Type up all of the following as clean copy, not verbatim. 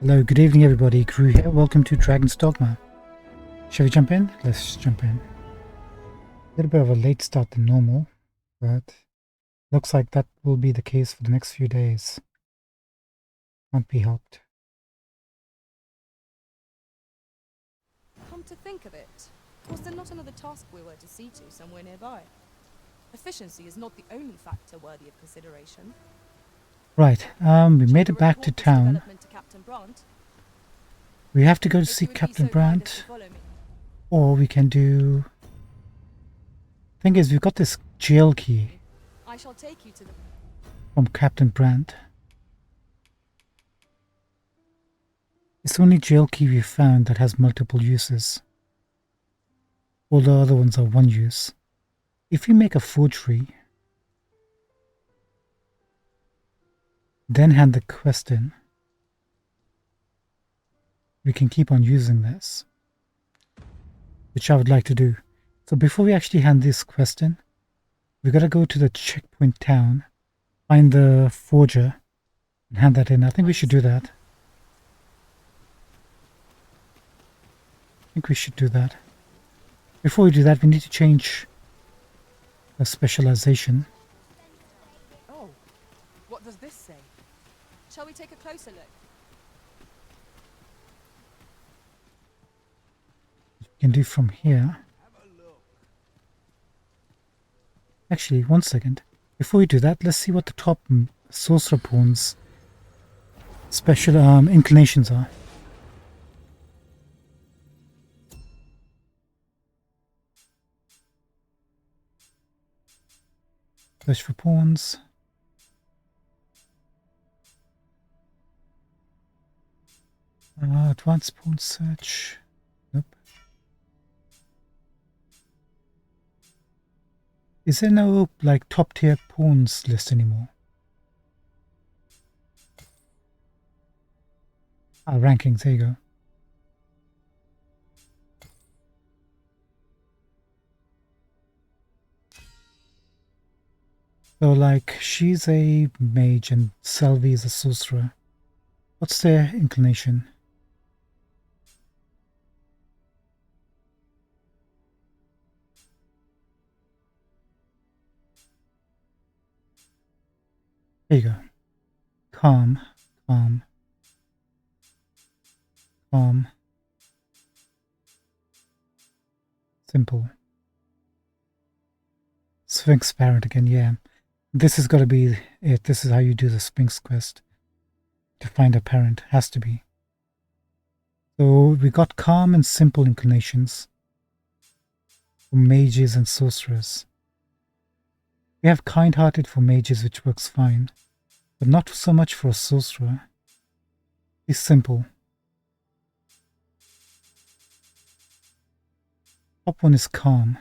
Hello, good evening everybody, Crew here, welcome to Dragon's Dogma. Shall we jump in? Let's jump in. A little bit of a late start than normal, but looks like that will be the case for the next few days. Can't be helped. Come to think of it, was there not another task we were to see to somewhere nearby? Efficiency is not the only factor worthy of consideration. Right, we made it back to town. We have to go to see Captain Brandt, or we can do... Thing is, we've got this jail key I shall take you to the... from Captain Brandt. It's the only jail key we found that has multiple uses. All the other ones are one use. If you make a forgery, then hand the quest in, we can keep on using this, which I would like to do. So before we actually hand this quest in, we gotta go to the checkpoint town, find the forger, and hand that in. I think we should do that. Before we do that, we need to change the specialization. Oh, what does this say? Shall we take a closer look? We can do from here. Actually, one second. Before we do that, let's see what the top sorcerer pawn's special inclinations are. Search for pawns. Advanced pawn search. Nope. Is there no like top tier pawns list anymore? Rankings, there you go. So like she's a mage and Selvi is a sorcerer. What's their inclination? There you go. Calm, calm, calm. Simple. Sphinx parent again, yeah. This has got to be it. This is how you do the Sphinx quest. To find a parent. Has to be. So we got calm and simple inclinations for mages and sorcerers. We have kind-hearted for mages, which works fine, but not so much for a sorcerer. It's simple. Top one is calm.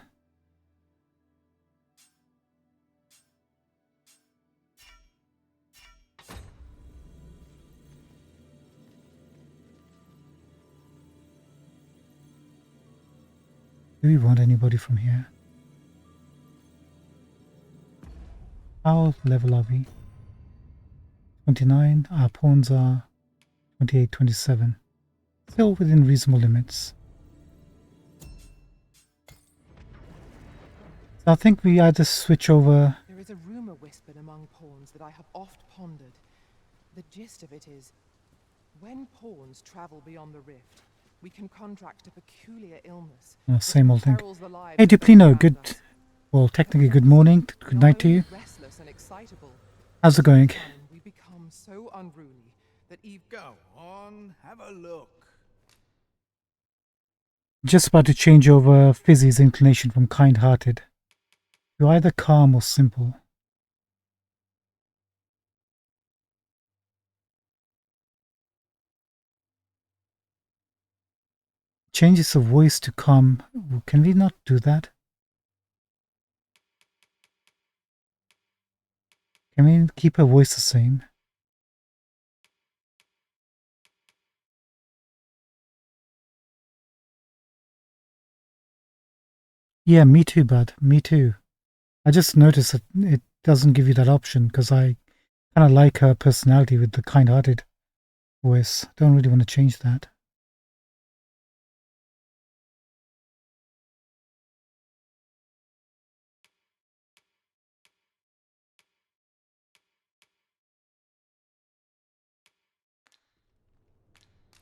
Do we want anybody from here? How level are we? 29. Our pawns are 28, 27. Still within reasonable limits. So I think we either switch over... There is a rumor whispered among pawns that I have oft pondered. The gist of it is, when pawns travel beyond the rift, we can contract a peculiar illness. Same old thing. Hey Duplino, good... Well, technically good morning, good night to you. How's it going? We become so unruly that Go on, have a look. Just about to change over Fizzy's inclination from kind-hearted to either calm or simple. Changes the voice to calm. Can we not do that? Can we keep her voice the same? Yeah, me too, bud. Me too. I just noticed that it doesn't give you that option because I kind of like her personality with the kind-hearted. voice. Don't really want to change that.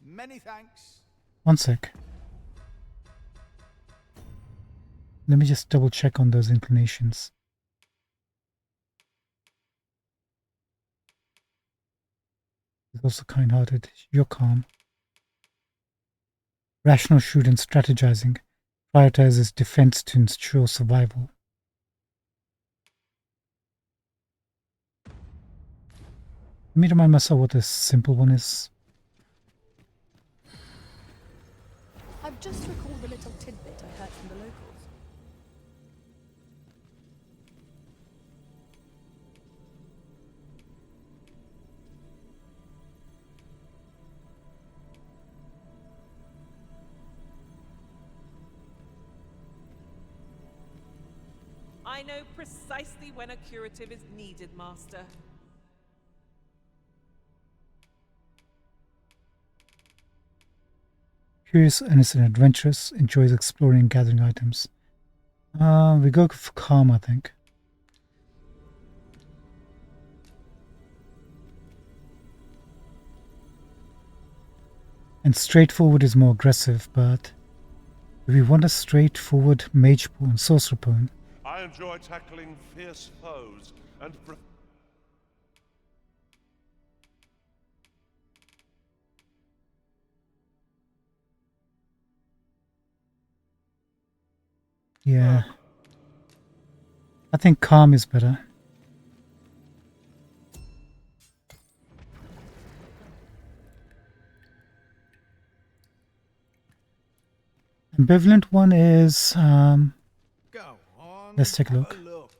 Many thanks. One sec. Let me just double check on those inclinations. He's also kind-hearted. You're calm. Rational, shrewd, and strategizing. Prioritizes defense to ensure survival. Let me remind myself what this simple one is. I've just recalled the little tidbit I heard from the locals. I know precisely when a curative is needed, Master. Curious, innocent, adventurous, enjoys exploring and gathering items. We go for calm, I think. And straightforward is more aggressive, but if we want a straightforward mage pawn, sorcerer pawn, I enjoy tackling fierce foes and yeah. I think calm is better. Ambivalent one is, Go on. let's take a have look. look.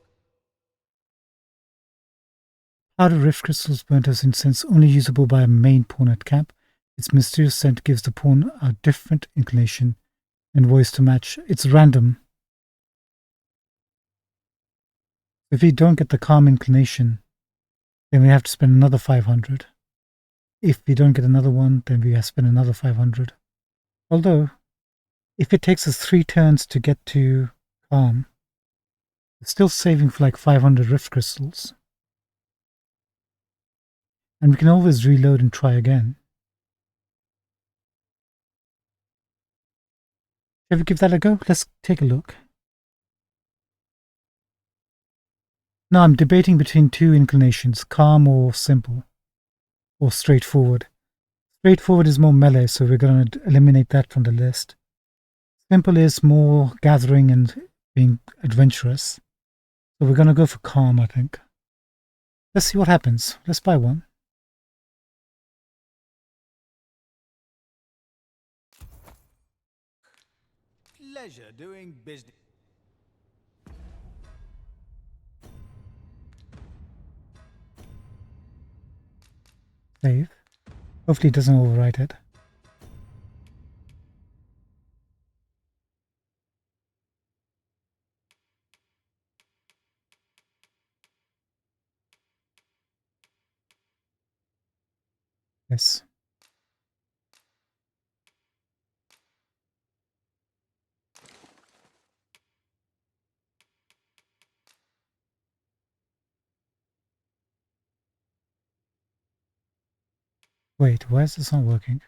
Powder rift crystals burnt as incense, only usable by a main pawn at camp. Its mysterious scent gives the pawn a different inclination and voice to match. It's random. If we don't get the calm inclination, then we have to spend another 500. If we don't get another one, then we have to spend another 500. Although, if it takes us 3 turns to get to calm, it's still saving for like 500 rift crystals. And we can always reload and try again. Shall we give that a go? Let's take a look. No, I'm debating between 2 inclinations, calm or simple, or straightforward. Straightforward is more melee, so we're going to eliminate that from the list. Simple is more gathering and being adventurous. So we're going to go for calm, I think. Let's see what happens. Let's buy one. Pleasure doing business. Save. Hopefully it doesn't overwrite it. Yes. Wait, why is this not working?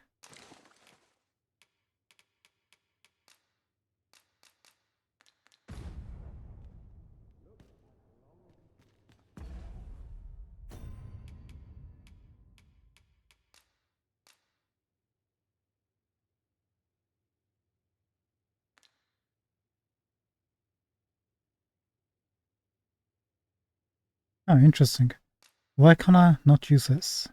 Oh, interesting. Why can't I not use this?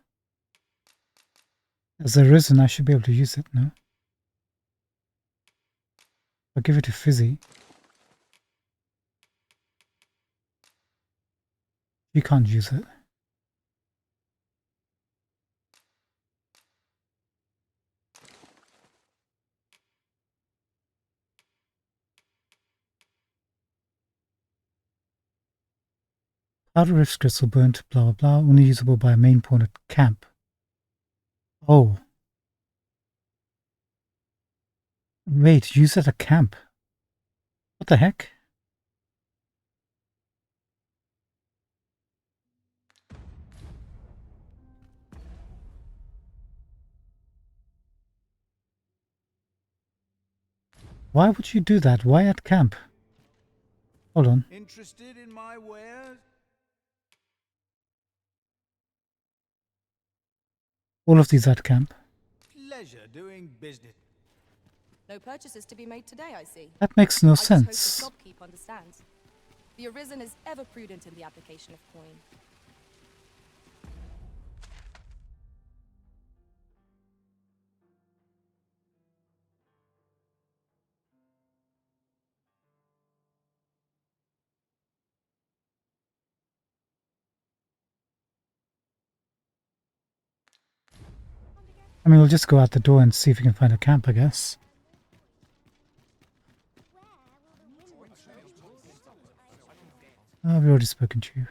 As a reason, I should be able to use it, no? I'll give it to Fizzy. You can't use it. Outer Rift Crystal burnt, blah blah blah, only usable by a main pawn at camp. Oh. Wait, use at a camp. What the heck? Why would you do that? Why at camp? Hold on. Interested in my wares? All of these at camp. Pleasure doing business. No purchases to be made today, I see. That makes no I just hope the sense. shopkeep understands. The Arisen is ever prudent in the application of coin. I mean, we'll just go out the door and see if we can find a camp, I guess. Oh, we've already spoken to you.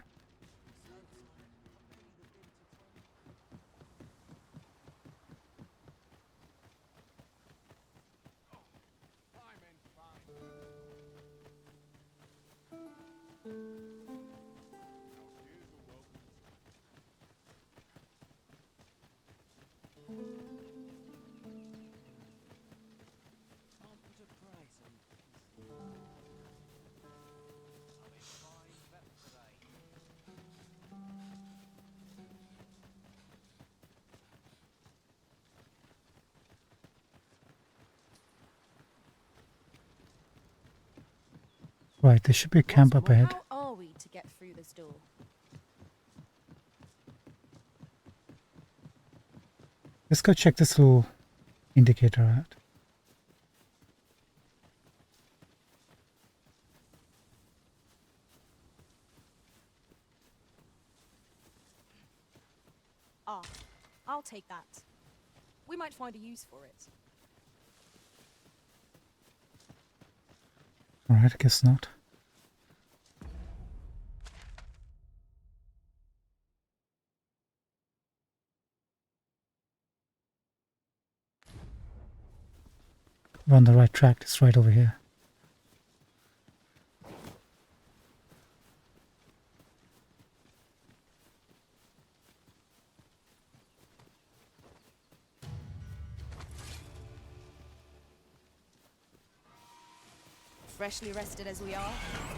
Right, there should be a camp up ahead. How are we to get through this door? Let's go check this little indicator out. Ah, I'll take that. We might find a use for it. Alright, I guess not. We're on the right track, it's right over here. Freshly rested as we are,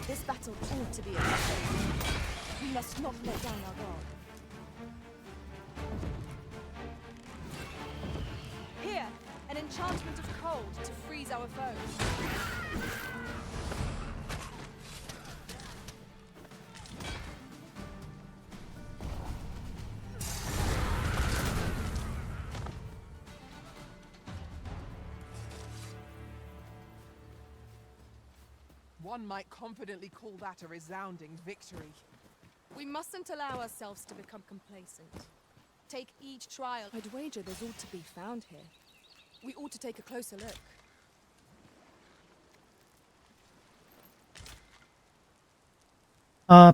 this battle ought to be a battle. We must not let down our guard. Here, an enchantment of cold to freeze our foes. One might confidently call that a resounding victory. We mustn't allow ourselves to become complacent. Take each trial. I'd wager there's ought to be found here. We ought to take a closer look.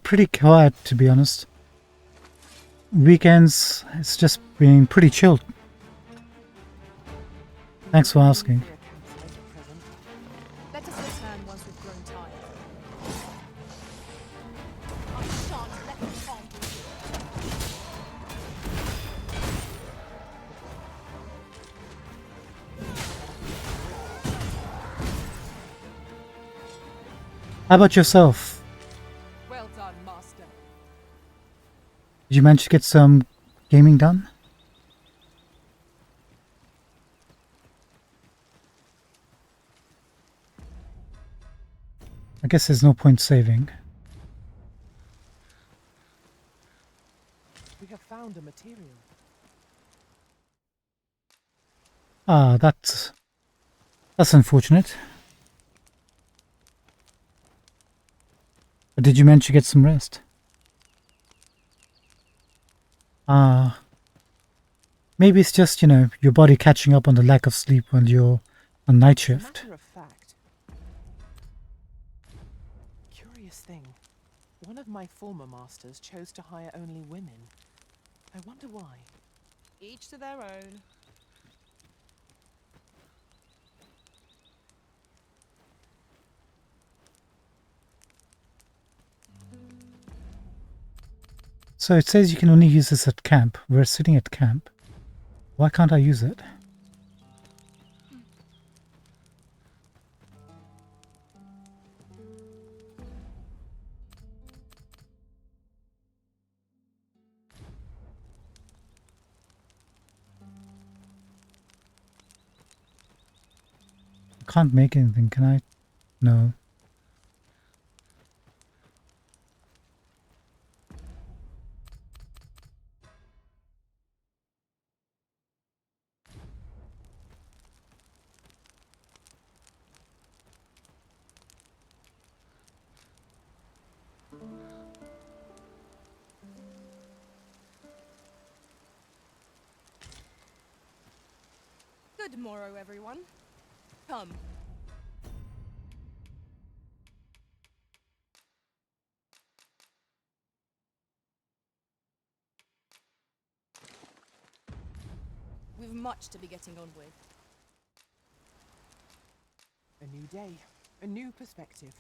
Pretty quiet, to be honest. Weekends, it's just been pretty chilled. Thanks for asking. Let us return once we've grown tired. I shan't let them harm you. How about yourself? Well done, Master. Did you manage to get some gaming done? I guess there's no point saving. We have found a material. Ah, that's unfortunate. But did you manage to get some rest? Maybe it's just, your body catching up on the lack of sleep when you're on night As a shift. matter of fact, curious thing. One of my former masters chose to hire only women. I wonder why. Each to their own. So it says you can only use this at camp. We're sitting at camp. Why can't I use it? I can't make anything, can I? No. Good morrow, everyone. Come. We've much to be getting on with. A new day, a new perspective.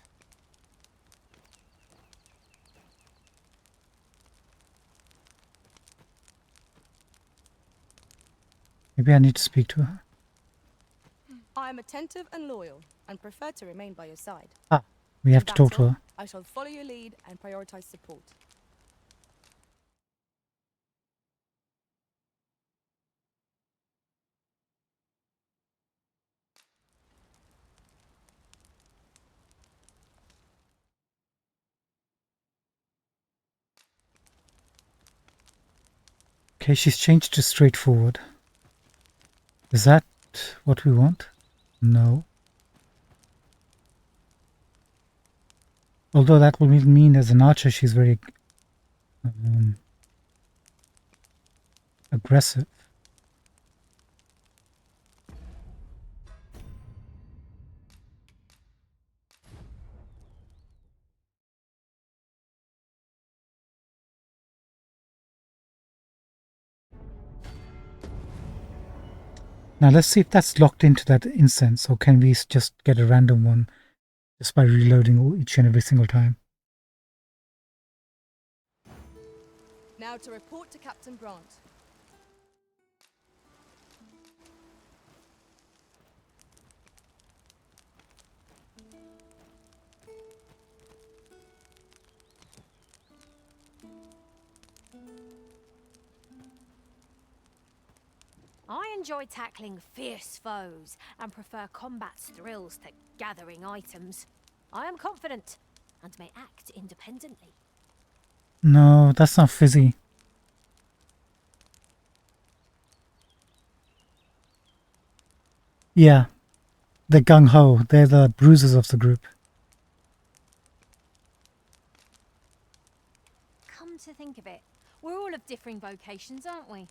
Maybe I need to speak to her. I am attentive and loyal, and prefer to remain by your side. Ah, we have In to talk to battle, her. I shall follow your lead and prioritize support. Okay, she's changed to straightforward. Is that what we want? No. Although that will mean as an archer she's very aggressive. Now let's see if that's locked into that incense, or can we just get a random one just by reloading each and every single time? Now to report to Captain Brandt. I enjoy tackling fierce foes and prefer combat's thrills to gathering items. I am confident and may act independently. No, that's not fizzy. Yeah, they're gung-ho. They're the bruisers of the group. Come to think of it, we're all of differing vocations, aren't we?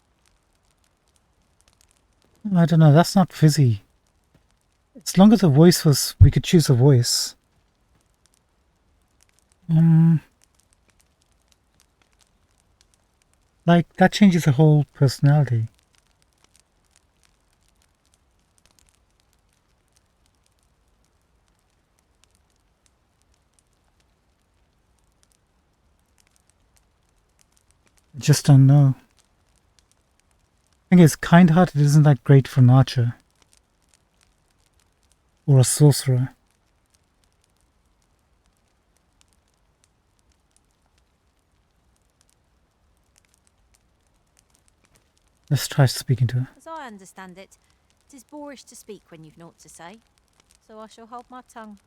I don't know, that's not fizzy. As long as the voice was... we could choose a voice. Like, that changes the whole personality. I just don't know. I think it's kind-hearted isn't that great for an archer. Or a sorcerer. Let's try speaking to her. As I understand it, 'tis boorish to speak when you've naught to say, so I shall hold my tongue.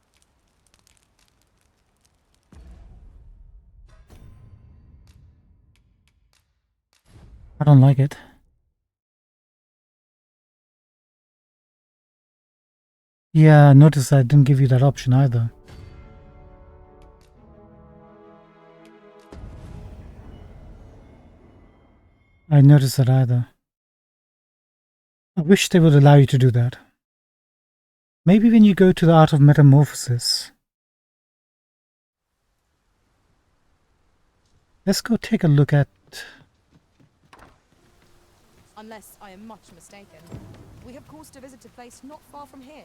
I don't like it. Yeah, notice I didn't give you that option either. I noticed that either. I wish they would allow you to do that. Maybe when you go to the Art of Metamorphosis. Let's go take a look at... Unless I am much mistaken. We have cause to visit a place not far from here.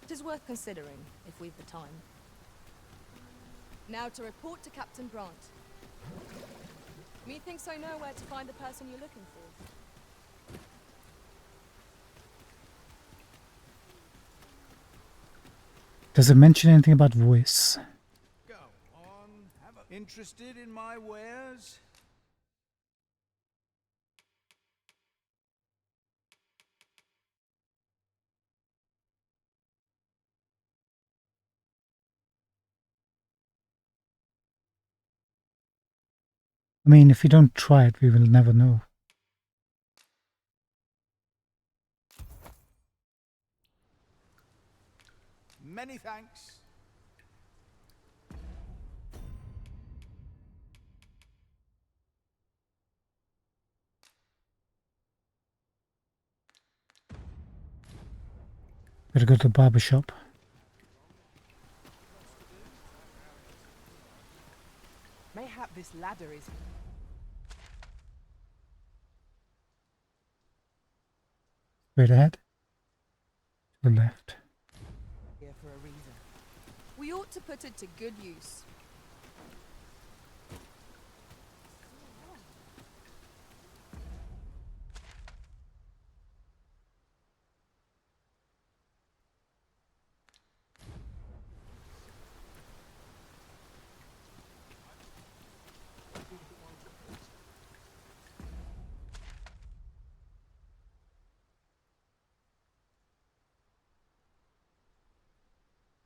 It is worth considering, if we've the time. Now to report to Captain Brant. Methinks I know where to find the person you're looking for. Does it mention anything about voice? Go on. Interested in my wares? I mean, if we don't try it, we will never know. Many thanks. Better go to the barber shop. Mayhap this ladder is... Straight ahead. To the left. here for a reason. We ought to put it to good use.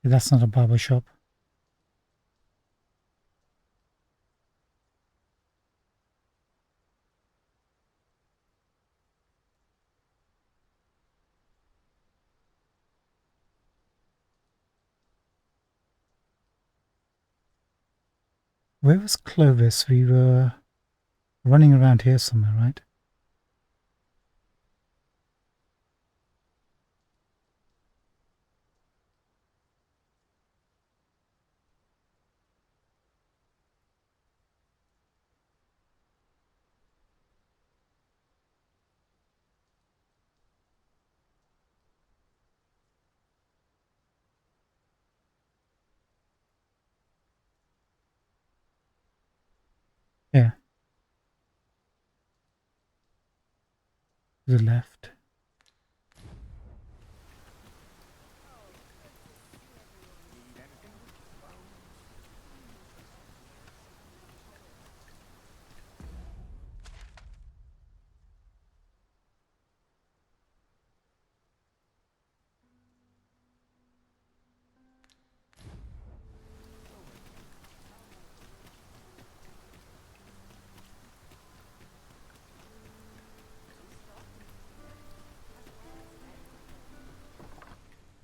That's not a barber shop. Where was Clovis? We were running around here somewhere, right? Yeah. To the left.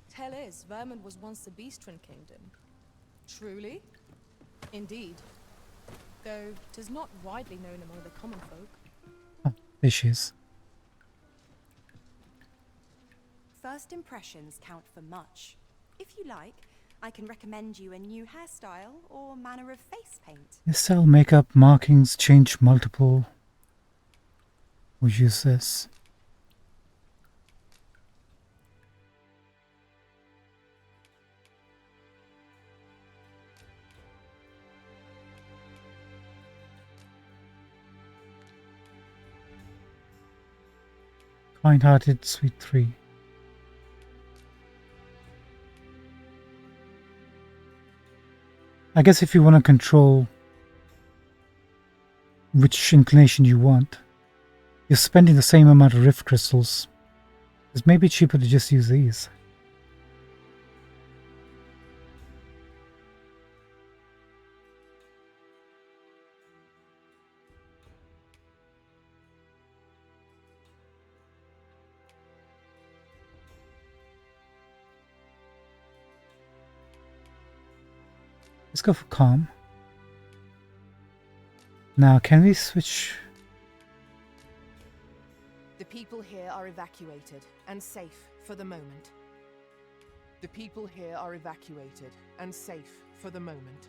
Tell is, Vermund was once a beastren kingdom. Truly? Indeed. Though 'tis not widely known among the common folk. Oh, there she is. First impressions count for much. If you like, I can recommend you a new hairstyle or manner of face paint. Hairstyle, makeup, markings, change multiple. We'll use this. Kind-hearted, sweet 3. I guess if you want to control which inclination you want, you're spending the same amount of rift crystals. It's maybe cheaper to just use these. Let's go for calm. Now, can we switch? The people here are evacuated and safe for the moment. The people here are evacuated and safe for the moment.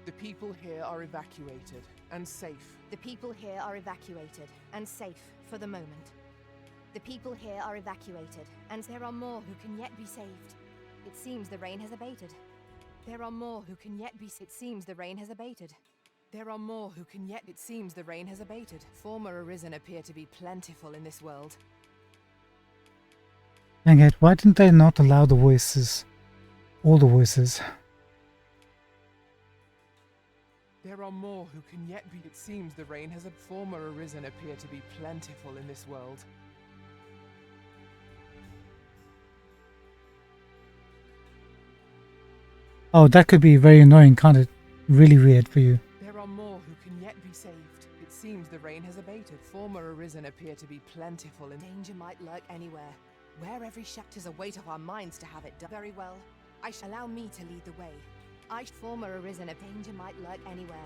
The people here are evacuated and safe. The people here are evacuated and safe for the moment. The people here are evacuated, and there are more who can yet be saved. It seems the rain has abated. There are more who can yet be. It seems the rain has abated. There are more who can yet. It seems the rain has abated. Former arisen appear to be plentiful in this world. Dang it, why didn't they not allow the voices? All the voices. There are more who can yet be. It seems the rain has. Former arisen appear to be plentiful in this world. Oh, that could be very annoying, can't it? Really weird for you. There are more who can yet be saved. It seems the rain has abated. Former arisen appear to be plentiful and Danger might lurk anywhere. Where every shaft is a weight of our minds to have it done. Very well. Allow me to lead the way. Former arisen a danger might lurk anywhere.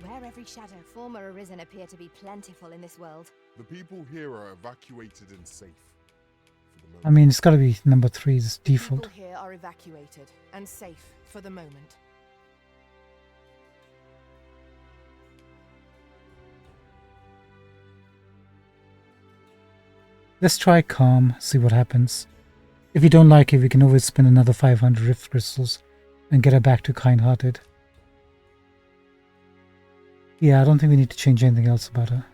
Where every shadow. Former arisen appear to be plentiful in this world. The people here are evacuated and safe. I mean, it's got to be number 3's default. people here are evacuated and safe for the moment. Let's try calm, see what happens. If you don't like it, we can always spend another 500 rift crystals and get her back to kind-hearted. Yeah, I don't think we need to change anything else about her.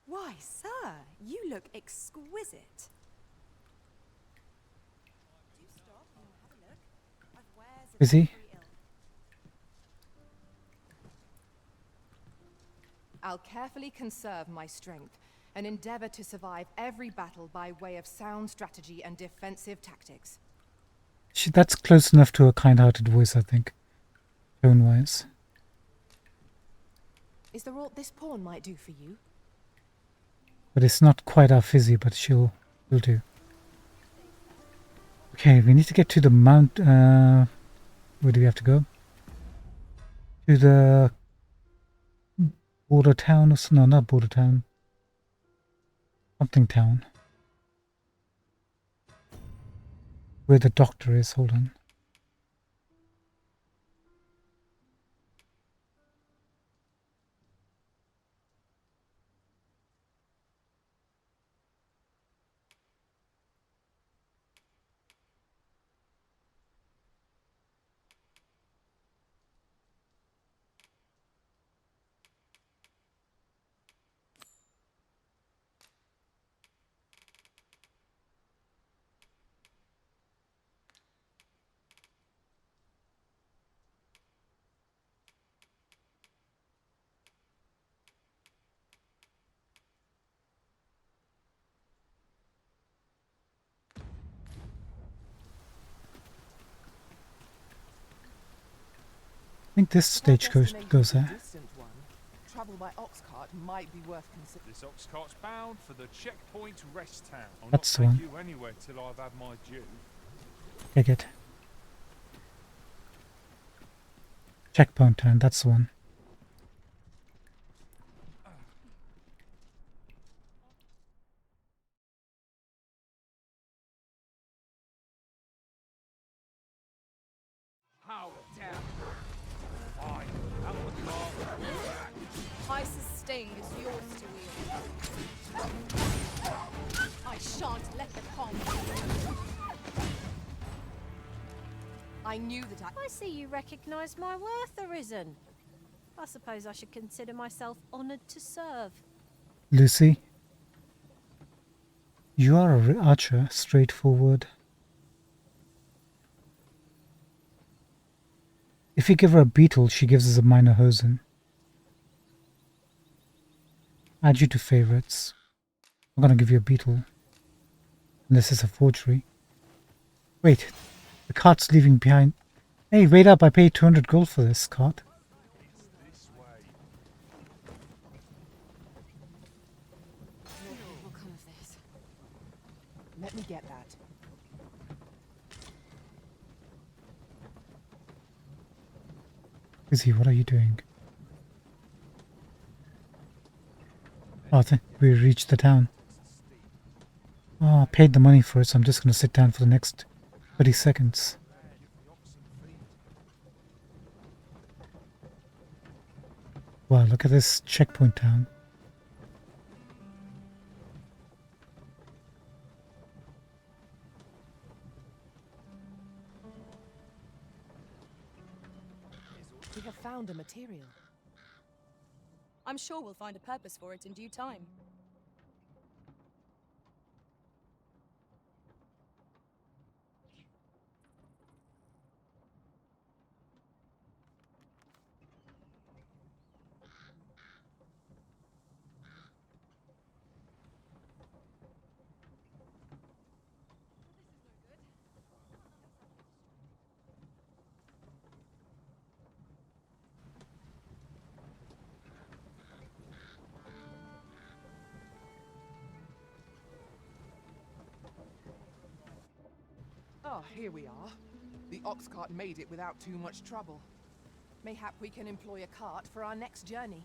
Why, sir, you look exquisite. Do stop and have a look. I've wares of Is he? every ilk. I'll carefully conserve my strength and endeavor to survive every battle by way of sound strategy and defensive tactics. That's close enough to a kind-hearted voice, I think, tone-wise. Is there aught this pawn might do for you? But it's not quite our fizzy, but will do. Okay, we need to get to the mount. Where do we have to go? To the border town or no, not border town. Something town. Where the doctor is. Hold on. I think this stagecoach goes there. Travel by ox cart might be worth considering. This ox cart's bound for the checkpoint rest town. I'll That's not the take one. you anywhere till I've had my due. Take it. Checkpoint town, that's the one. How down? Fine. Out the car. Ice's sting is yours to wield. I shan't let the calm. I knew that I see you recognise my worth, Arisen. I suppose I should consider myself honoured to serve. Lucy, you are a archer, straightforward. If you give her a beetle, she gives us a minor hosen. Add you to favorites. I'm gonna give you a beetle. Unless it's a forgery. Wait, the cart's leaving behind. Hey, wait up, I paid 200 gold for this cart. This way. what will come of this. Let me get that. Izzy, what are you doing? Oh, we reached the town. Oh, I paid the money for it, so I'm just going to sit down for the next 30 seconds. Wow, look at this checkpoint town. We have found a material. I'm sure we'll find a purpose for it in due time. Ah, here we are. The ox cart made it without too much trouble. Mayhap we can employ a cart for our next journey.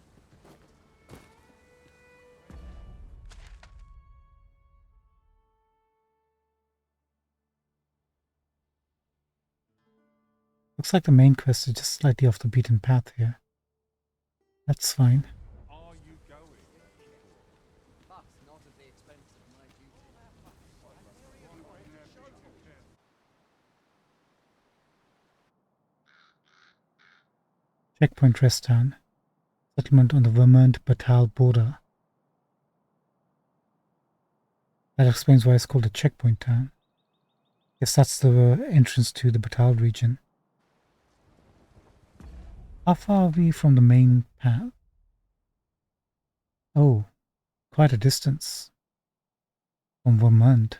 Looks like the main quest is just slightly off the beaten path here. That's fine. Are you going? But not at the expense of my duty. Checkpoint rest town. Settlement on the Vermont-Batal border. That explains why it's called a checkpoint town. Guess that's the entrance to the Batal region. How far are we from the main path? Oh, quite a distance. From Vermont.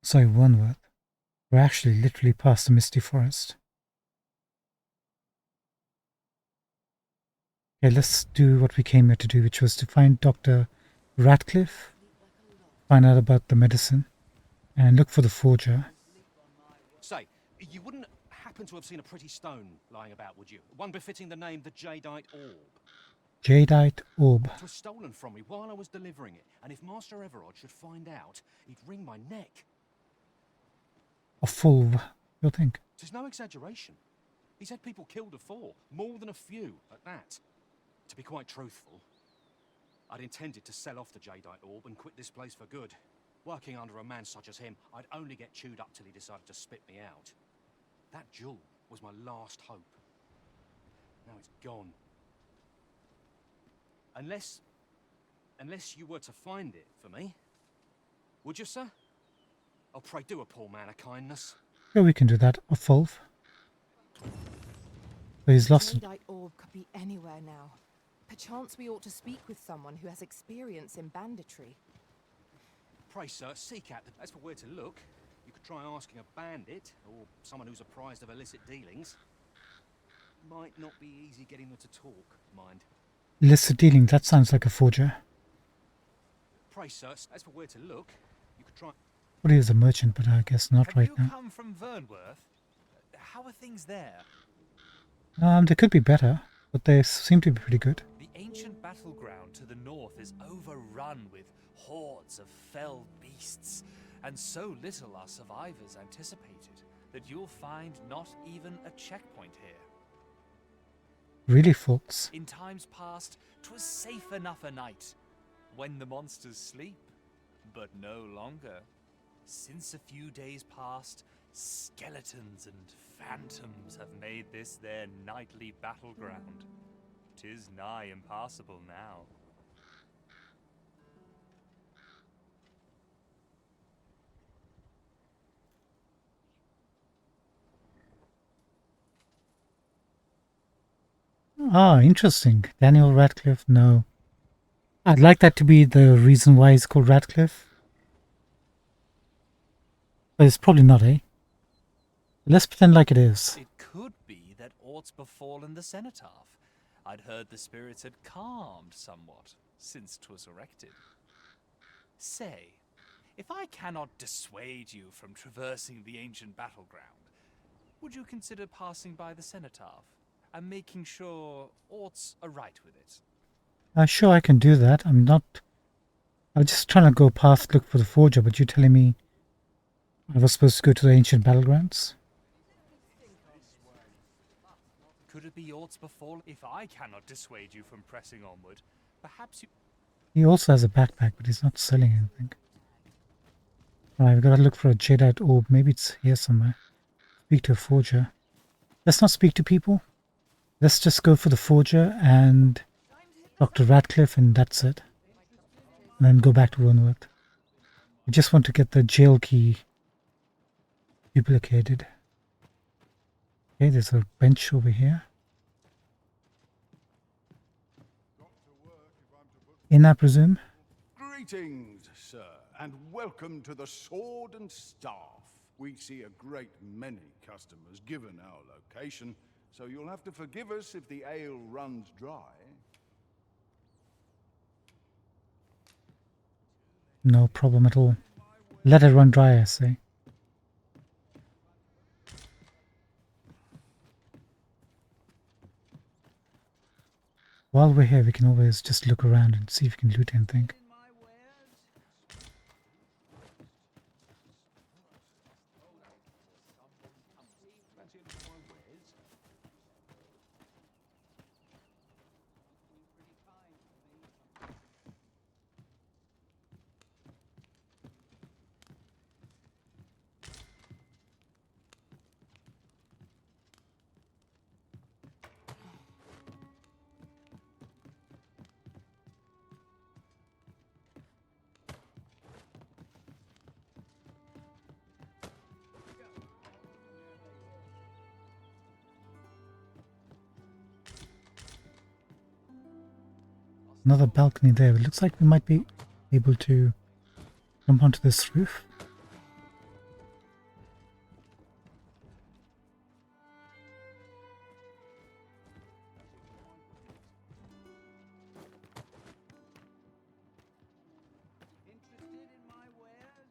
Sorry, Wernworth. We're actually literally past the Misty Forest. Okay, let's do what we came here to do, which was to find Dr. Ratcliffe, find out about the medicine, and look for the forger. Say, you wouldn't happen to have seen a pretty stone lying about, would you? One befitting the name the Jadeite Orb. Jadeite Orb. It was stolen from me while I was delivering it, and if Master Everard should find out, he'd wring my neck. A full, you'll think. Tis no exaggeration. He said people killed afore, more than a few at that. To be quite truthful, I'd intended to sell off the Jadeite Orb and quit this place for good. Working under a man such as him, I'd only get chewed up till he decided to spit me out. That jewel was my last hope. Now it's gone. Unless you were to find it for me. Would you, sir? Oh, pray do a poor man a kindness. Yeah, we can do that. A Fulf. But he's lost it. The Jadeite Orb could be anywhere now. Perchance we ought to speak with someone who has experience in banditry. Pray, sir, seek out as for where to look, you could try asking a bandit, or someone who's apprised of illicit dealings. Might not be easy getting them to talk, mind. Illicit dealing, that sounds like a forger. Pray, sir, as for where to look, you could try... Well, he is a merchant, but I guess not right now. Have you come from Vernworth? How are things there? They could be better, but they seem to be pretty good. The ancient battleground to the north is overrun with hordes of fell beasts, and so little are survivors anticipated that you'll find not even a checkpoint here. Really, folks? In times past, 'twas safe enough a night, when the monsters sleep, but no longer. Since a few days past, skeletons and phantoms have made this their nightly battleground. 'Tis nigh impassable now. Ah, interesting. Daniel Radcliffe? No. I'd like that to be the reason why he's called Radcliffe. But it's probably not, eh? Let's pretend like it is. It could be that aught's befallen the cenotaph. I'd heard the spirits had calmed somewhat since 'twas erected. Say, if I cannot dissuade you from traversing the ancient battleground, would you consider passing by the cenotaph and making sure aught's aright with it? Sure, I can do that. I was just trying to go past, look for the forger, but you're telling me I was supposed to go to the ancient battlegrounds? Could it be aught's befall? If I cannot dissuade you from pressing onward, perhaps you... He also has a backpack, but he's not selling anything. Alright, we've got to look for a jadeite orb. Maybe it's here somewhere. Speak to a forger. Let's not speak to people. Let's just go for the forger and Dr. Radcliffe, and that's it. And then go back to Wernworth. We just want to get the jail key duplicated. Okay, there's a bench over here. In, I presume? Greetings, sir, and welcome to the Sword and Staff. We see a great many customers given our location, so you'll have to forgive us if the ale runs dry. No problem at all. Let it run dry, I say. While we're here, we can always just look around and see if we can loot anything. Another balcony there. It looks like we might be able to jump onto this roof. Interested in my wares?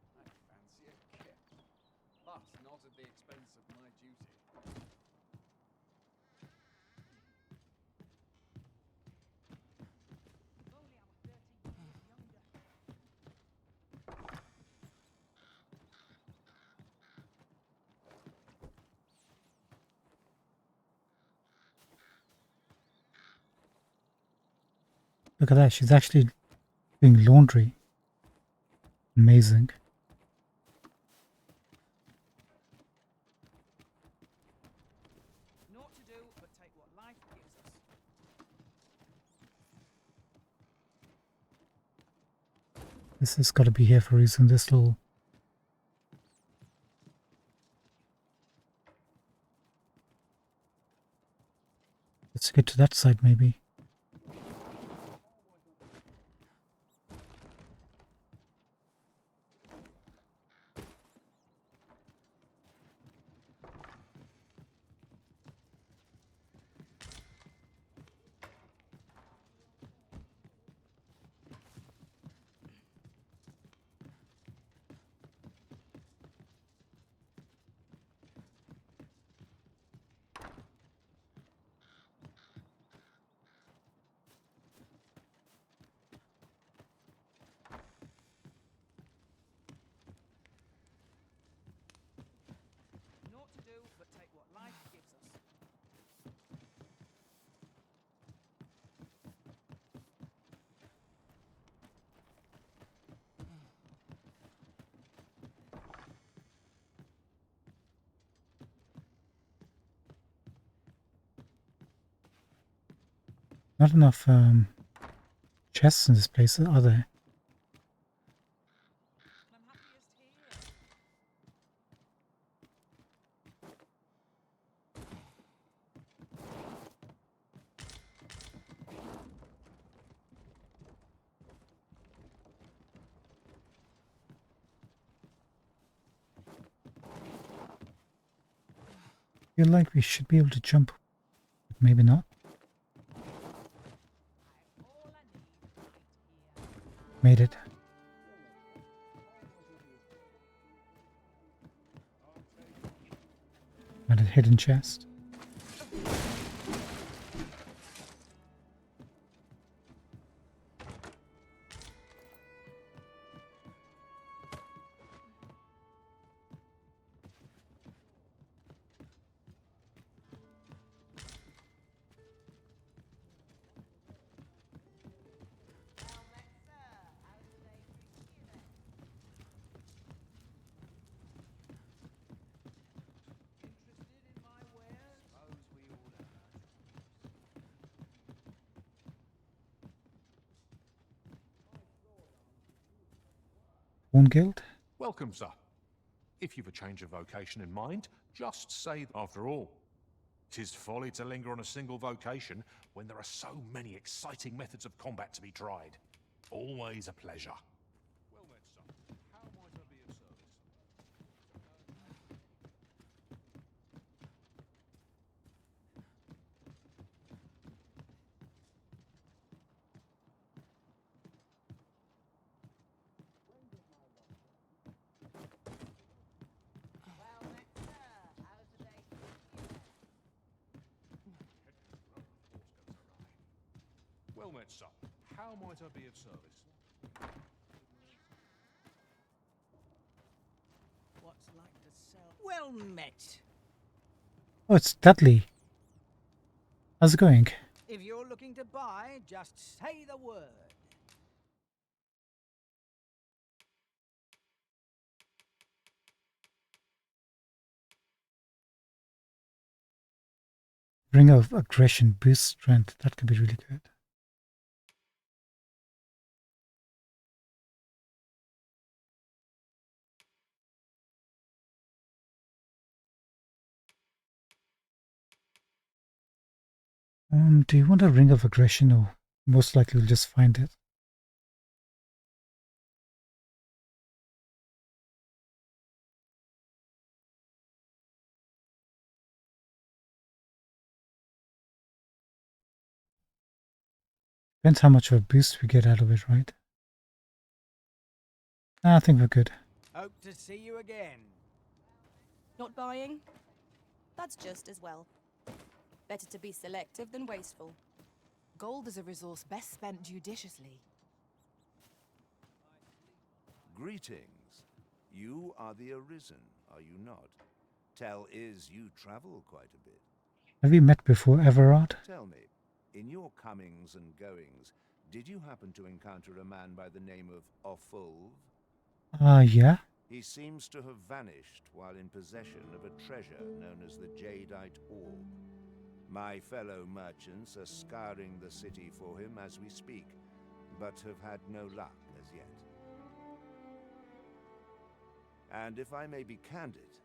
I fancy a kip, but not at the expense of my duty. Look at that, she's actually doing laundry. Amazing. Naught to do but take what life gives us. This has got to be here for a reason, this little... Let's get to that side, maybe. Naught to do but take what life gives us. Not enough chests in this place, are there? I feel like we should be able to jump, but maybe not. Made it. hidden chest. Pawn Guild? Welcome, sir. If you've a change of vocation in mind, just say, after all, 'tis folly to linger on a single vocation when there are so many exciting methods of combat to be tried. Always a pleasure. Well met, sir. How might I be of service? Well met, sir. How might I be of service? What's like to sell? Well met. Oh, it's Dudley. How's it going? If you're looking to buy, just say the word. Ring of Aggression, boost strength. That could be really good. Do you want a Ring of Aggression, or most likely we'll just find it? Depends how much of a boost we get out of it, right? I think we're good. Hope to see you again. Not buying? That's just as well. Better to be selective than wasteful. Gold is a resource best spent judiciously. Greetings. You are the Arisen, are you not? Tell is you travel quite a bit. Have we met before, Everard? Tell me, in your comings and goings, did you happen to encounter a man by the name of Offulv? Yeah. He seems to have vanished while in possession of a treasure known as the Jadeite Orb. My fellow merchants are scouring the city for him as we speak, but have had no luck as yet. And if I may be candid,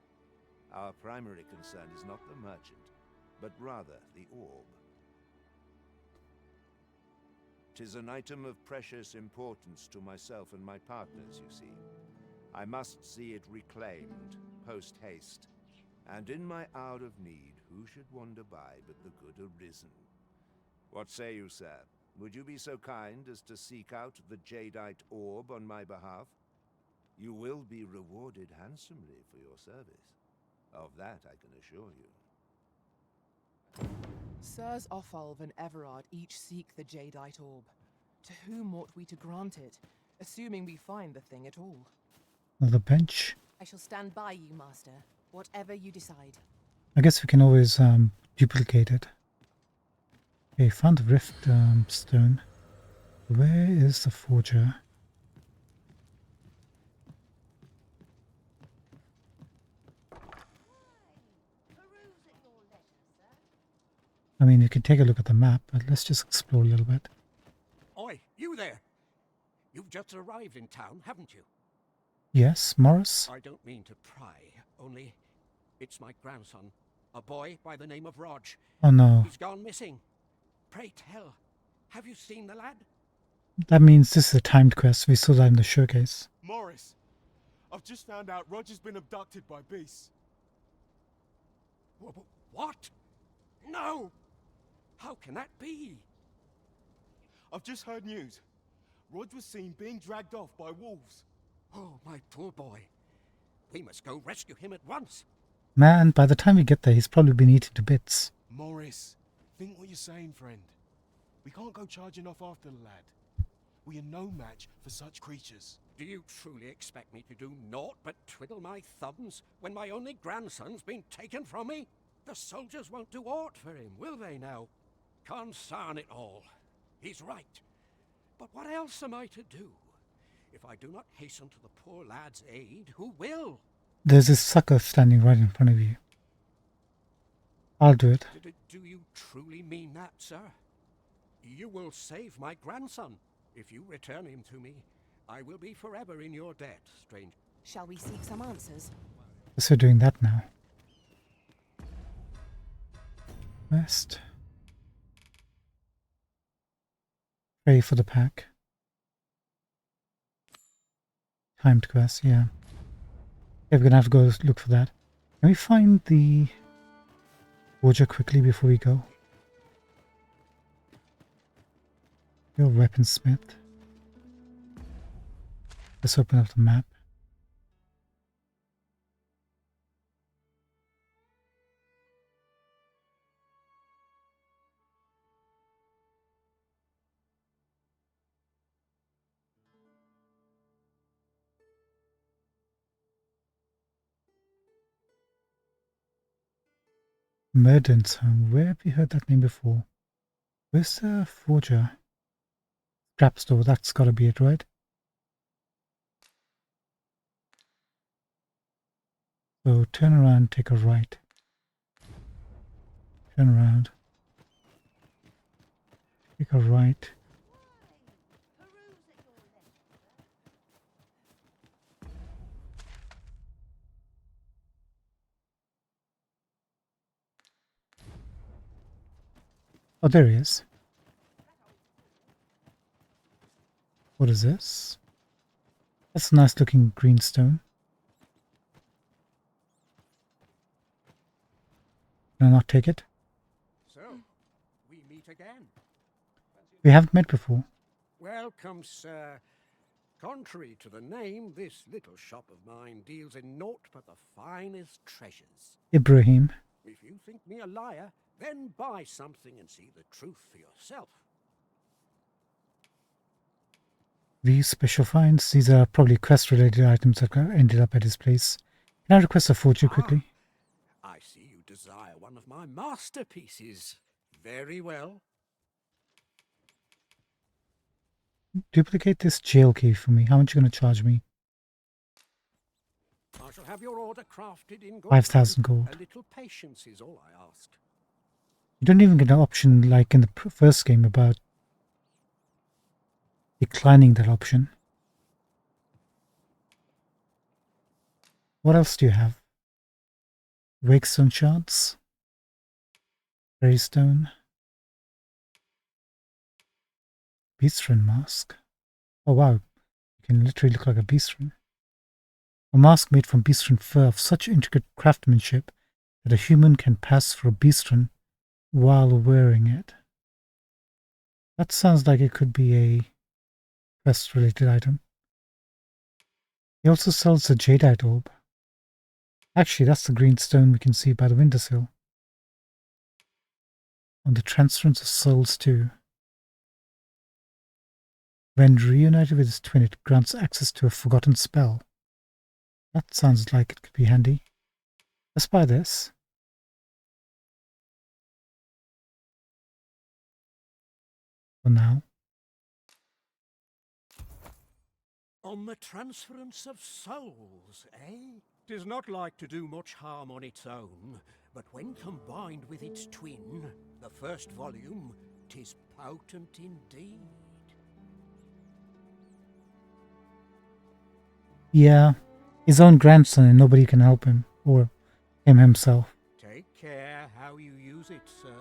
our primary concern is not the merchant, but rather the orb. 'Tis an item of precious importance to myself and my partners, you see. I must see it reclaimed, post-haste. And in my hour of need, who should wander by but the good Arisen? What say you, sir? Would you be so kind as to seek out the Jadeite Orb on my behalf? You will be rewarded handsomely for your service. Of that I can assure you. Sirs Offulv and Everard each seek the Jadeite Orb. To whom ought we to grant it, assuming we find the thing at all? Another bench. I shall stand by you, Master, whatever you decide. I guess we can always duplicate it. Okay, found the rift stone. Where is the forger? I mean, you can take a look at the map, but let's just explore a little bit. Oi, you there! You've just arrived in town, haven't you? Yes, Morris? I don't mean to pry, only it's my grandson, a boy by the name of Rog. Oh no. He's gone missing. Pray tell, have you seen the lad? That means this is a timed quest. We saw that in the showcase. Morris, I've just found out Roger's been abducted by beasts. What? No! How can that be? I've just heard news. Rog was seen being dragged off by wolves. Oh, my poor boy. We must go rescue him at once. Man, by the time we get there, he's probably been eaten to bits. Morris, think what you're saying, friend. We can't go charging off after the lad. We are no match for such creatures. Do you truly expect me to do naught but twiddle my thumbs when my only grandson's been taken from me? The soldiers won't do aught for him, will they now? Concern it all. He's right. But what else am I to do? If I do not hasten to the poor lad's aid, who will? There's this sucker standing right in front of you. I'll do it. Do you truly mean that, sir? You will save my grandson. If you return him to me, I will be forever in your debt, stranger. Shall we seek some answers? So we're doing that now. West. Pray for the pack. Timed quest, yeah. Yeah, we're gonna have to go look for that. Can we find the forger quickly before we go? Your weaponsmith. Let's open up the map. Murden's home. Where have you heard that name before? Where's the forger? Scrap store. That's gotta be it, right? So turn around, take a right. Turn around. Take a right. Oh, there he is. What is this? That's a nice looking green stone. Can I not take it? So, we meet again. We haven't met before. Welcome, sir. Contrary to the name, this little shop of mine deals in naught but the finest treasures. Ibrahim. If you think me a liar, then buy something and see the truth for yourself. These special finds, these are probably quest-related items that ended up at his place. Can I request a fortune quickly? I see you desire one of my masterpieces. Very well. Duplicate this jail key for me. How much are you going to charge me? I shall have your order crafted in gold. 5,000 gold. A little patience is all I ask. You don't even get an option like in the first game about declining that option. What else do you have? Wakestone shards? Greystone? Beastren mask? Oh wow, you can literally look like a beastren. A mask made from beastren fur of such intricate craftsmanship that a human can pass for a beastren while wearing it. That sounds like it could be a quest-related item. He also sells a jadeite orb. Actually, that's the green stone we can see by the windowsill. On the transference of souls too. When reunited with his twin, it grants access to a forgotten spell. That sounds like it could be handy. Let's buy this. For now. On the transference of souls, eh? 'Tis not like to do much harm on its own, but when combined with its twin, the first volume, 'tis potent indeed. Yeah, his own grandson and nobody can help him, or him himself. Take care how you use it, sir.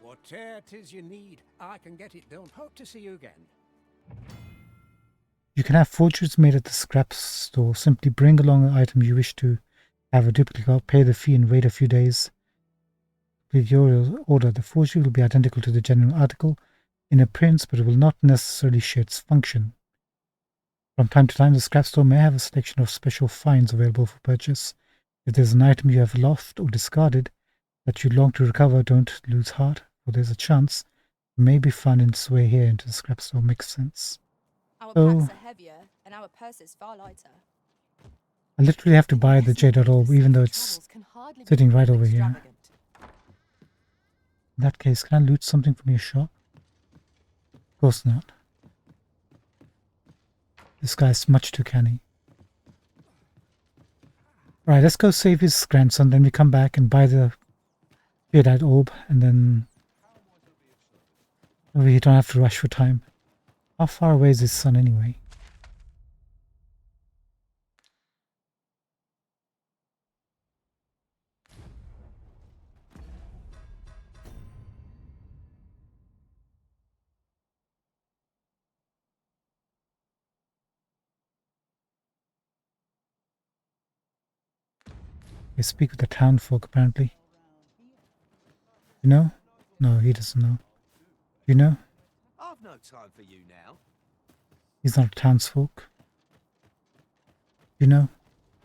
Whate'er 'tis you need, I can get it done. Hope to see you again. You can have forgeries made at the scrap store. Simply bring along an item you wish to have a duplicate of, pay the fee and wait a few days. With your order, the forgery will be identical to the genuine article in appearance, but it will not necessarily share its function. From time to time, the scrap store may have a selection of special finds available for purchase. If there's an item you have lost or discarded that you long to recover, don't lose heart, for there's a chance it may be found in its way here into the scrap store. Makes sense. Our So packs are heavier and our purses far lighter. I literally have to buy the Jade orb, even though it's sitting right over here. In that case, can I loot something from your shop? Of course not. This guy's much too canny. Right, let's go save his grandson, then we come back and buy the Jade orb, and then we don't have to rush for time. How far away is his son anyway? They speak with the town folk apparently. You know? No, he doesn't know. You know? I've no time for you now. He's not a townsfolk. You know?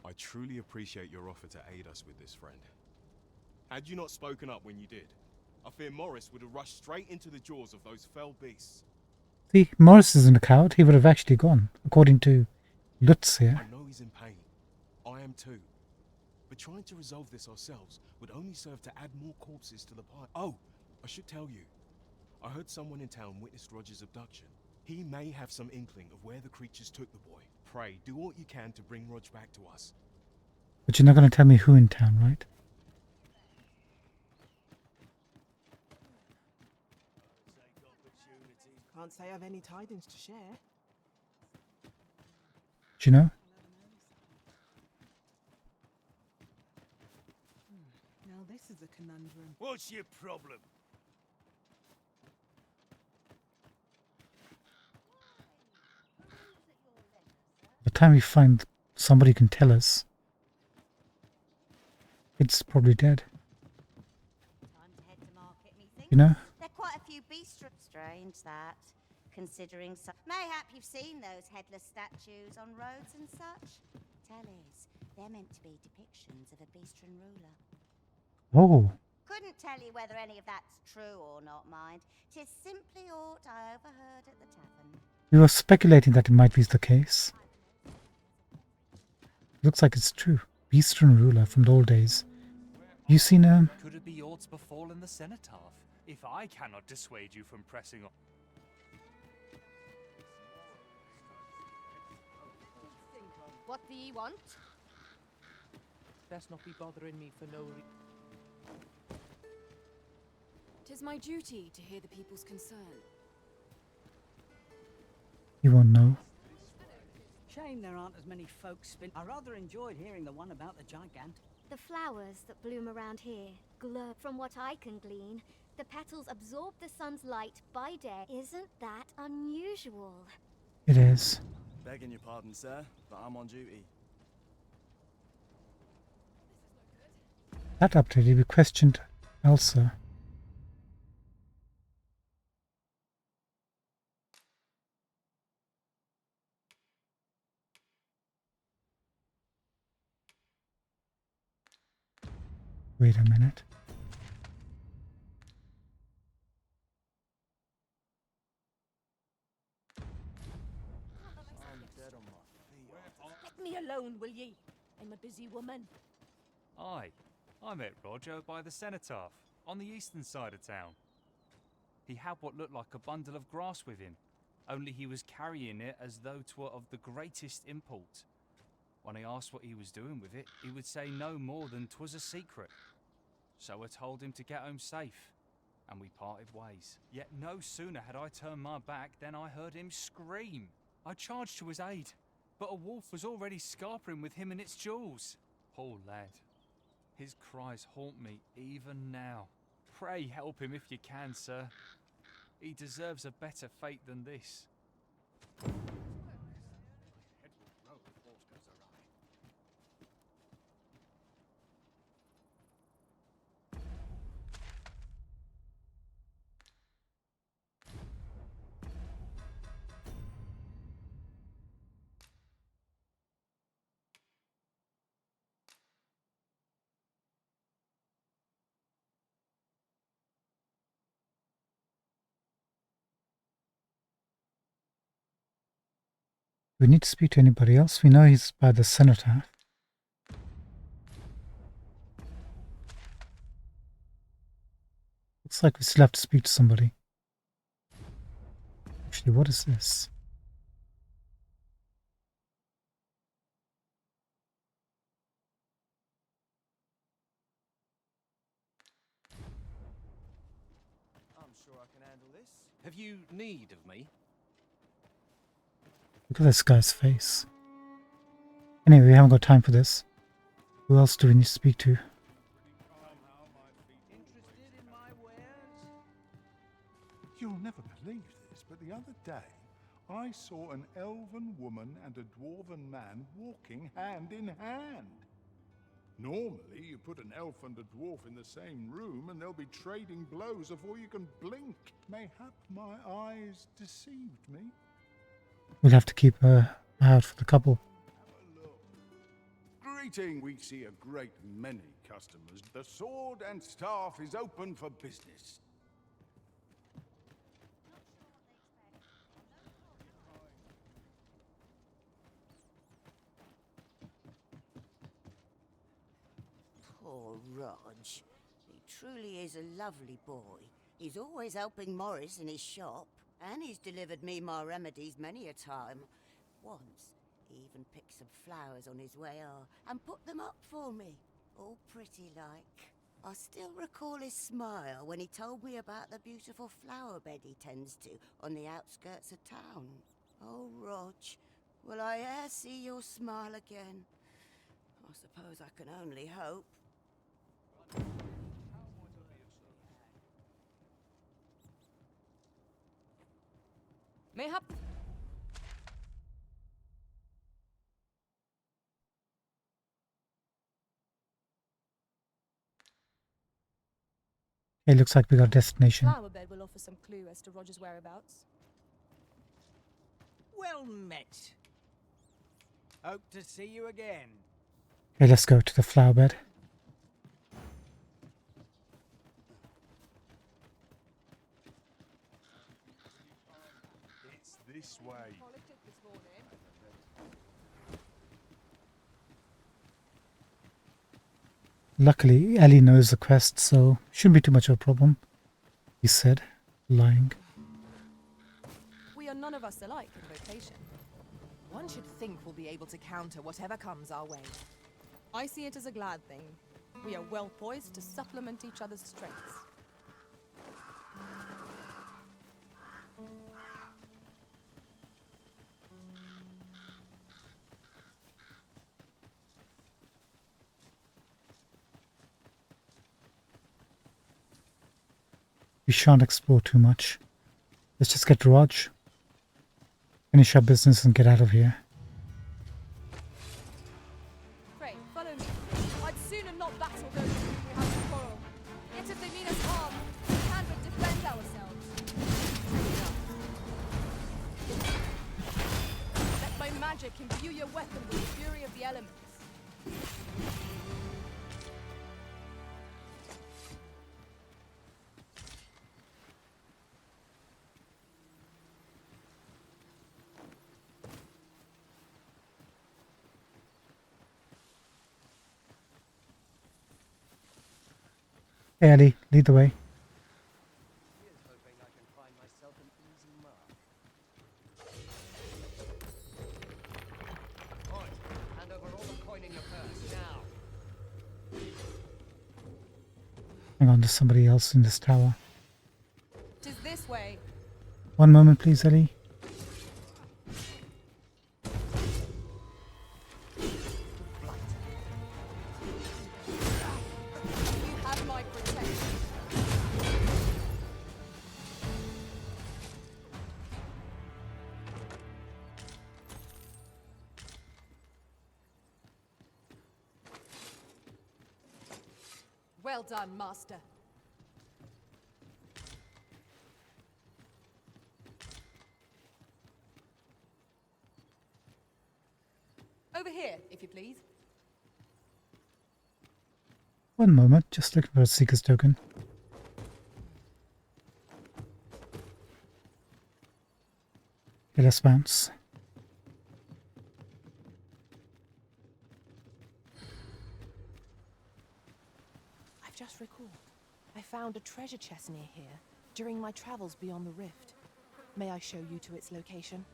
I truly appreciate your offer to aid us with this, friend. Had you not spoken up when you did, I fear Morris would have rushed straight into the jaws of those fell beasts. See, Morris isn't a coward. He would have actually gone, according to Lutz here. I know he's in pain. I am too. But trying to resolve this ourselves would only serve to add more corpses to the pile. Oh, I should tell you. I heard someone in town witnessed Roger's abduction. He may have some inkling of where the creatures took the boy. Pray, do what you can to bring Rog back to us. But you're not going to tell me who in town, right? Can't say I've any tidings to share. Do you know? Now this is a conundrum. What's your problem? By the time we find somebody who can tell us, it's probably dead. You know? There are quite a few beasts. Strange that, considering mayhap you've seen those headless statues on roads and such. Tellies, they're meant to be depictions of a beastren ruler. Oh. Couldn't tell you whether any of that's true or not, mind. 'Tis simply aught I overheard at the tavern. We were speculating that it might be the case. Looks like it's true. Beastren ruler from the old days. You seen a... Could it be aught befallen the cenotaph? If I cannot dissuade you from pressing on... What do ye want? Best not be bothering me for no reason. 'Tis my duty to hear the people's concern. You won't know. Shame there aren't as many folks I rather enjoyed hearing the one about the gigant. The flowers that bloom around here glow. From what I can glean, the petals absorb the sun's light by day. Isn't that unusual? It is. Begging your pardon, sir, but I'm on duty. That updated, we questioned Elsa. Wait a minute. Let me alone, will ye? I'm a busy woman. Aye, I met Roger by the cenotaph, on the eastern side of town. He had what looked like a bundle of grass with him, only he was carrying it as though 'twere of the greatest import. When I asked what he was doing with it, he would say no more than 'twas a secret. So I told him to get home safe, and we parted ways. Yet no sooner had I turned my back than I heard him scream. I charged to his aid, but a wolf was already scarpering with him and its jewels. Poor lad. His cries haunt me even now. Pray help him if you can, sir. He deserves a better fate than this. We need to speak to anybody else. We know he's by the cenotaph. Looks like we still have to speak to somebody. Actually, what is this? I'm sure I can handle this. Have you need of me? Look at this guy's face. Anyway, we haven't got time for this. Who else do we need to speak to? You'll never believe this, but the other day I saw an elven woman and a dwarven man walking hand in hand. Normally, you put an elf and a dwarf in the same room and they'll be trading blows before you can blink. Mayhap my eyes deceived me. We'll have to keep an eye out for the couple. Greeting! We see a great many customers. The Sword and Staff is open for business. Poor Rog. He truly is a lovely boy. He's always helping Morris in his shop, and he's delivered me my remedies many a time. Once, he even picked some flowers on his way and put them up for me, all pretty like. I still recall his smile when he told me about the beautiful flower bed he tends to on the outskirts of town. Oh, Rog, will I e'er see your smile again? I suppose I can only hope. Mayhap. It looks like we got a destination. Flower bed will offer some clue as to Roger's whereabouts. Well met. Hope to see you again. Okay, let's go to the flower bed. It's this way. Luckily, Ellie knows the quest, so shouldn't be too much of a problem. He said, lying. We are none of us alike in vocation. One should think we'll be able to counter whatever comes our way. I see it as a glad thing. We are well poised to supplement each other's strengths. We shan't explore too much. Let's just get Rog, finish our business and get out of here. Pray, follow me. I'd sooner not battle those with whom we have to quarrel. Yet if they mean us harm, we can but defend ourselves. Let my magic imbue your weapon with the fury of the elements. Hey Ellie, lead the way. Here's hoping I can find myself an easy mark. Right, hand over all the coin in your purse now. Hang on, there's somebody else in this tower. 'Tis this way. One moment, please, Ellie. You have my protection. Well done, Master. Over here, if you please. One moment, just looking for a Seeker's token. Okay, let's bounce. found a treasure chest near here during my travels beyond the rift. May I show you to its location?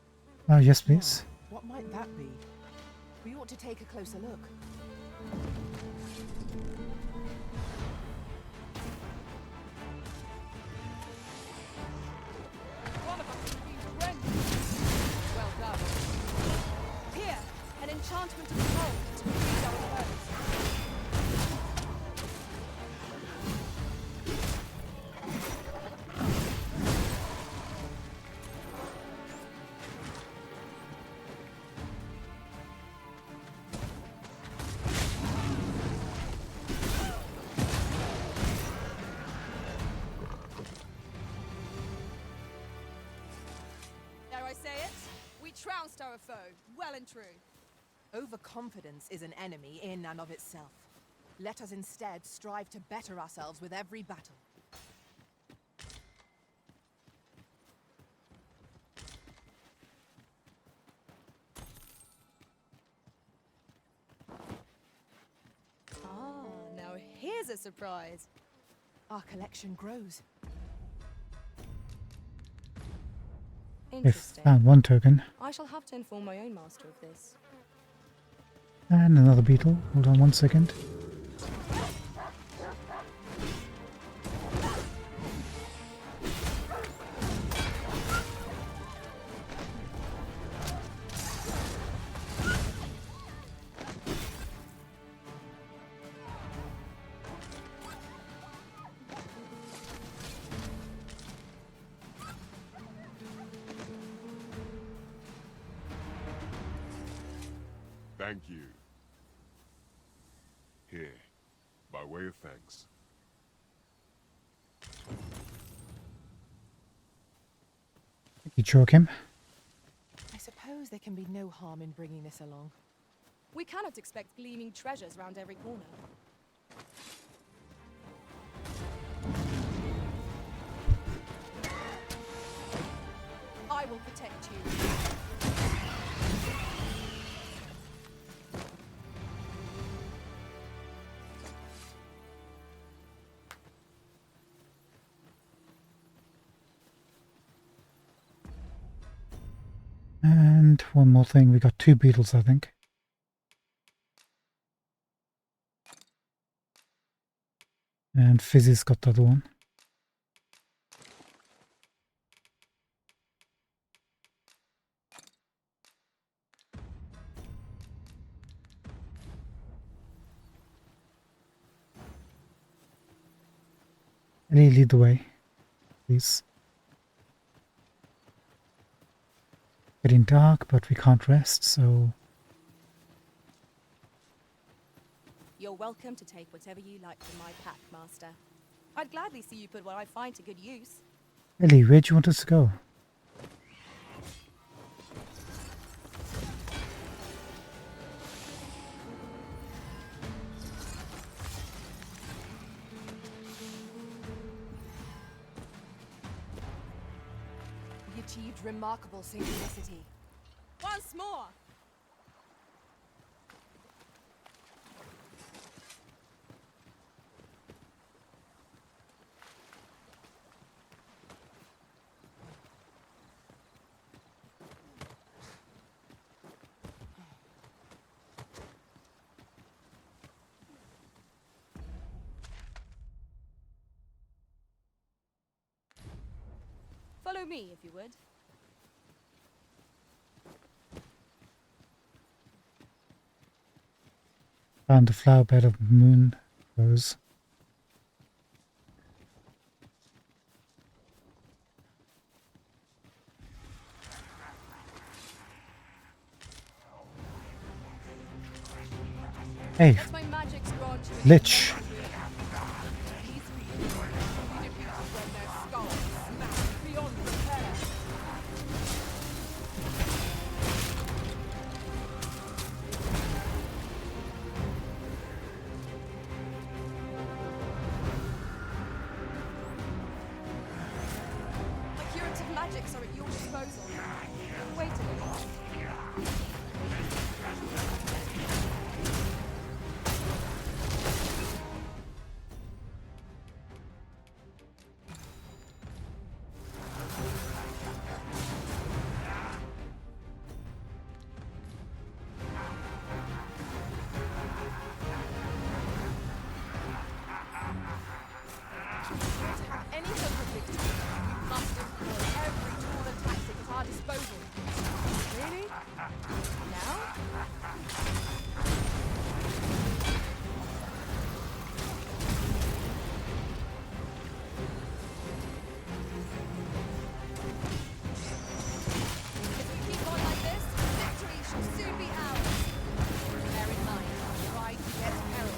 Oh, yes, please. Now, what might that be? We ought to take a closer look. One of us will be drenched. Well done. Here, an enchantment of cold to freeze our foes. Dare I say it? We trounced our foe, well and true. Overconfidence is an enemy in and of itself. Let us instead strive to better ourselves with every battle. Ah, now here's a surprise. Our collection grows. If Interesting. found one token. I shall have to inform my own master of this. And another beetle. Hold on 1 second. Thank you. Here, by way of thanks. You choke him. I suppose there can be no harm in bringing this along. We cannot expect gleaming treasures round every corner. I will protect you. And one more thing. We got 2 beetles, I think. And Fizzy's got the other one. Ellie, lead the way, please. Getting dark, but we can't rest, so... You're welcome to take whatever you like from my pack, Master. I'd gladly see you put what I find to good use. Ellie, where do you want us to go? We achieved remarkable synchronicity. Once more! Follow me, if you would. Found the flower bed of moon rose. Hey, Let my magics grant you Lich. beyond repair. My curative magics are at your disposal. Wait a minute. disposal. Really? Now? If we keep on like this, victory shall soon be ours. Bear in mind, pride begets peril.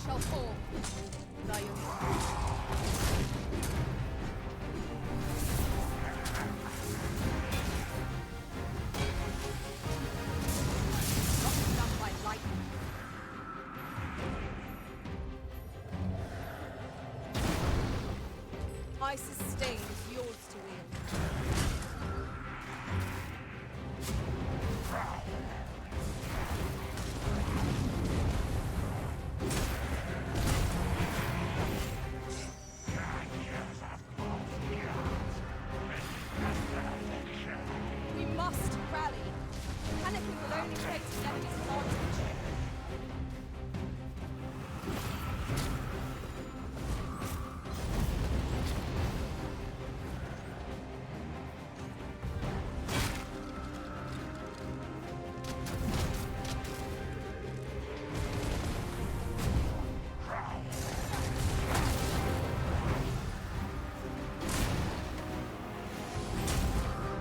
Shall fall. I sustain is yours to wield. We must rally. Panicking will only play to the enemy's advantage.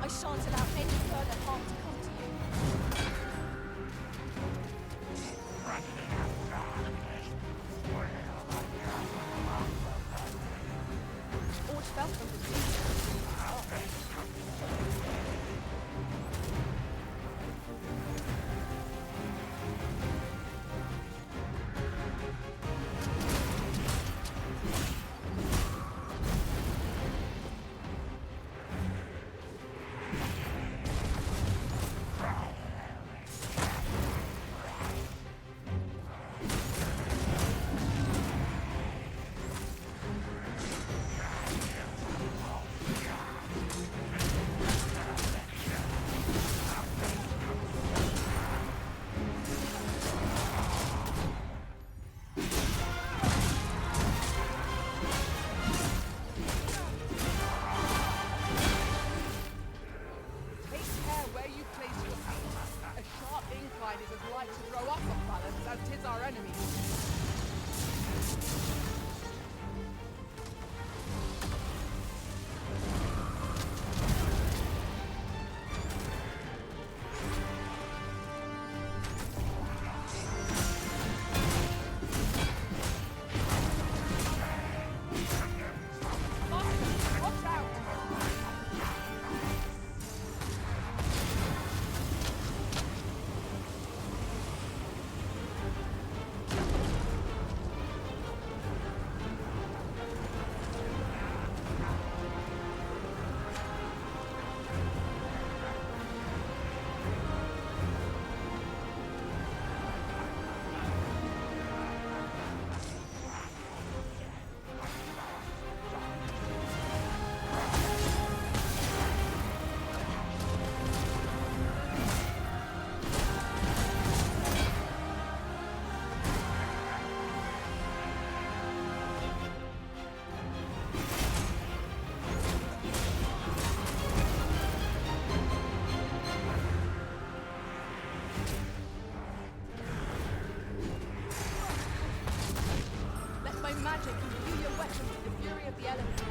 I shan't allow any further harm to come to you. Aught felt from the magic imbue your weapons with the fury of the elements.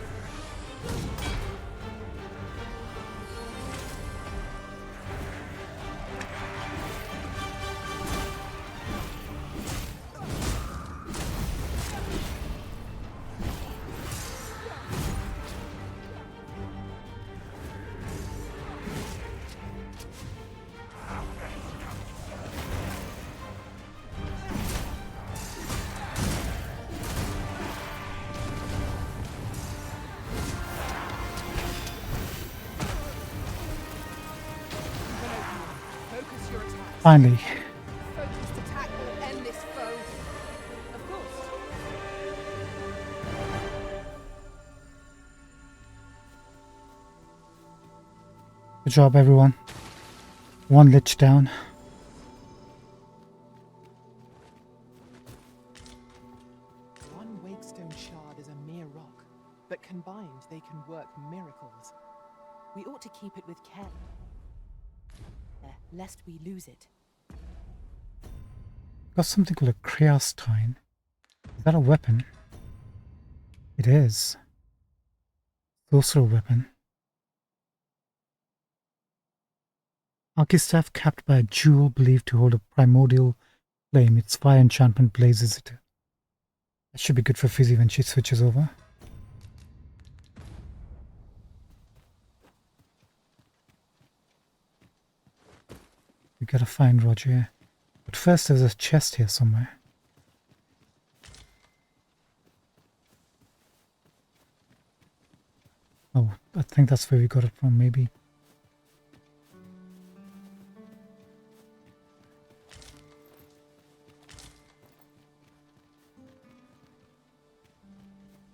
Finally. Focus to tackle end this foe. Of course. Good job, everyone. One lich down. One wakestone shard is a mere rock, but combined they can work miracles. We ought to keep it with care, lest we lose it. Got something called a Creastine. Is that a weapon? It is. Sorcerer weapon. Archistaff capped by a jewel believed to hold a primordial flame. Its fire enchantment blazes it. That should be good for Fizzy when she switches over. We gotta find Roger. But first there's a chest here somewhere. Oh, I think that's where we got it from, maybe.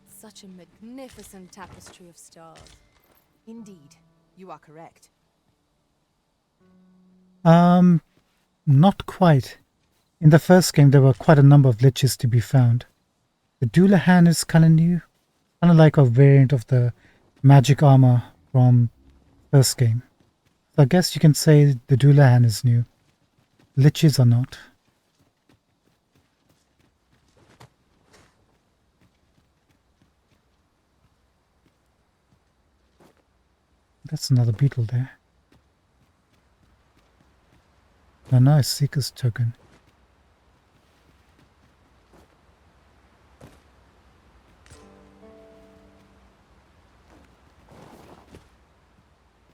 Such a magnificent tapestry of stars. Indeed, you are correct. Not quite. In the first game there were quite a number of liches to be found. The Doulahan is kind of new. Kind of like a variant of the magic armor from first game. So I guess you can say the Doulahan is new. Liches are not. That's another beetle there. Oh, nice Seeker's token.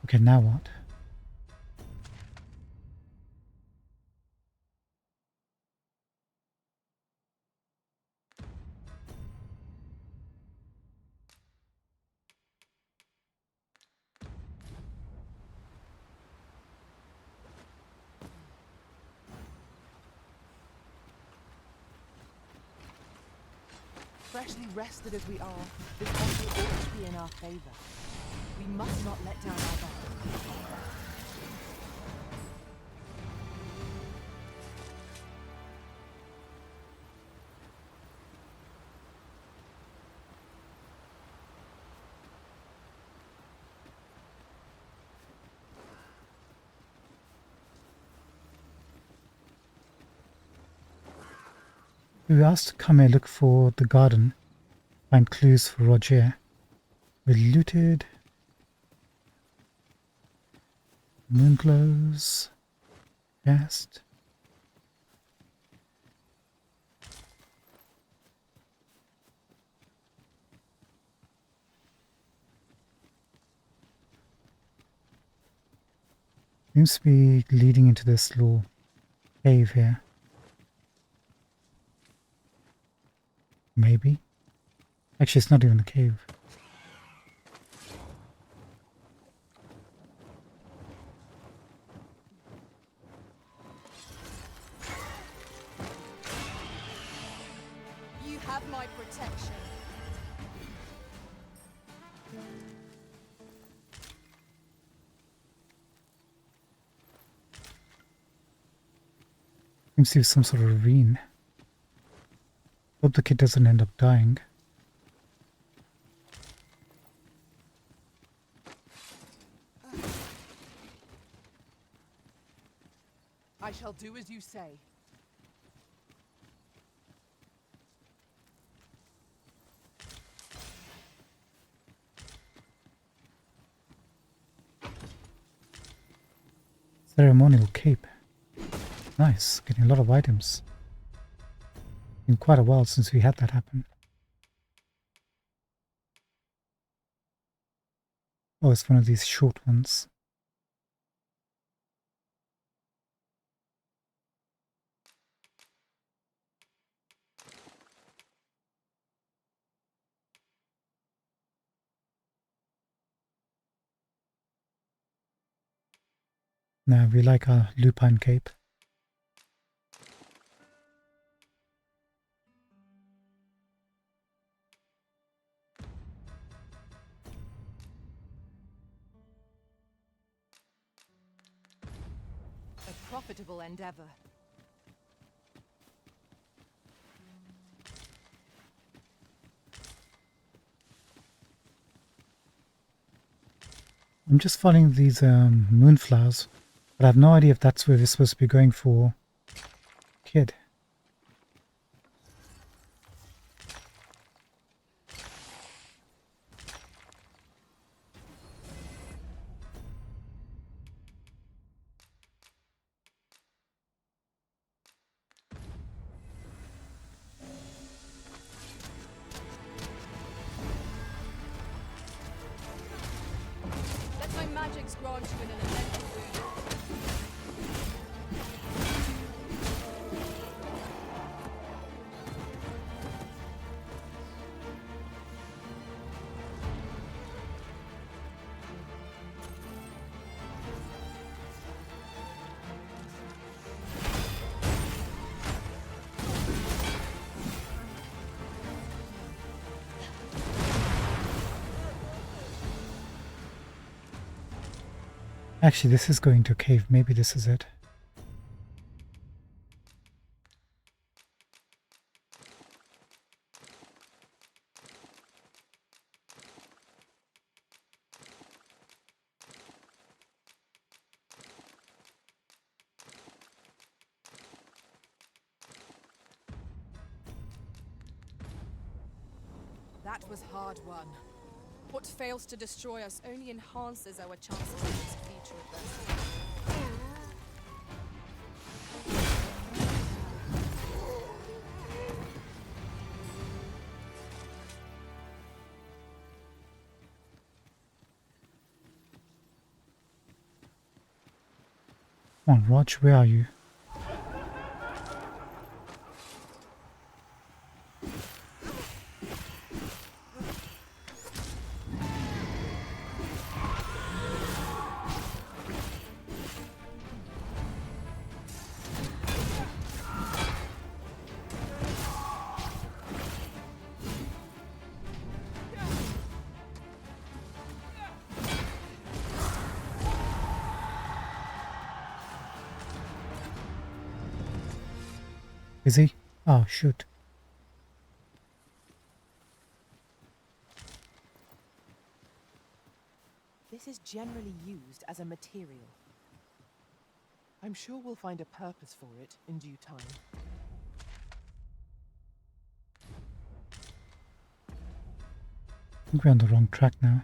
Okay, now what? Freshly rested as we are, this battle ought to be in our favor. We must not let down our guard. We were asked to come and look for the garden, find clues for Roger. We looted Moonclose, chest. Seems to be leading into this little cave here. Maybe. Actually, it's not even a cave. You have my protection. Seems to be some sort of ravine. Hope the kid doesn't end up dying. I shall do as you say. Ceremonial cape. Nice, getting a lot of items. Been quite a while since we had that happen. Oh, it's one of these short ones. Now we like our lupine cape. profitable endeavor. I'm just following these moonflowers, but I have no idea if that's where we're supposed to be going for Kid. Let my magics grant you an elemental boon. Actually, this is going to a cave. Maybe this is it. That was hard won. What fails to destroy us only enhances our chances against future adversity. Come on, Rog, where are you? Is he? Oh, shoot. This is generally used as a material. I'm sure we'll find a purpose for it in due time. I think we're on the wrong track now.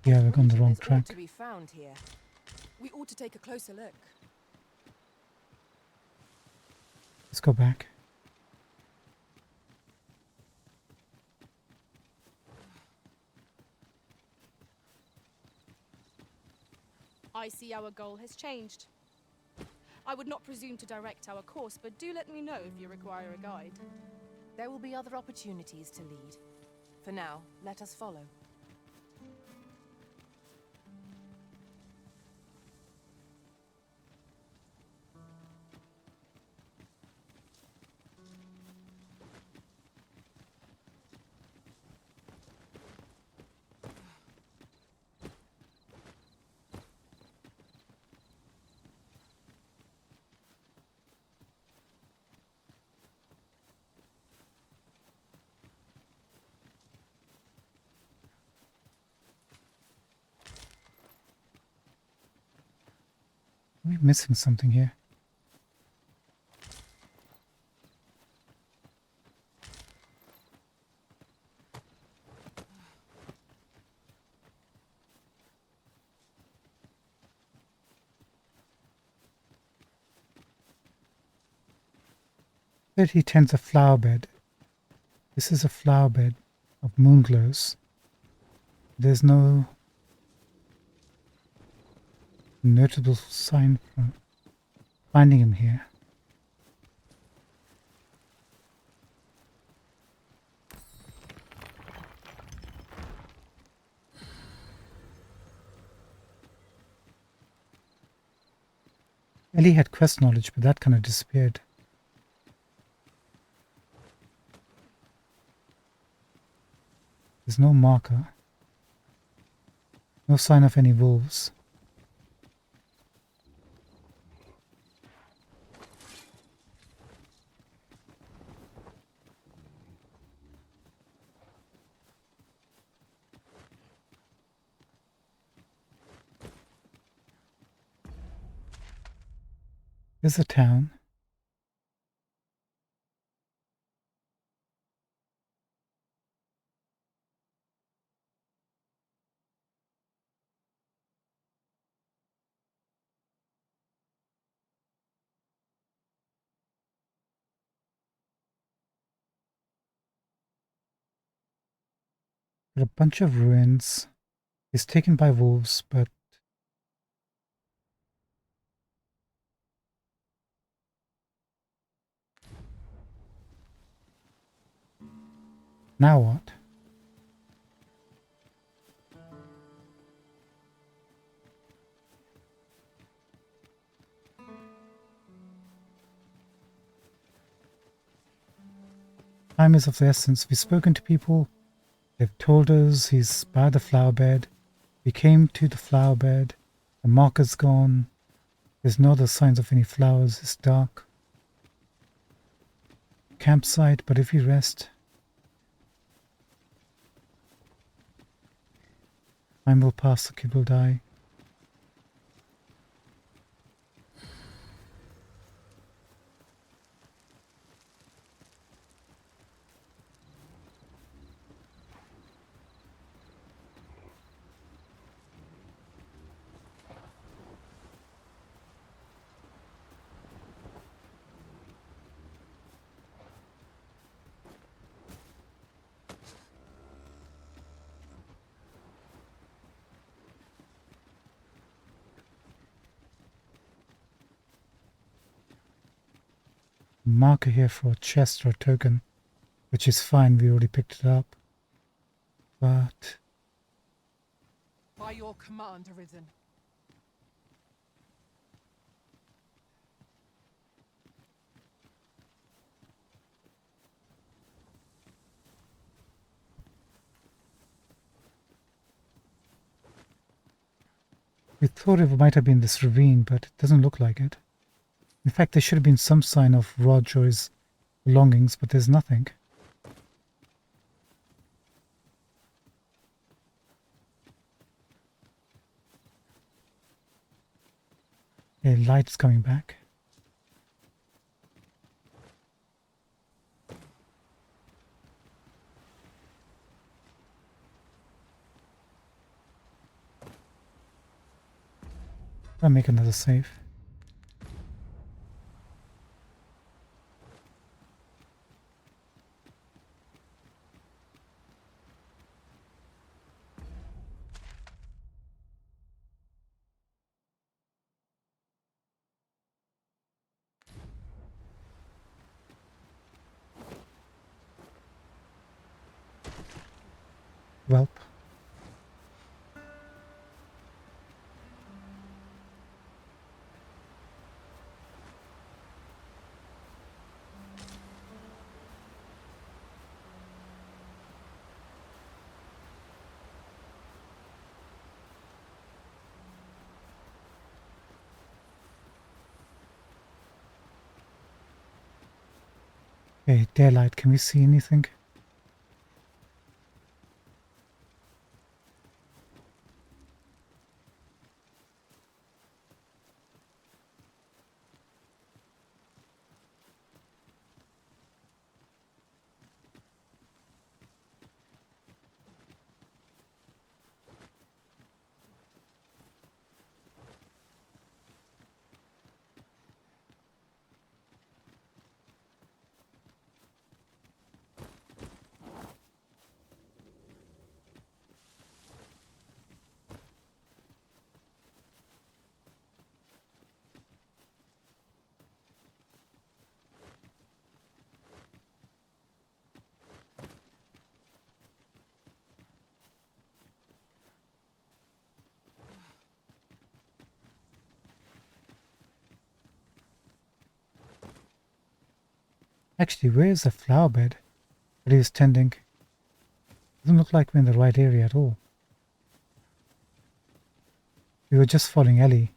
Yeah, we're on the wrong There's ought track. to be found here. We ought to take a closer look. Let's go back. I see our goal has changed. I would not presume to direct our course, but do let me know if you require a guide. There will be other opportunities to lead. For now, let us follow. Are we missing something here? That he tends a flower bed. This is a flower bed of moonglows. There's no notable sign for finding him here. Ellie had quest knowledge, but that kind of disappeared. There's no marker. No sign of any wolves. There's a town. There are a bunch of ruins. It's taken by wolves, but now what? Time is of the essence. We've spoken to people. They've told us he's by the flower bed. We came to the flower bed. The marker's gone. There's no other signs of any flowers. It's dark. Campsite, but if we rest, time will pass, the kid will die. Marker here for a chest or a token, which is fine, we already picked it up. But By your command, Arisen. we thought it might have been this ravine, but it doesn't look like it. In fact, there should have been some sign of Rog or his belongings, but there's nothing. Okay, light's coming back. I'll make another save. Welp. Okay, daylight, can we see anything? Actually, where is the flower bed that he was tending? Doesn't look like we're in the right area at all. We were just following Ellie.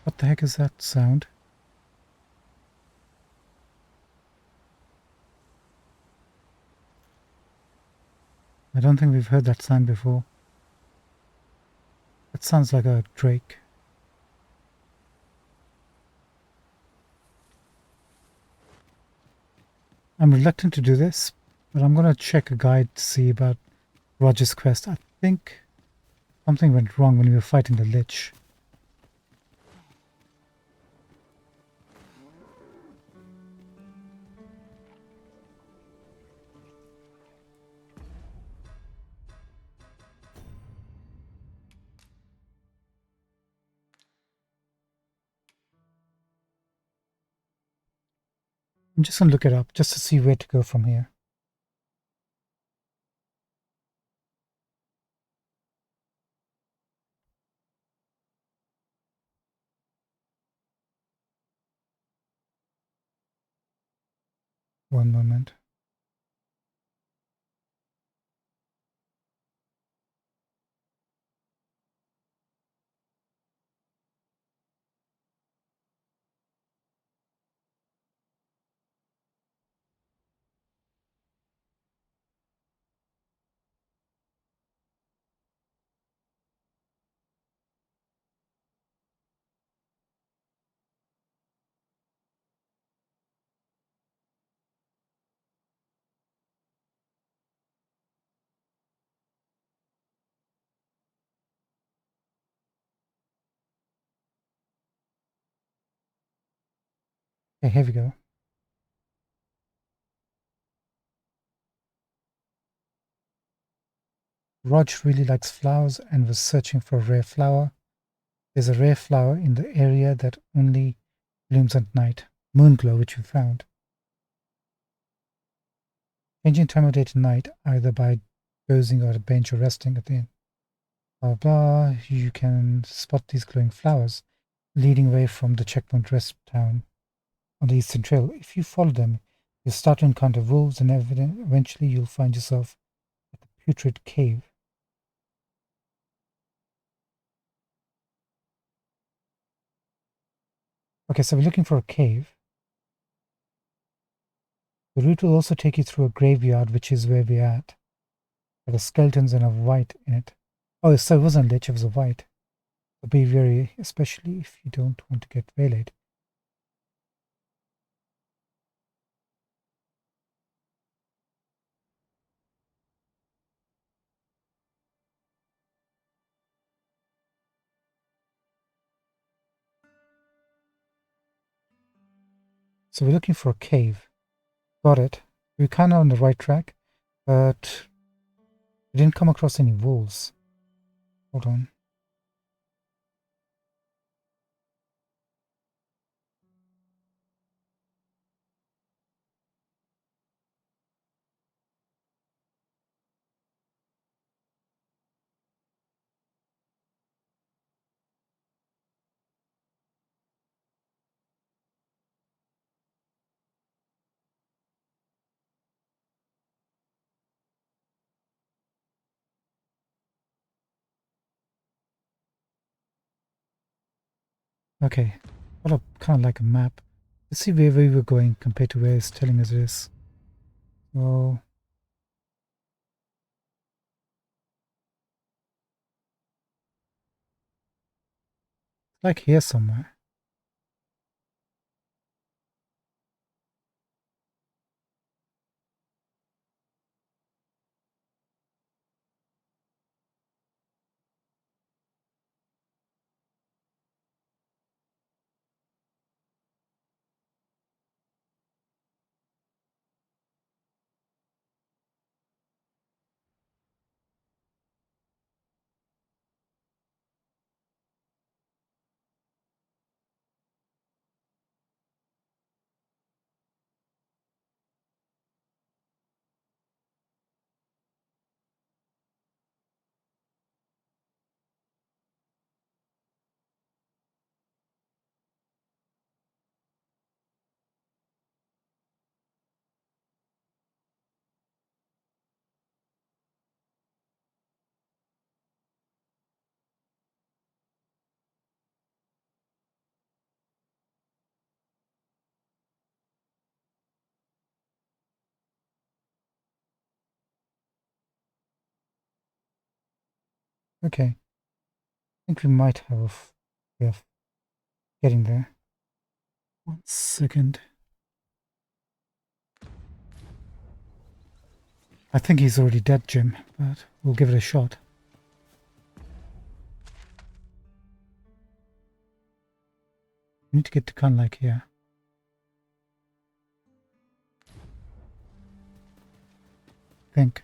What the heck is that sound? I don't think we've heard that sound before. That sounds like a drake. I'm reluctant to do this, but I'm going to check a guide to see about Roger's quest. I think something went wrong when we were fighting the Lich. I'm just going to look it up just to see where to go from here. One moment. Okay, here we go. Rog really likes flowers and was searching for a rare flower. There's a rare flower in the area that only blooms at night. Moonglow, which we found. Changing time of day to night, either by dozing or at a bench or resting at the inn. Blah blah, you can spot these glowing flowers leading away from the checkpoint rest town on the eastern trail. If you follow them, you'll start to encounter wolves and eventually you'll find yourself at the Putrid Cave. Okay, so we're looking for a cave. The route will also take you through a graveyard, which is where we're at. There are skeletons and a white in it. Oh, so it wasn't a lich, it was a white. So be wary, especially if you don't want to get waylaid. So we're looking for a cave. Got it. We're kind of on the right track, but we didn't come across any wolves. Hold on. Okay, what a kind of like a map. Let's see where we were going compared to where it's telling us it is. So like here somewhere. Okay. I think we might have a way of getting there. 1 second. I think he's already dead, Jim, but we'll give it a shot. We need to get to Kunlake here. Think.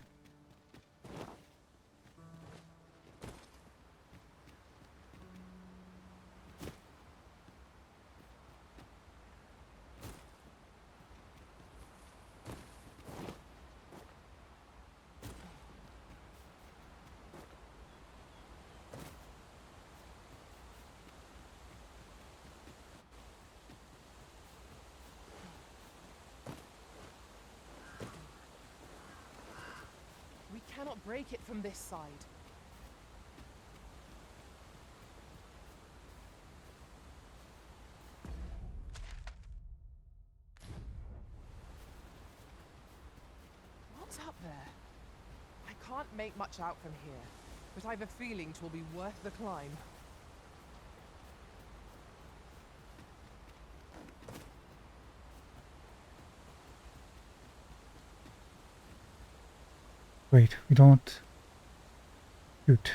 We cannot break it from this side. What's up there? I can't make much out from here, but I've a feeling 'twill be worth the climb. Wait, we don't... Shoot.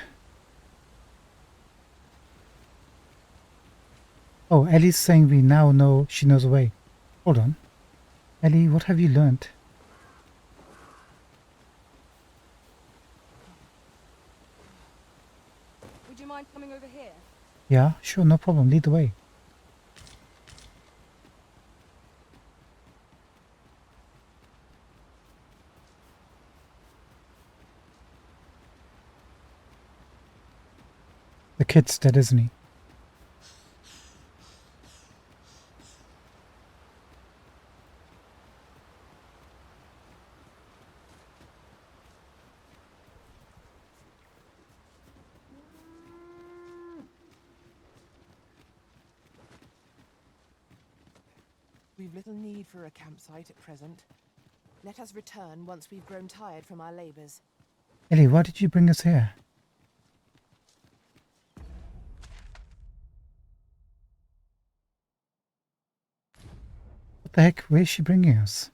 Oh, Ellie's saying we now know she knows the way. Hold on. Ellie, what have you learnt? Would you mind coming over here? Yeah, sure, no problem. Lead the way. The kid's dead, isn't he? We've little need for a campsite at present. Let us return once we've grown tired from our labours. Ellie, why did you bring us here? What the heck? Where is she bringing us?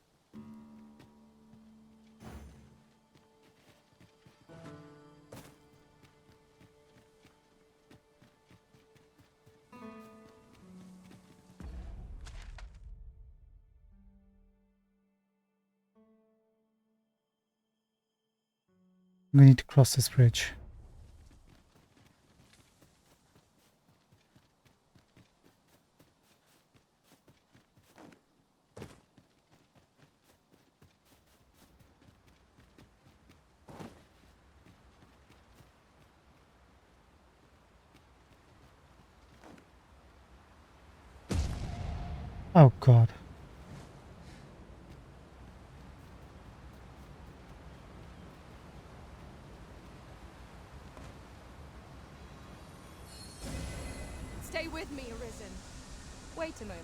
We need to cross this bridge. Oh God. Stay with me, Arisen. Wait a moment.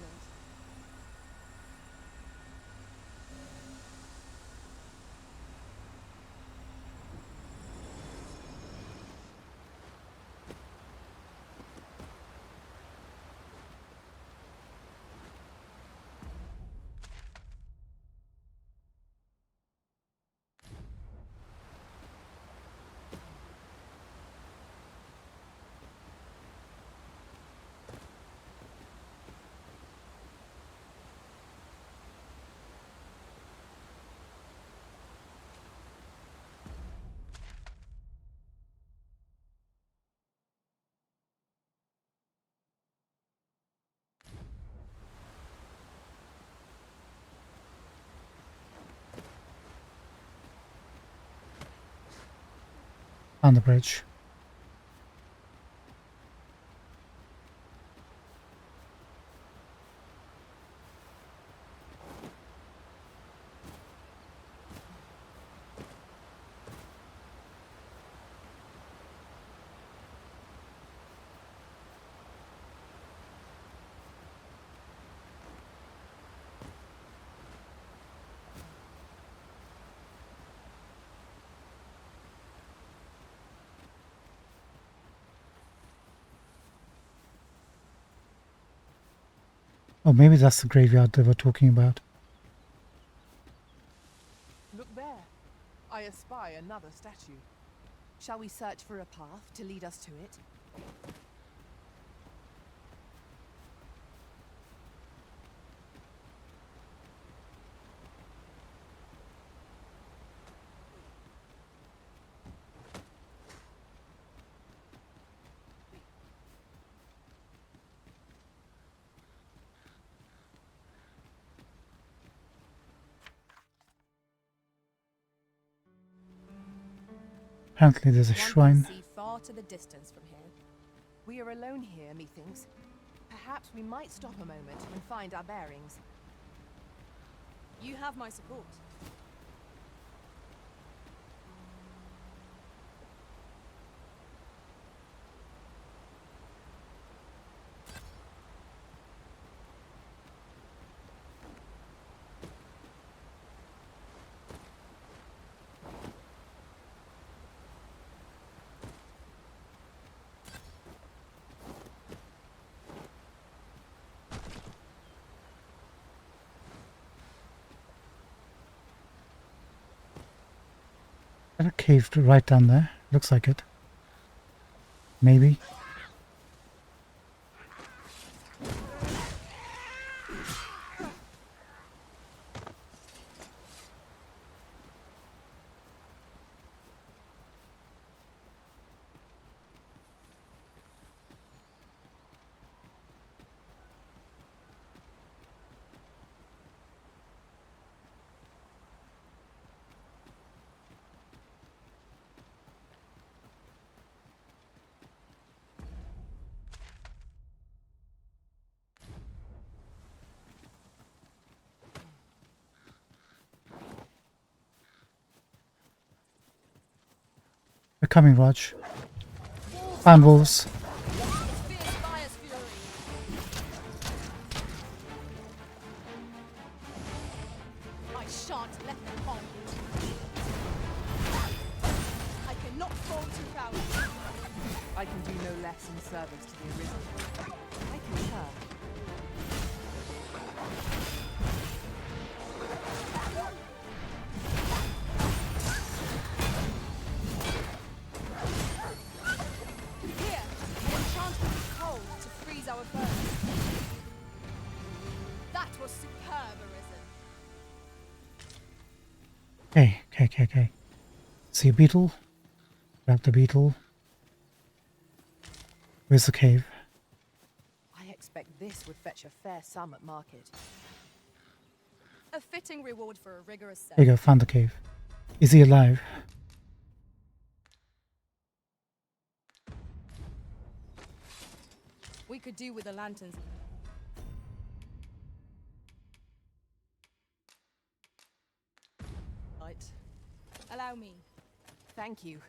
On the bridge. Oh, maybe that's the graveyard they were talking about. Look there. I espy another statue. Shall we search for a path to lead us to it? Apparently there's a One shrine. can see far to the distance from here. We are alone here, methinks. Perhaps we might stop a moment and find our bearings. You have my support. Is there a cave right down there? Looks like it. Maybe. We're coming, Raj. Found wolves. I shan't let them harm you. I cannot fall to power. I can do no less in service to the Arisen. I concur. Here, the enchantment is cold to freeze our foes. That was superb, Arisen. Okay. See a beetle. Grab the beetle. Where's the cave? I expect this would fetch a fair sum at market. A fitting reward for a rigorous There you go, found the cave. Is he alive? We could do with the lanterns. Right. Allow me. Thank you.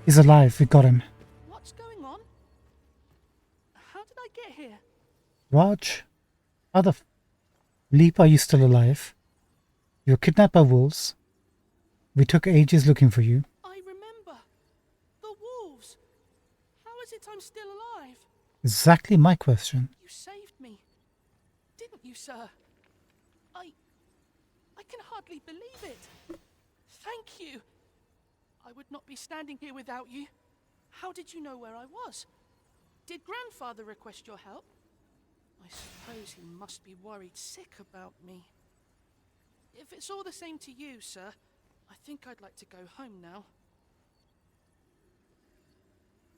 He's alive, we got him. What's going on? How did I get here? Raj? How the leap are you still alive? You were kidnapped by wolves. We took ages looking for you. I remember. The wolves. How is it I'm still alive? Exactly my question. You saved me. Didn't you, sir? I can hardly believe it. Thank you. I would not be standing here without you. How did you know where I was? Did Grandfather request your help? I suppose he must be worried sick about me. If it's all the same to you, sir, I think I'd like to go home now.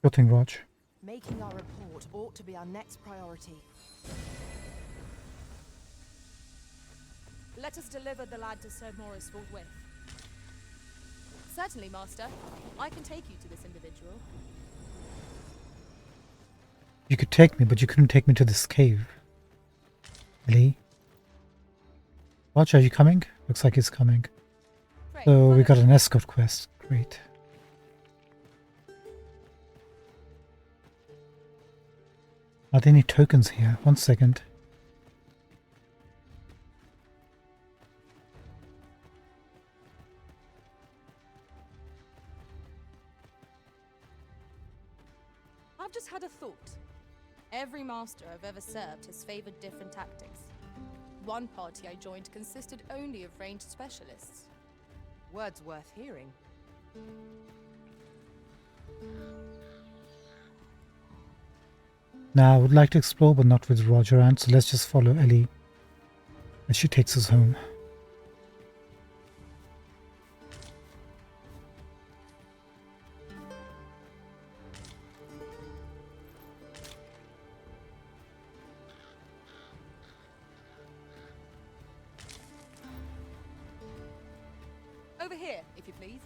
Good thing, Raj. Making our report ought to be our next priority. Let us deliver the lad to Sir Morris forthwith. Certainly, Master. I can take you to this individual. You could take me, but you couldn't take me to this cave. Really? Roger, are you coming? Looks like he's coming. So we got an escort quest. Great. Are there any tokens here? 1 second. I've just had a thought. Every master I've ever served has favored different tactics. One party I joined consisted only of ranged specialists. Words worth hearing. Now, I would like to explore, but not with Roger and so let's just follow Ellie as she takes us home. Over here, if you please.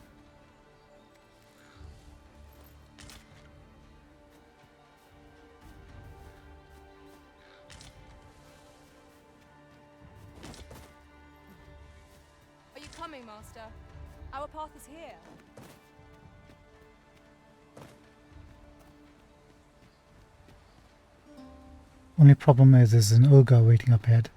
Are you coming, Master? Our path is here. Only problem is there's an ogre waiting up ahead.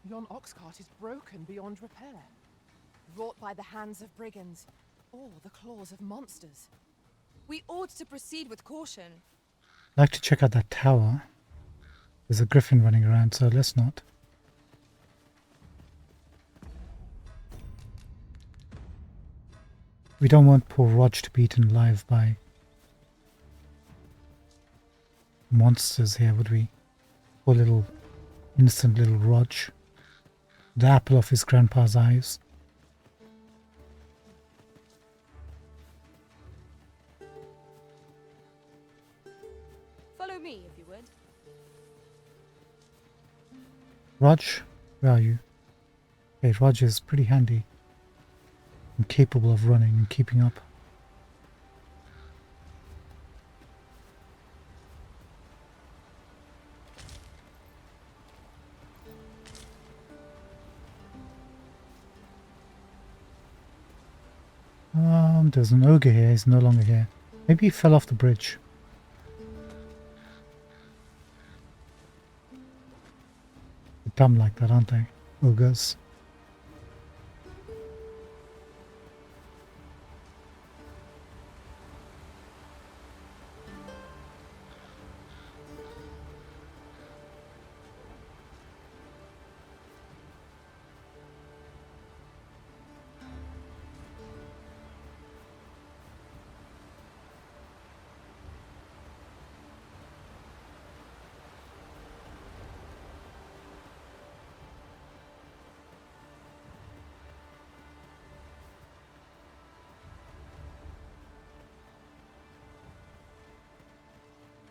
Yon ox cart is broken beyond repair. Wrought by the hands of brigands, or the claws of monsters. We ought to proceed with caution. I'd like to check out that tower. There's a griffin running around, so let's not. We don't want poor Rog to be eaten alive by monsters here, would we? Poor little, innocent little Rog. The apple of his grandpa's eyes. Follow me, if you would. Rog, where are you? Okay, Rog is pretty handy and capable of running and keeping up. There's an ogre here, he's no longer here. Maybe he fell off the bridge. They're dumb like that, aren't they? Ogres.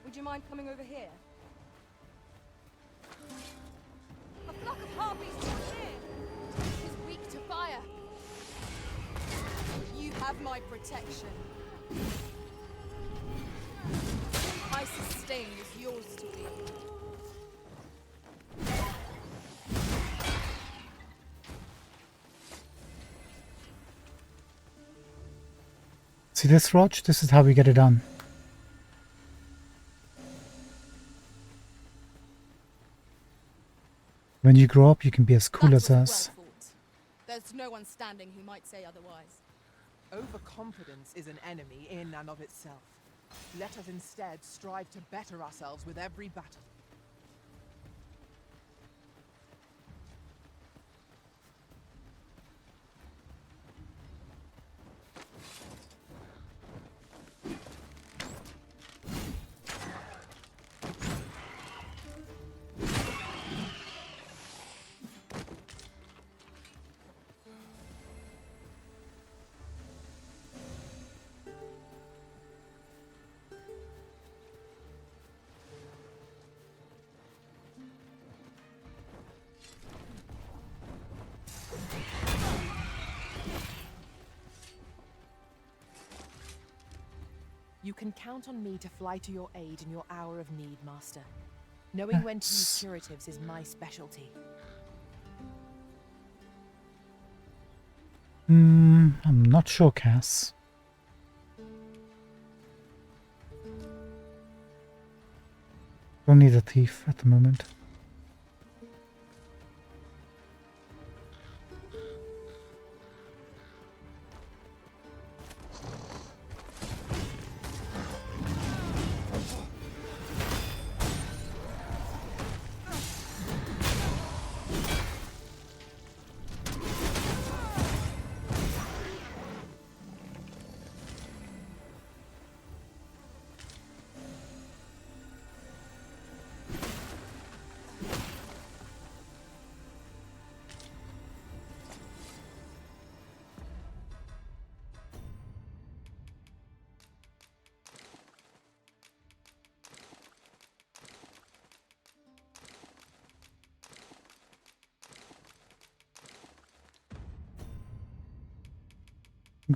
Would you mind coming over here? A flock of harpies is here! He's weak to fire. You have my protection. My sustain is yours to wield. See this, Rog? This is how we get it done. When you grow up, you can be as cool as us. Well thought. There's no one standing who might say otherwise. Overconfidence is an enemy in and of itself. Let us instead strive to better ourselves with every battle. You can count on me to fly to your aid in your hour of need, Master. Knowing when to use curatives is my specialty. I'm not sure, Cass. Don't need a thief at the moment.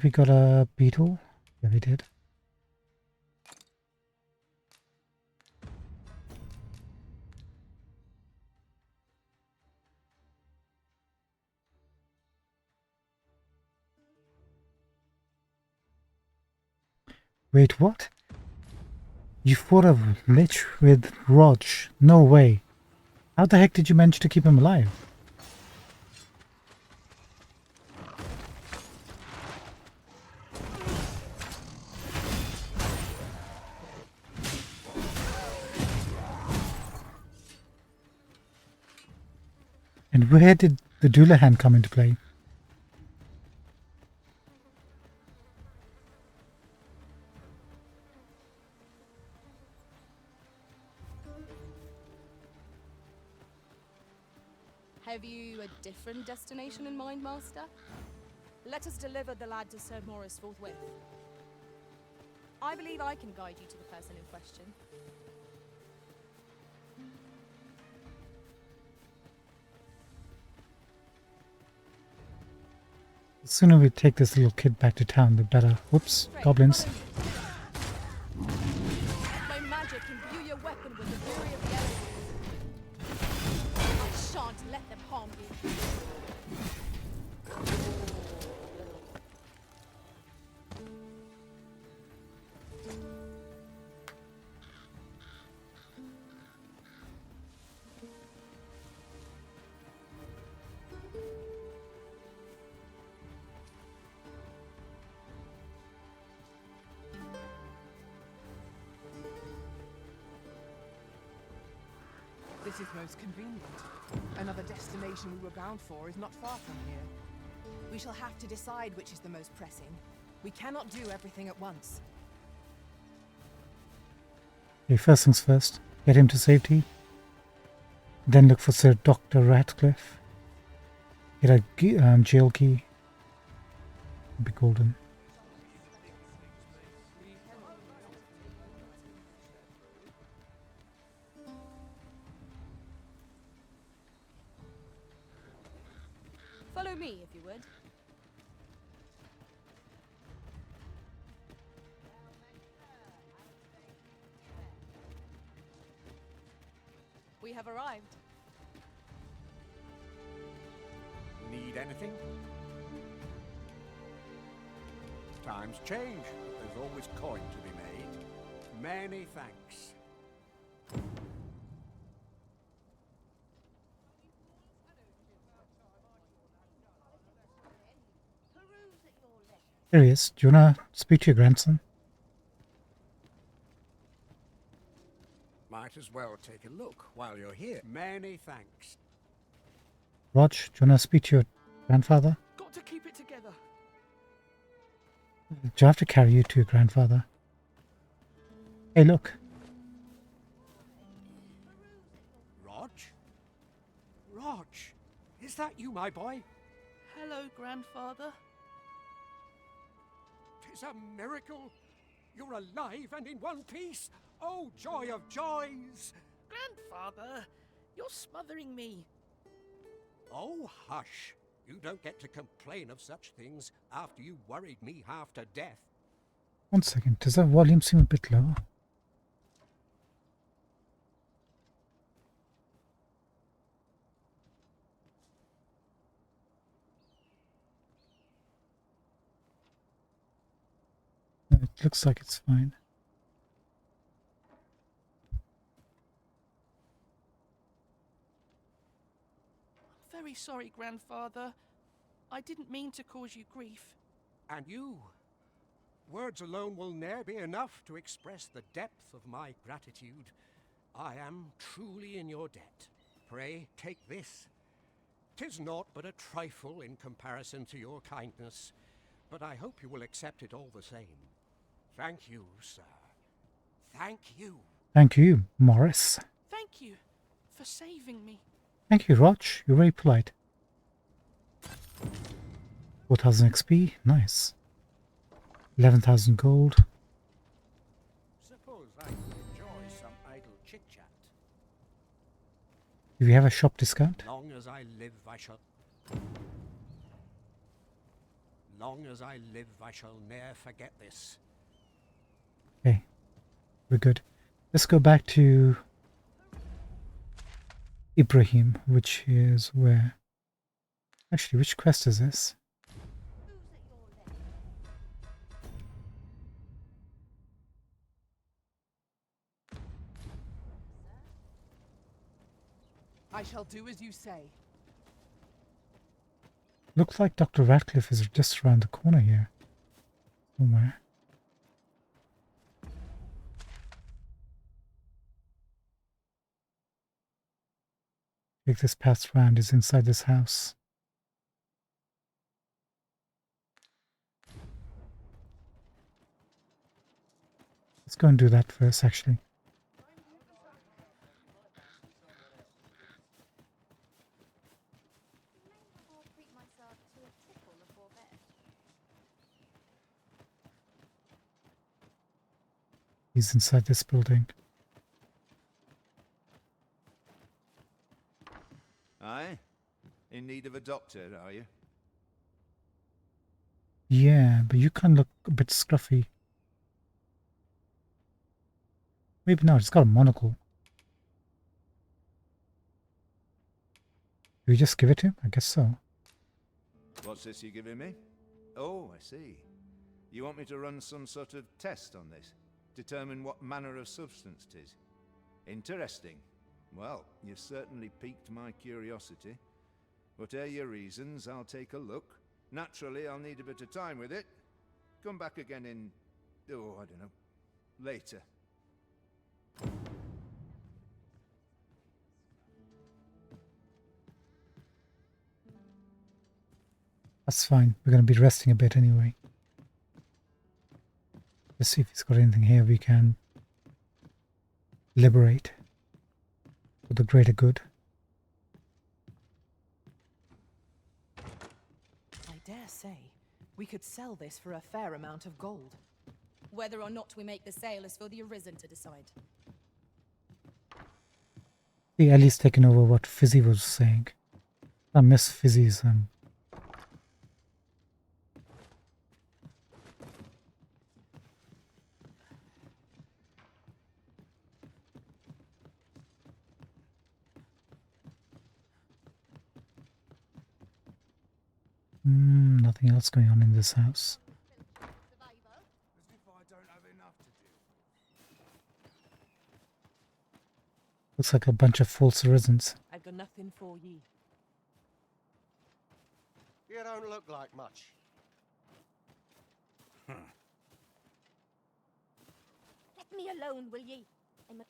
We got a beetle. Yeah, we did. Wait, what? You fought a lich with Rog? No way. How the heck did you manage to keep him alive? And where did the Doulahan come into play? Have you a different destination in mind, Master? Let us deliver the lad to Sir Morris forthwith. I believe I can guide you to the person in question. The sooner we take this little kid back to town, the better. Whoops, goblins. My magic imbue your weapon with the fury of the elements. I shan't let them harm you. This is most convenient. Another destination we were bound for is not far from here. We shall have to decide which is the most pressing. We cannot do everything at once. Okay, first things first. Get him to safety. Then look for Sir Dr. Ratcliffe. Get a jail key. Be golden. Follow me, if you would. We have arrived. Need anything? Times change, but there's always coin to be made. Many thanks. There he is. Do you wanna speak to your grandson? Might as well take a look while you're here. Many thanks. Rog, do you wanna speak to your grandfather? Got to keep it together. Do I have to carry you to your grandfather? Hey, look. Rog? Rog, is that you, my boy? Hello, grandfather. 'Tis a miracle. You're alive and in one piece. Oh, joy of joys! Grandfather, you're smothering me. Oh, hush. You don't get to complain of such things after you worried me half to death. 1 second, does that volume seem a bit low? No, it looks like it's fine. Very sorry, Grandfather. I didn't mean to cause you grief. And you? Words alone will ne'er be enough to express the depth of my gratitude. I am truly in your debt. Pray, take this. 'Tis naught but a trifle in comparison to your kindness, but I hope you will accept it all the same. Thank you, sir. Thank you. Thank you, Morris. Thank you for saving me. Thank you, Rog. You're very polite. 4,000 XP. Nice. 11,000 gold. Suppose I could enjoy some idle chit-chat. Do we have a shop discount? Long as I live, I shall... Long as I live, I shall ne'er forget this. Okay. We're good. Let's go back to Ibrahim, which is where... Actually, which quest is this? I shall do as you say. Looks like Dr. Radcliffe is just around the corner here. Somewhere. Take this path round, is inside this house. Let's go and do that first, actually. He's inside this building. Aye? In need of a doctor, are you? Yeah, but you kind of look a bit scruffy. Maybe not, it's got a monocle. Do we just give it to him? I guess so. What's this you're giving me? Oh, I see. You want me to run some sort of test on this? Determine what manner of substance 'tis? Interesting. Well, you've certainly piqued my curiosity. Whatever your reasons, I'll take a look. Naturally, I'll need a bit of time with it. Come back again in... oh, I don't know. Later. That's fine. We're going to be resting a bit anyway. Let's see if he's got anything here we can liberate for the greater good. I dare say we could sell this for a fair amount of gold. Whether or not we make the sale is for the Arisen to decide. See, Ellie's taken over what Fizzy was saying. I miss Fizzy's nothing else going on in this house. Looks like a bunch of false Arisens. I've got nothing for ye. You don't look like much. Let me alone, will ye? I'm a...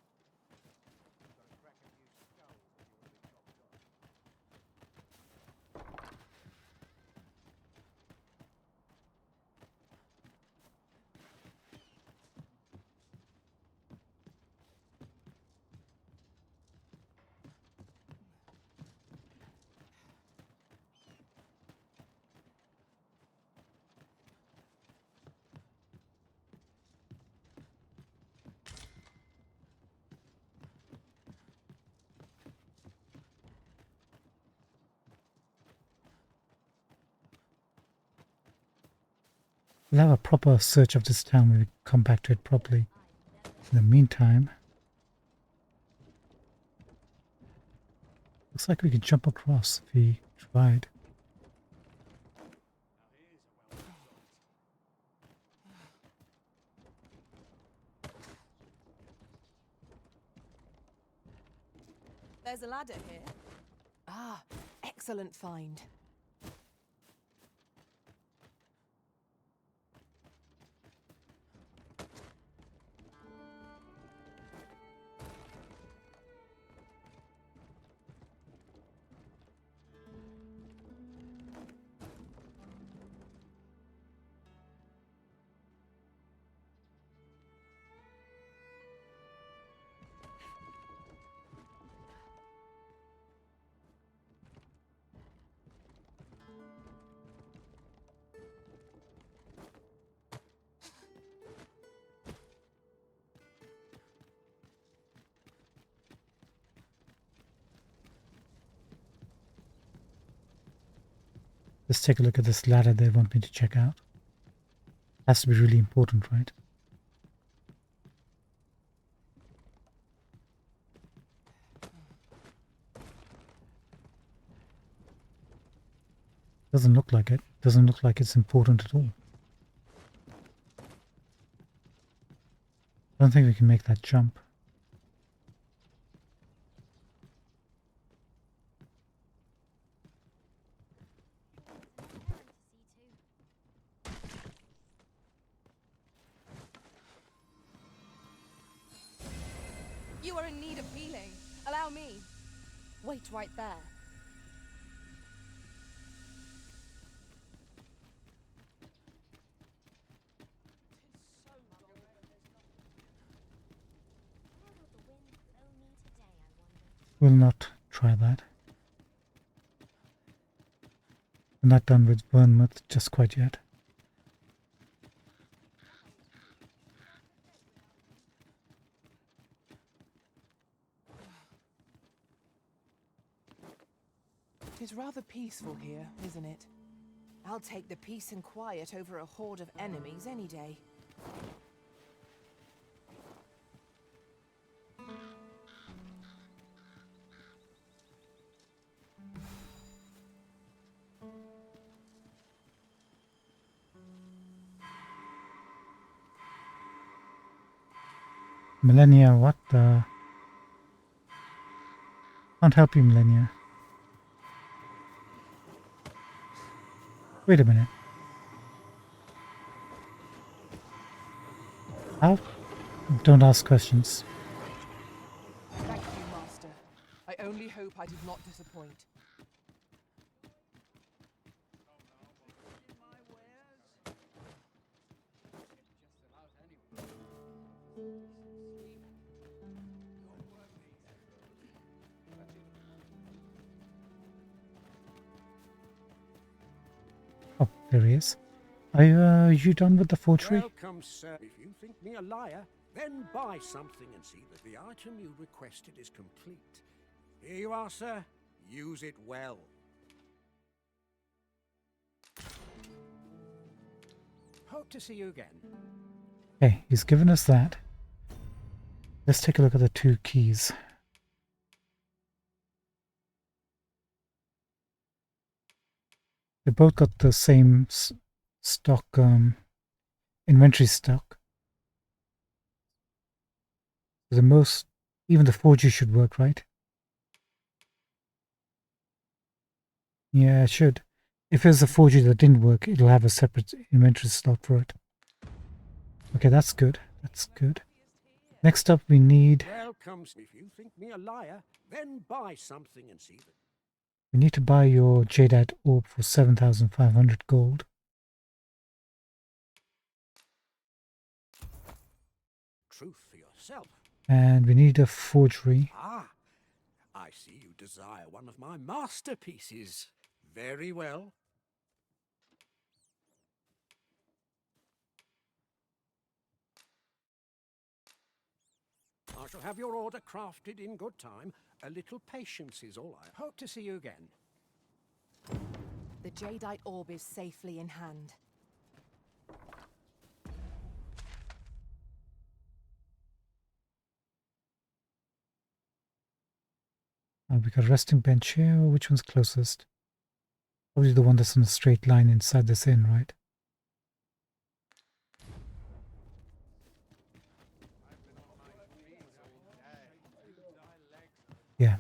We'll have a proper search of this town when we come back to it properly. In the meantime, looks like we could jump across if we tried. There's a ladder here. Ah, excellent find. Let's take a look at this ladder they want me to check out. Has to be really important, right? Doesn't look like it. Doesn't look like it's important at all. I don't think we can make that jump. You are in need of healing. Allow me. Wait right there. We'll not try that. We're not done with Bournemouth just quite yet. It is rather peaceful here, isn't it? I'll take the peace and quiet over a horde of enemies any day. Millennia, what the? Can't help you, Millennia. Wait a minute. How? Don't ask questions. Thank you, Master. I only hope I did not disappoint. Oh, there he is. Are you done with the forgery? Welcome, sir. If you think me a liar, then buy something and see that the item you requested is complete. Here you are, sir. Use it well. Hope to see you again. Okay, he's given us that. Let's take a look at the two keys. They both got the same stock, inventory stock. Even the forgery should work, right? Yeah, it should. If there's a forgery that didn't work, it'll have a separate inventory slot for it. Okay, that's good. That's good. Next up, we need... Welcome. If you think me a liar, then buy something and see that. We need to buy your Jadeite orb for 7,500 gold. Truth for yourself. And we need a forgery. Ah, I see you desire one of my masterpieces. Very well. I shall have your order crafted in good time. A little patience is all I hope to see you again. The Jadeite orb is safely in hand. We got a resting bench here. Which one's closest? Probably the one that's on a straight line inside this inn, right? Yeah.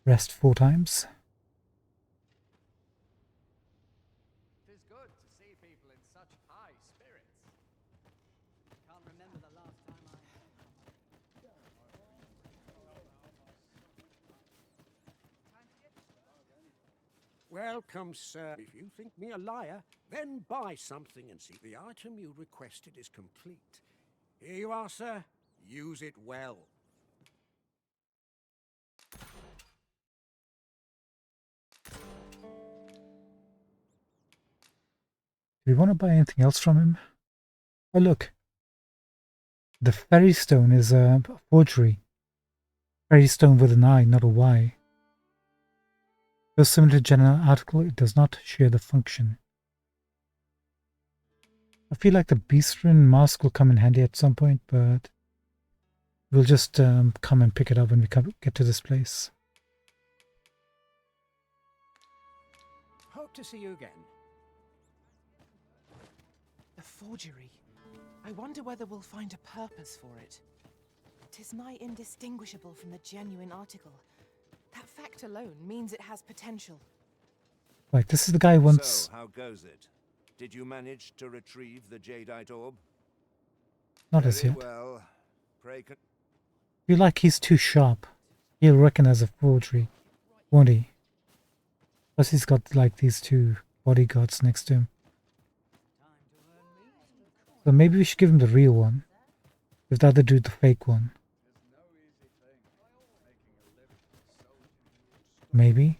Rest 4 times. It is good to see people in such high spirits. Can't remember the last time I... Welcome, sir. If you think me a liar, then buy something and see the item you requested is complete. Here you are, sir. Use it well. Do we want to buy anything else from him? Oh, look. The fairy stone is a forgery. Fairy stone with an I, not a Y. Though similar to general article, it does not share the function. I feel like the Beastrin mask will come in handy at some point, but we'll just come and pick it up when we get to this place. Hope to see you again. A forgery. I wonder whether we'll find a purpose for it. 'Tis nigh indistinguishable from the genuine article. That fact alone means it has potential. Like, this is the guy who once... So, how goes it? Did you manage to retrieve the jadeite orb? Not as yet. Well. Pray I feel like he's too sharp. He'll recognize a forgery, won't he? Plus he's got, like, these 2 bodyguards next to him. So maybe we should give him the real one. If the other dude the fake one. Maybe.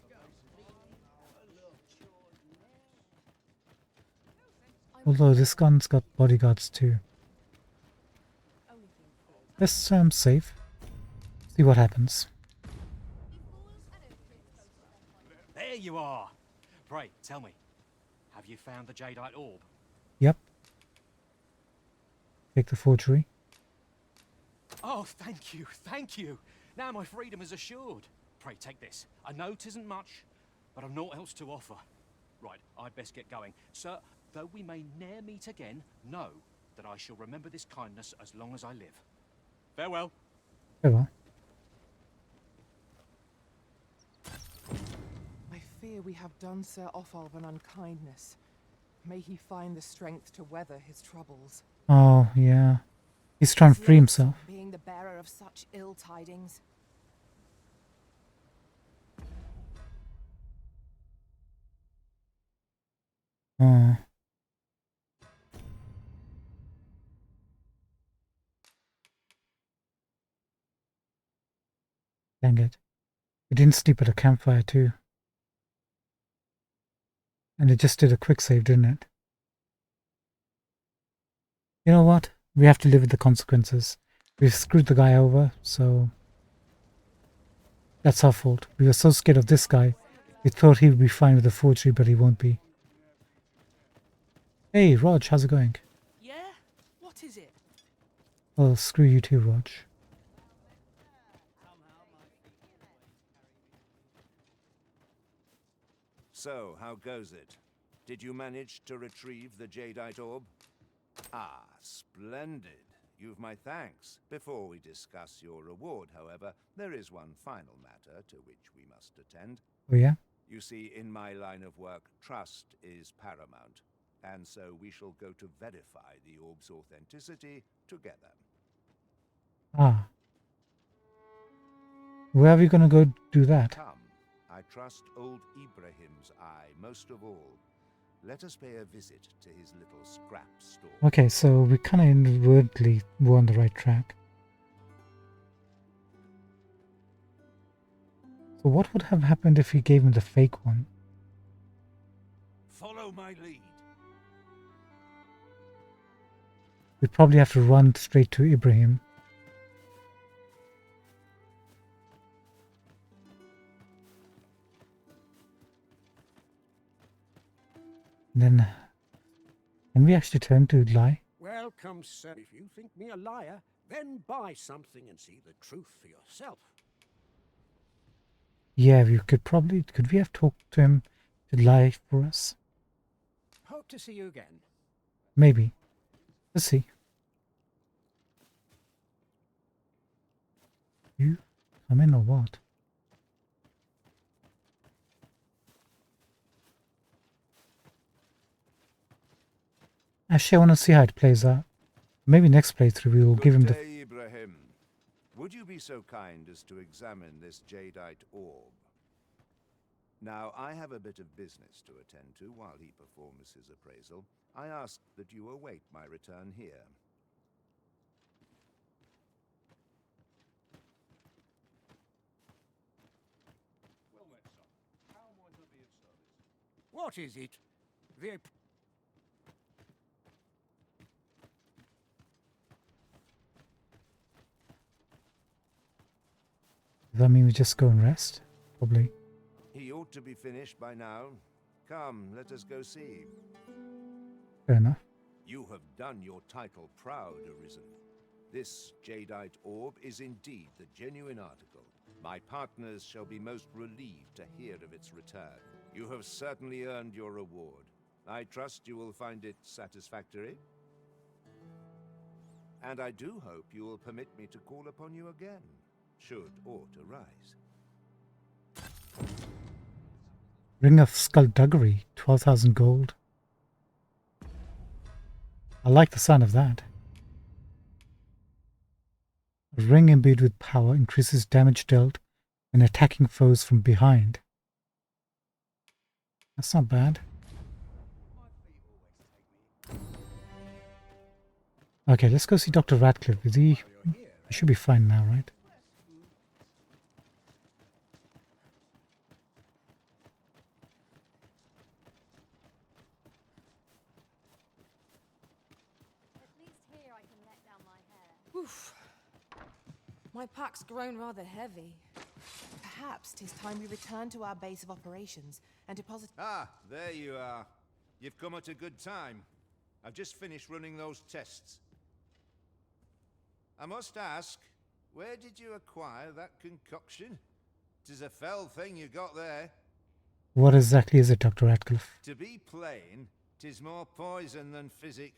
Although this gun's got bodyguards too. Let's save. See what happens. There you are. Pray, tell me, have you found the jadeite orb? Yep. Take the forgery. Oh, thank you, thank you. Now my freedom is assured. Pray, take this. I know 'tisn't much, but I've naught else to offer. Right, I'd best get going. Sir, though we may ne'er meet again, know that I shall remember this kindness as long as I live. Farewell. Farewell. I fear we have done Sir Offalv an unkindness. May he find the strength to weather his troubles. Oh, yeah. He's trying to free himself. Being the bearer of such ill tidings. Oh. Dang it. It didn't sleep at a campfire too. And it just did a quick save, didn't it? You know what? We have to live with the consequences. We've screwed the guy over, so... That's our fault. We were so scared of this guy, we thought he would be fine with the forgery, but he won't be. Hey, Rog, how's it going? Yeah? What is it? Well, screw you too, Rog. So, how goes it? Did you manage to retrieve the jadeite orb? Ah, splendid. You've my thanks. Before we discuss your reward, however, there is one final matter to which we must attend. Oh, yeah? You see, in my line of work, trust is paramount, and so we shall go to verify the orb's authenticity together. Ah. Where are we gonna go do that? Come, I trust old Ibrahim's eye most of all. Let us pay a visit to his little scrap store. Okay, so we kind of inadvertently were on the right track. So what would have happened if he gave him the fake one? Follow my lead. We'd probably have to run straight to Ibrahim. Then, can we actually tell him to lie? Welcome, sir. If you think me a liar, then buy something and see the truth for yourself. Yeah, we could probably... Could we have talked to him to lie for us? Hope to see you again. Maybe. Let's see. You come in or what? Actually, I want to see how it plays out. Maybe next playthrough we will give him the... Good day, Ibrahim. Would you be so kind as to examine this jadeite orb? Now, I have a bit of business to attend to while he performs his appraisal. I ask that you await my return here. Well met, son. How might I be of service? What is it? The... Does that mean we just go and rest? Probably. He ought to be finished by now. Come, let us go see. Fair enough. You have done your title proud, Arisen. This jadeite orb is indeed the genuine article. My partners shall be most relieved to hear of its return. You have certainly earned your reward. I trust you will find it satisfactory. And I do hope you will permit me to call upon you again, should aught arise. Ring of Skullduggery, 12,000 gold. I like the sound of that. A ring imbued with power increases damage dealt when attacking foes from behind. That's not bad. Okay, let's go see Dr. Radcliffe. Is he should be fine now, right? Oof. My pack's grown rather heavy. Perhaps 'tis time we return to our base of operations and deposit... Ah, there you are. You've come at a good time. I've just finished running those tests. I must ask, where did you acquire that concoction? 'Tis a fell thing you got there. What exactly is it, Dr. Radcliffe? To be plain, 'tis more poison than physic.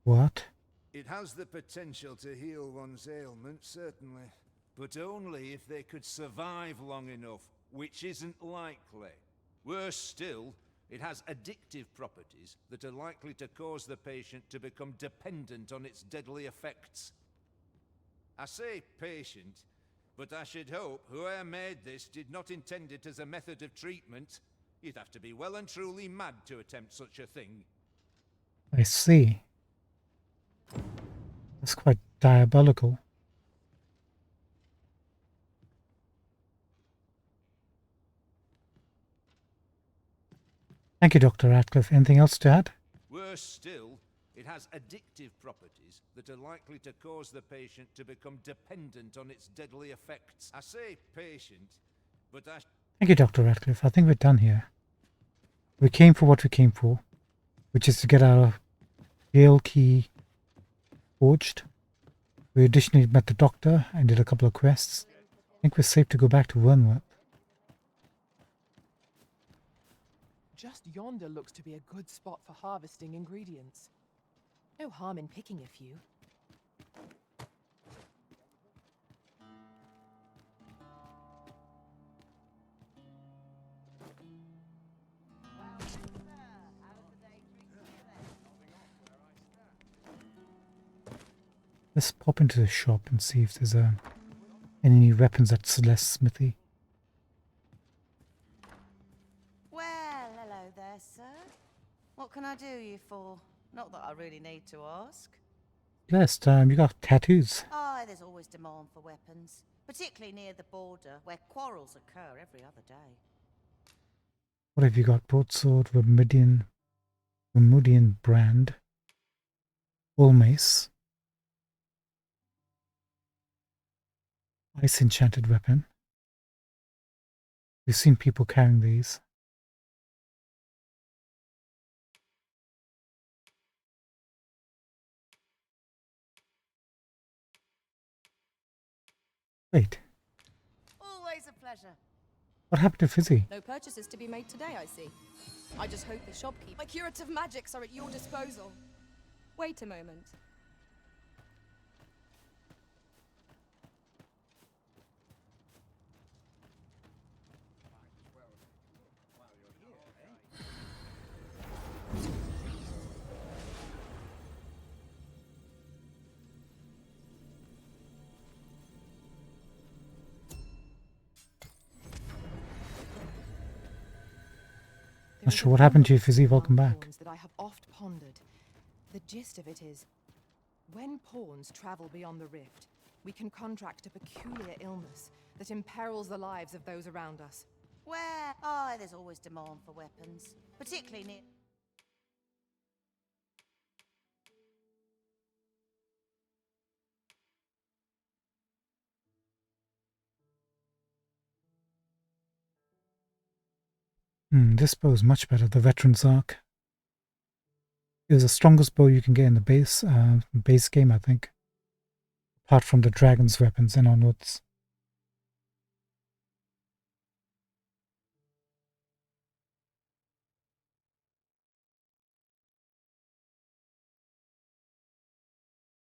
What? It has the potential to heal one's ailments, certainly. But only if they could survive long enough, which isn't likely. Worse still, it has addictive properties that are likely to cause the patient to become dependent on its deadly effects. I say patient, but I should hope whoever made this did not intend it as a method of treatment. You'd have to be well and truly mad to attempt such a thing. I see. That's quite diabolical. Thank you, Dr. Radcliffe. Anything else to add? Worse still, it has addictive properties that are likely to cause the patient to become dependent on its deadly effects. I say patient, but I... Thank you, Dr. Radcliffe. I think we're done here. We came for what we came for, which is to get our Gale key forged. We additionally met the doctor and did a couple of quests. I think we're safe to go back to Wernworth. Just yonder looks to be a good spot for harvesting ingredients. No harm in picking a few. Let's pop into the shop and see if there's any new weapons at Celeste's smithy. Well, hello there, sir. What can I do you for? Not that I really need to ask. Celeste, you got tattoos. Aye, there's always demand for weapons, particularly near the border, where quarrels occur every other day. What have you got? Broadsword, Vermilion brand, All Mace, Ice Enchanted weapon. We've seen people carrying these. Wait, Always a pleasure. what happened to Fizzy? No purchases to be made today, I see. I just hope the shopkeeper. My curative magics are at your disposal. Wait a moment. Not sure what happened to you, Fizzy. Welcome back. That I have oft pondered. The gist of it is, when pawns travel beyond the rift, we can contract a peculiar illness that imperils the lives of those around us. Where? Oh, there's always demand for weapons, particularly near. This bow is much better. The Veteran's Arc is the strongest bow you can get in the base game, I think. Apart from the Dragon's weapons and onwards.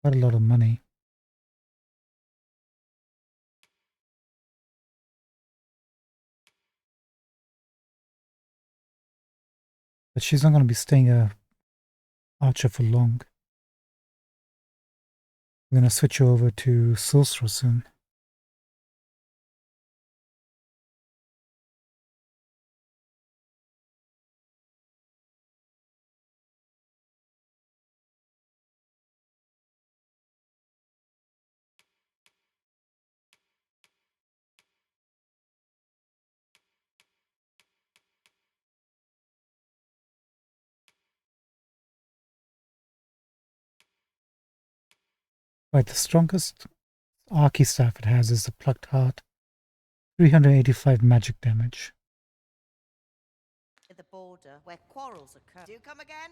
Quite a lot of money. But she's not going to be staying a archer for long. I'm going to switch over to Sorcerer soon. Right, the strongest Archy staff it has is the Plucked Heart. 385 magic damage. At the border where quarrels occur. Do you come again?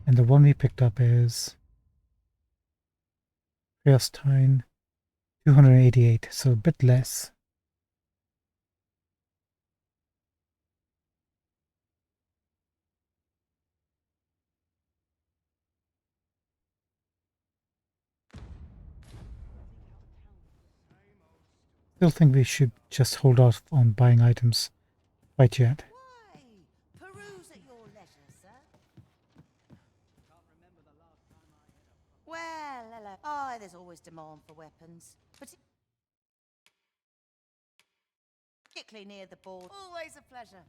And the one we picked up is Chaostine 288, so a bit less. Still think we should just hold off on buying items quite yet. Why? Peruse at your leisure, sir. Well, hello. Oh, there's always demand for weapons. Particularly near the border. Always a pleasure.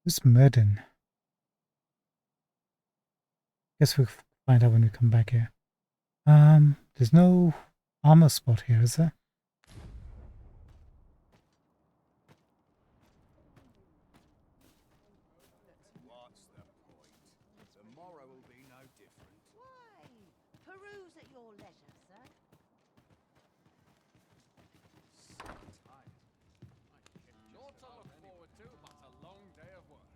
Who's Murden? Guess we'll find out when we come back here. There's no armor spot here, is there? What's the point? Tomorrow will be no different. Why? Peruse at your leisure, sir. So tired. Sure to look forward to, but a long day of work.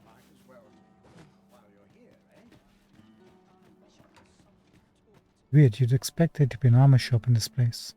Might as well while you're here, eh? Weird, you'd expect there to be an armor shop in this place.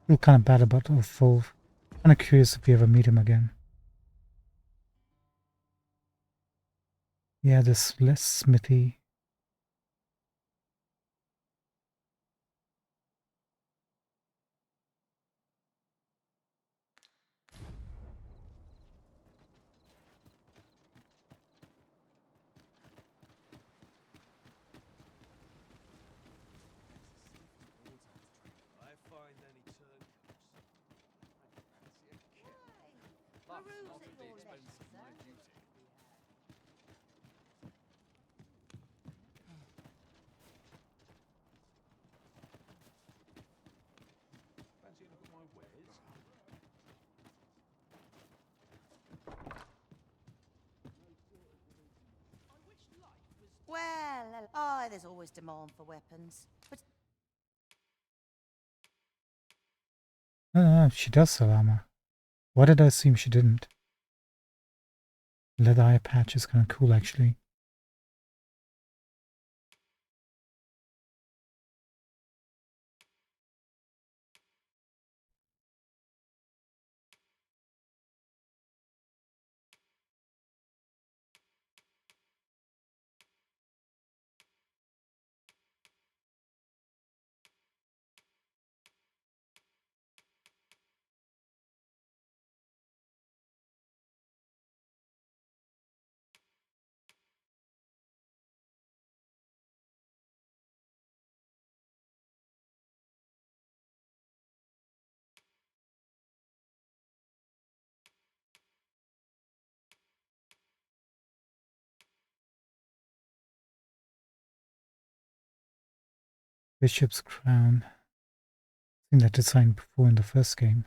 Feel kind of bad about Ulfulf. Kind of curious if we ever meet him again. Yeah, there's less smithy. not at the expense of my duty. Fancy a look at my wares? Well, oh, there's always demand for weapons. But No, she does sell armor. Why did I assume she didn't? Leather eye patch is kind of cool, actually. Bishop's crown. Seen that design before in the first game.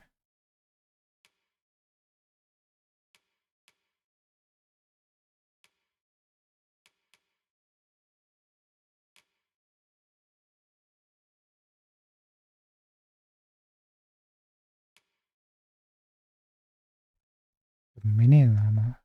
Minion armor.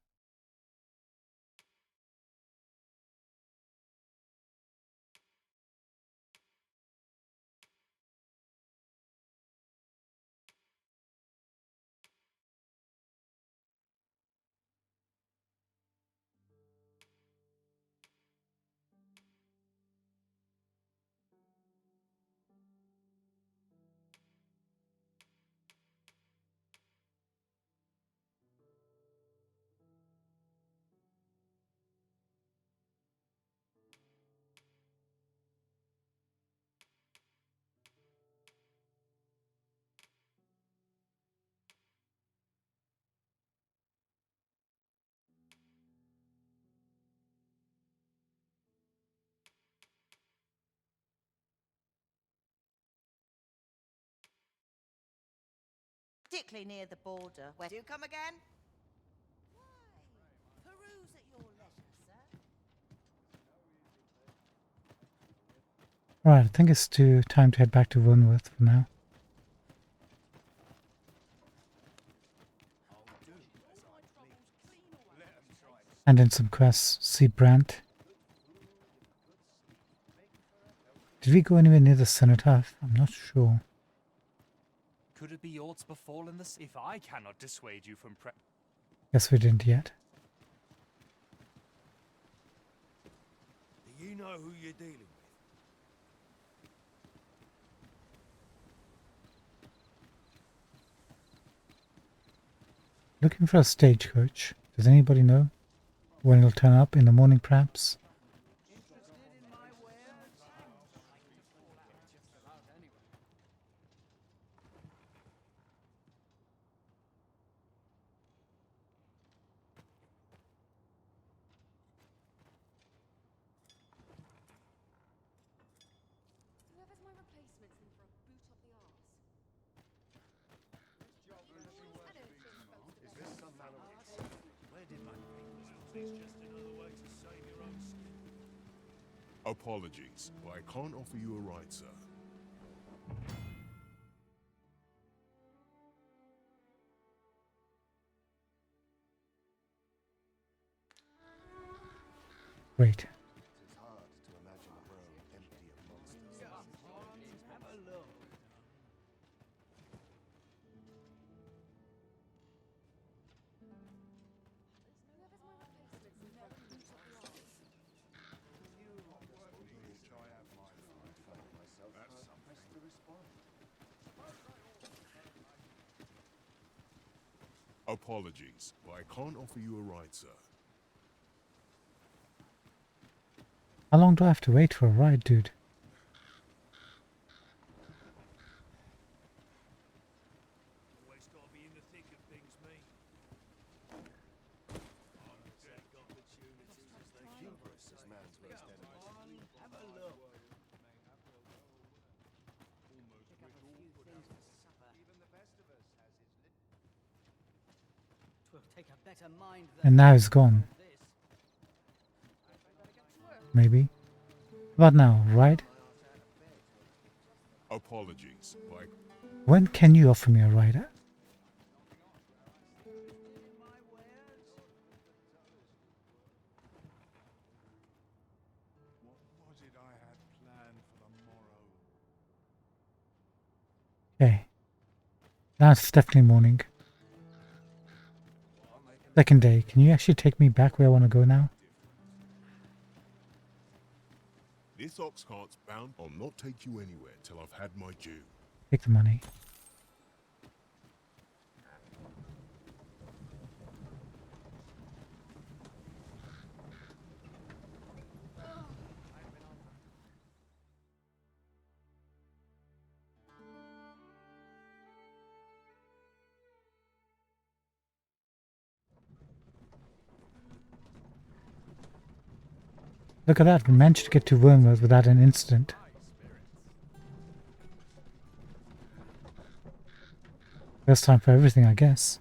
particularly near the border. Where do you come again? Why? Peruse at your leisure, sir. Alright, I think it's time to head back to Wernworth for now. And in some quests, see Brandt. Did we go anywhere near the cenotaph? I'm not sure. Could it be aught befallen this? If I cannot dissuade you from Guess we didn't yet. Do you know who you're dealing with? Looking for a stagecoach. Does anybody know when it'll turn up? In the morning, perhaps? Whoever's my replacement's in for a boot up the arse. Is this some manner of... Where did my papers? It's just another way to save your own skin. Apologies, but I can't offer you a ride, sir. Great. It's hard to imagine a world empty of monsters. Have a look. Apologies, but I can't offer you a ride, sir. How long do I have to wait for a ride, dude? Always gotta be in the thick of things, me. Take a better mind than And now it's gone. Maybe. What now, right? Apologies. When can you offer me a ride? Okay. Now it's definitely morning. Second day. Can you actually take me back where I want to go now? This ox cart's bound. I'll not take you anywhere till I've had my due. Take the money. Look at that, we managed to get to Wormwood without an incident. First time for everything, I guess.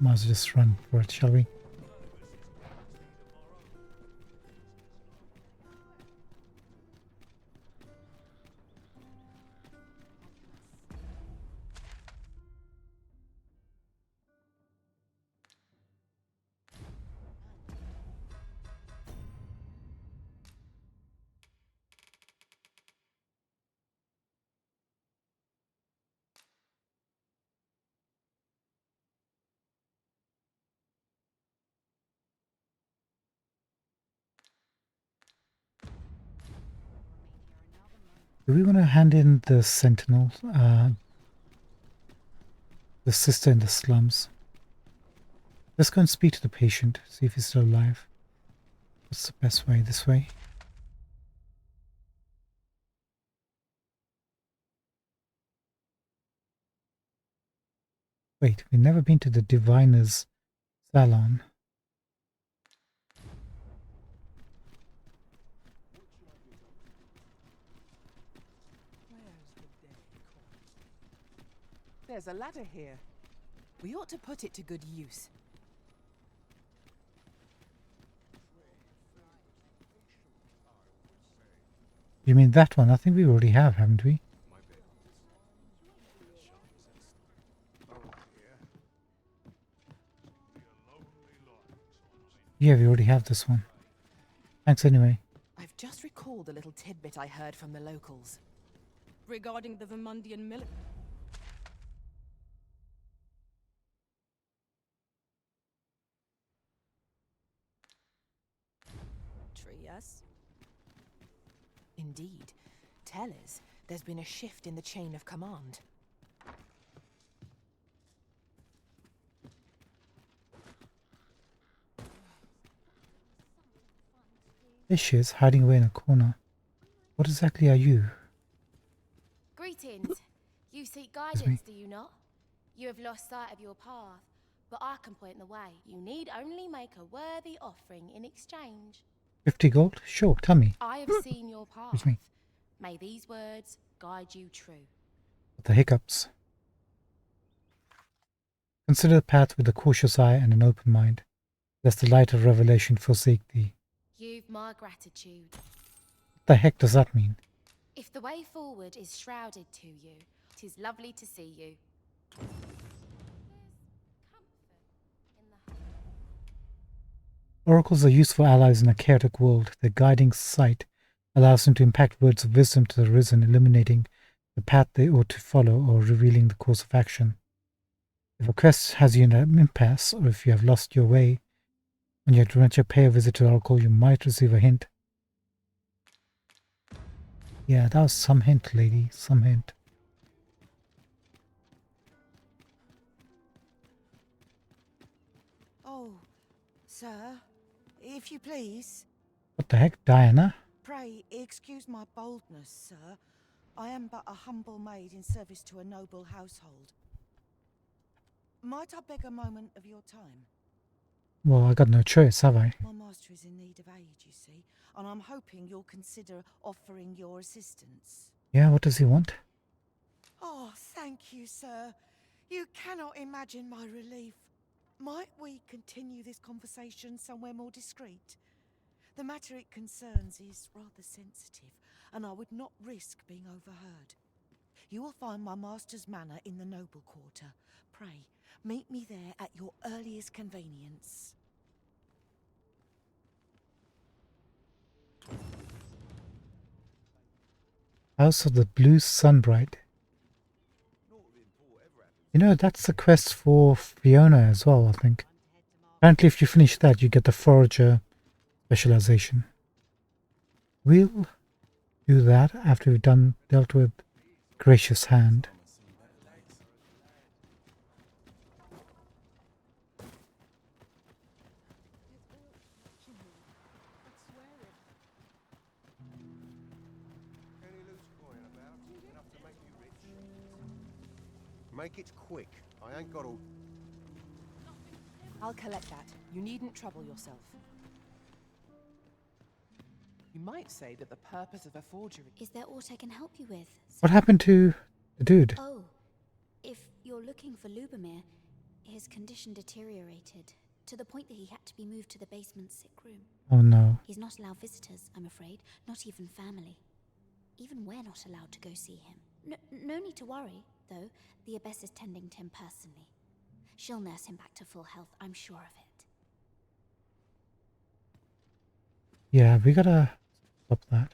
Might as well just run for it, shall we? Do we want to hand in the sentinel, the sister in the slums? Let's go and speak to the patient, see if he's still alive. What's the best way? This way? Wait, we've never been to the diviner's salon. There's a ladder here. We ought to put it to good use. You mean that one? I think we already have, haven't we? Yeah, we already have this one. Thanks anyway. I've just recalled a little tidbit I heard from the locals. Regarding the Vermundian military. Yes? Indeed. Tell us, there's been a shift in the chain of command. There she is, hiding away in a corner. What exactly are you? Greetings. You seek guidance, do you not? You have lost sight of your path, but I can point the way. You need only make a worthy offering in exchange. 50 gold? Sure, tell me. I have seen your path. Excuse me. May these words guide you true. The hiccups. Consider the path with a cautious eye and an open mind, lest the light of revelation forsake thee. You've my gratitude. What the heck does that mean? If the way forward is shrouded to you, 'tis lovely to see you. Oracles are useful allies in a chaotic world. Their guiding sight allows them to impact words of wisdom to the risen, illuminating the path they ought to follow or revealing the course of action. If a quest has you in an impasse, or if you have lost your way, when you adventure pay a visit to the Oracle, you might receive a hint. Yeah, that was some hint, lady. Some hint. Oh, sir, if you please. What the heck, Diana? Pray excuse my boldness, sir. I am but a humble maid in service to a noble household. Might I beg a moment of your time? Well, I got no choice, have I? My master is in need of aid, you see, and I'm hoping you'll consider offering your assistance. Yeah, what does he want? Oh, thank you, sir. You cannot imagine my relief. Might we continue this conversation somewhere more discreet? The matter it concerns is rather sensitive, and I would not risk being overheard. You will find my master's manor in the noble quarter. Pray, meet me there at your earliest convenience. House of the Blue Sunbright. You know, that's the quest for Fiona as well, I think. Apparently, if you finish that, you get the Forager specialization. We'll do that after we've dealt with Gracious Hand. Make it quick. I ain't got all... I'll collect that. You needn't trouble yourself. You might say that the purpose of a forgery... Is there aught I can help you with? What happened to the dude? Oh, if you're looking for Lubomir, his condition deteriorated to the point that he had to be moved to the basement sick room. Oh no. He's not allowed visitors, I'm afraid, not even family. Even we're not allowed to go see him. No need to worry, though. The Abbess is tending to him personally. She'll nurse him back to full health, I'm sure of it. Yeah, we gotta stop that.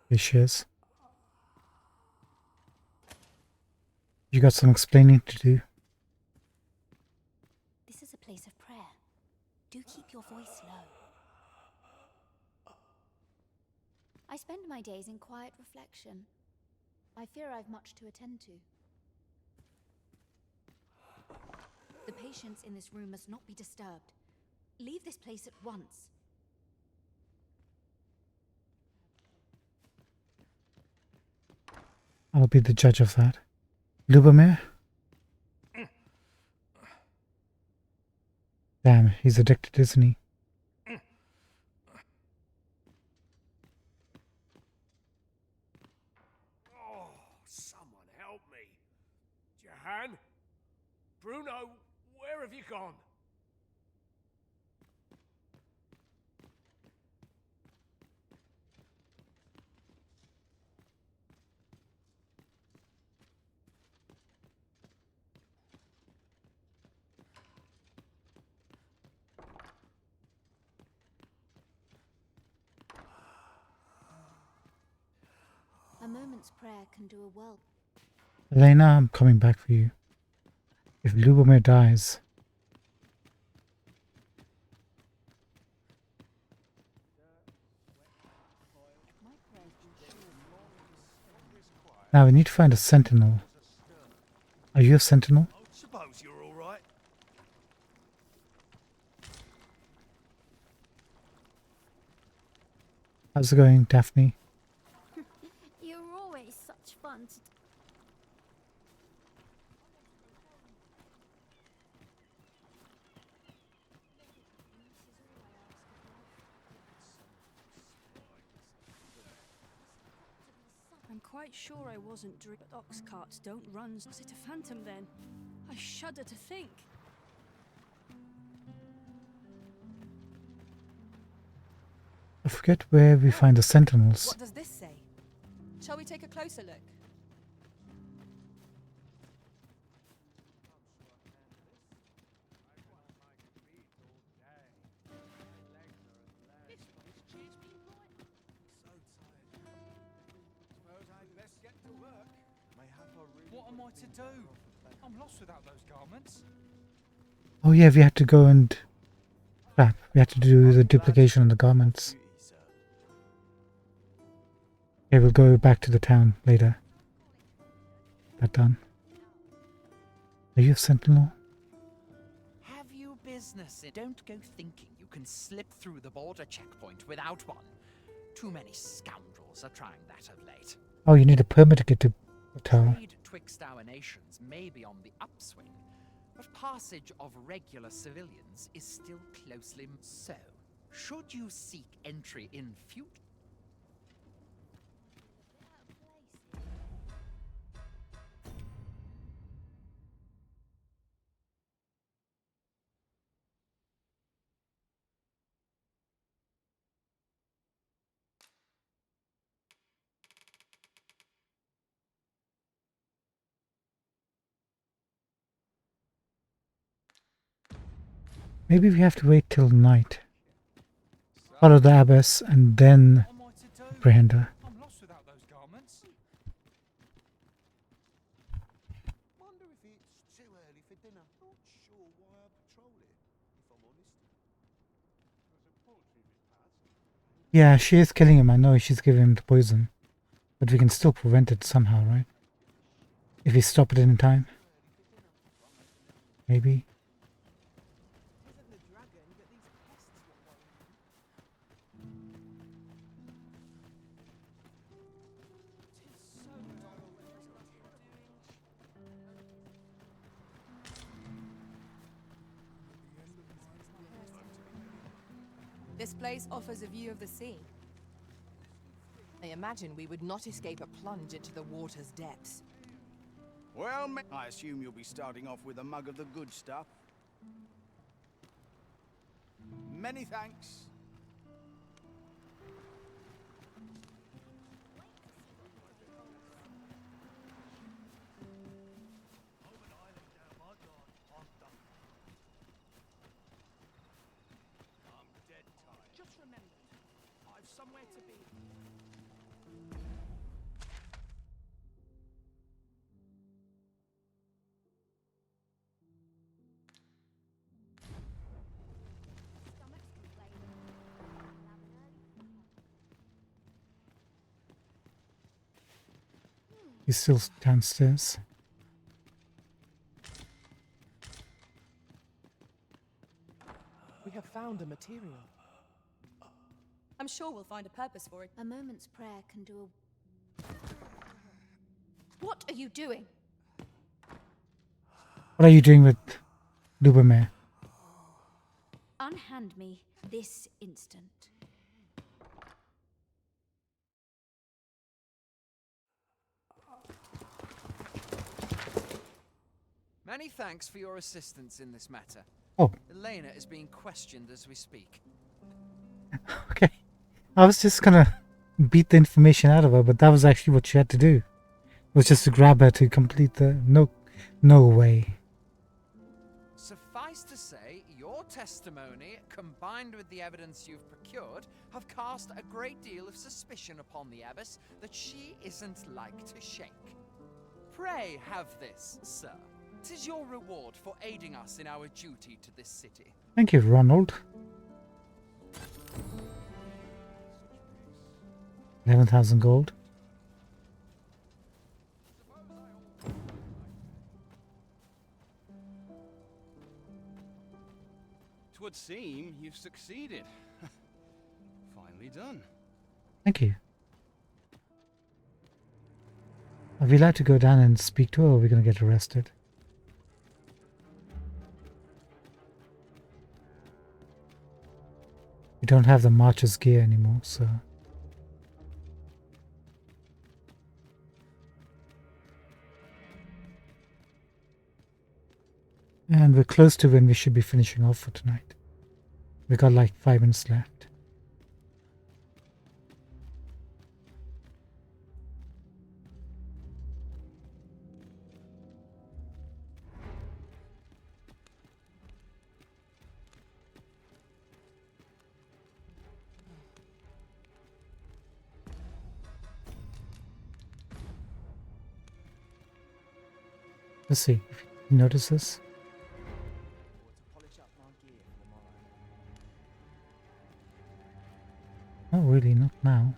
Here she is. You got some explaining to do. This is a place of prayer. Do keep your voice low. I spend my days in quiet reflection. I fear I've much to attend to. The patients in this room must not be disturbed. Leave this place at once. I'll be the judge of that. Lubomir? Damn, he's addicted, isn't he? Oh, someone help me. Jahan? Bruno, where have you gone? A moment's prayer can do a world. Elena, I'm coming back for you. If Lubomir dies... Now we need to find a sentinel. Are you a sentinel? Suppose you're all right. How's it going, Daphne? You're always such fun to... I'm quite sure I wasn't drinking. Ox carts don't run. Was it a phantom then? I shudder to think. I forget where we find the sentinels. What does this say? Shall we take a closer look? What am I to do? I'm lost without those garments. Oh yeah, we had to go and... Crap, we had to do the duplication on the garments. Okay, we'll go back to the town later. That done. Are you a sentinel? Have you business? Don't go thinking you can slip through the border checkpoint without one. Too many scoundrels are trying that of late. Oh, you need a permit to get to the tower. Trade twixt our nations may be on the upswing, but passage of regular civilians is still closely so. Should you seek entry in future? Maybe we have to wait till night. Follow the abbess and then apprehend her. I'm lost without those garments. Wonder if it's too early for dinner. Not sure why I patrol it, if I'm honest. Yeah, she is killing him. I know she's giving him the poison. But we can still prevent it somehow, right? If we stop it in time. Maybe. This place offers a view of the sea. I imagine we would not escape a plunge into the water's depths. Well, I assume you'll be starting off with a mug of the good stuff. Many thanks. Just remember, I've somewhere to be. He's still downstairs. We have found a material. I'm sure we'll find a purpose for it. A moment's prayer can do What are you doing? What are you doing with Lubomir? Unhand me this instant. Many thanks for your assistance in this matter. Oh. Elena is being questioned as we speak. Okay. I was just gonna beat the information out of her, but that was actually what she had to do. It was just to grab her to complete the... No way. Suffice to say, your testimony, combined with the evidence you've procured, have cast a great deal of suspicion upon the abbess that she isn't like to shake. Pray have this, sir. 'Tis your reward for aiding us in our duty to this city. Thank you, Ronald. 11,000 gold. Twould seem you've succeeded. Finally done. Thank you. Are we allowed to go down and speak to her, or are we going to get arrested? We don't have the marcher's gear anymore, so... And we're close to when we should be finishing off for tonight. We got like 5 minutes left. Let's see if you notice this. Not really, not now.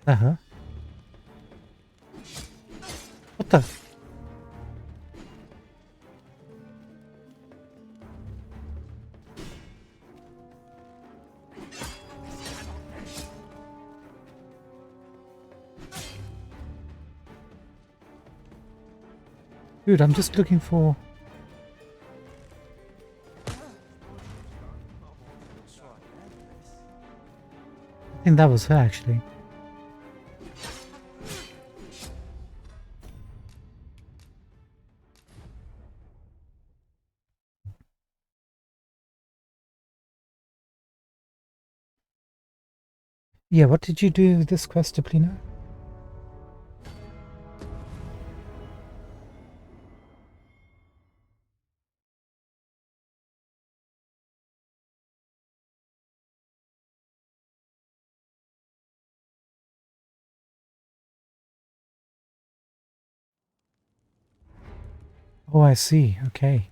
Uh-huh. What the? Dude, I'm just looking for... I think that was her, actually. Yeah, what did you do with this quest, Aplina? Oh, I see. Okay.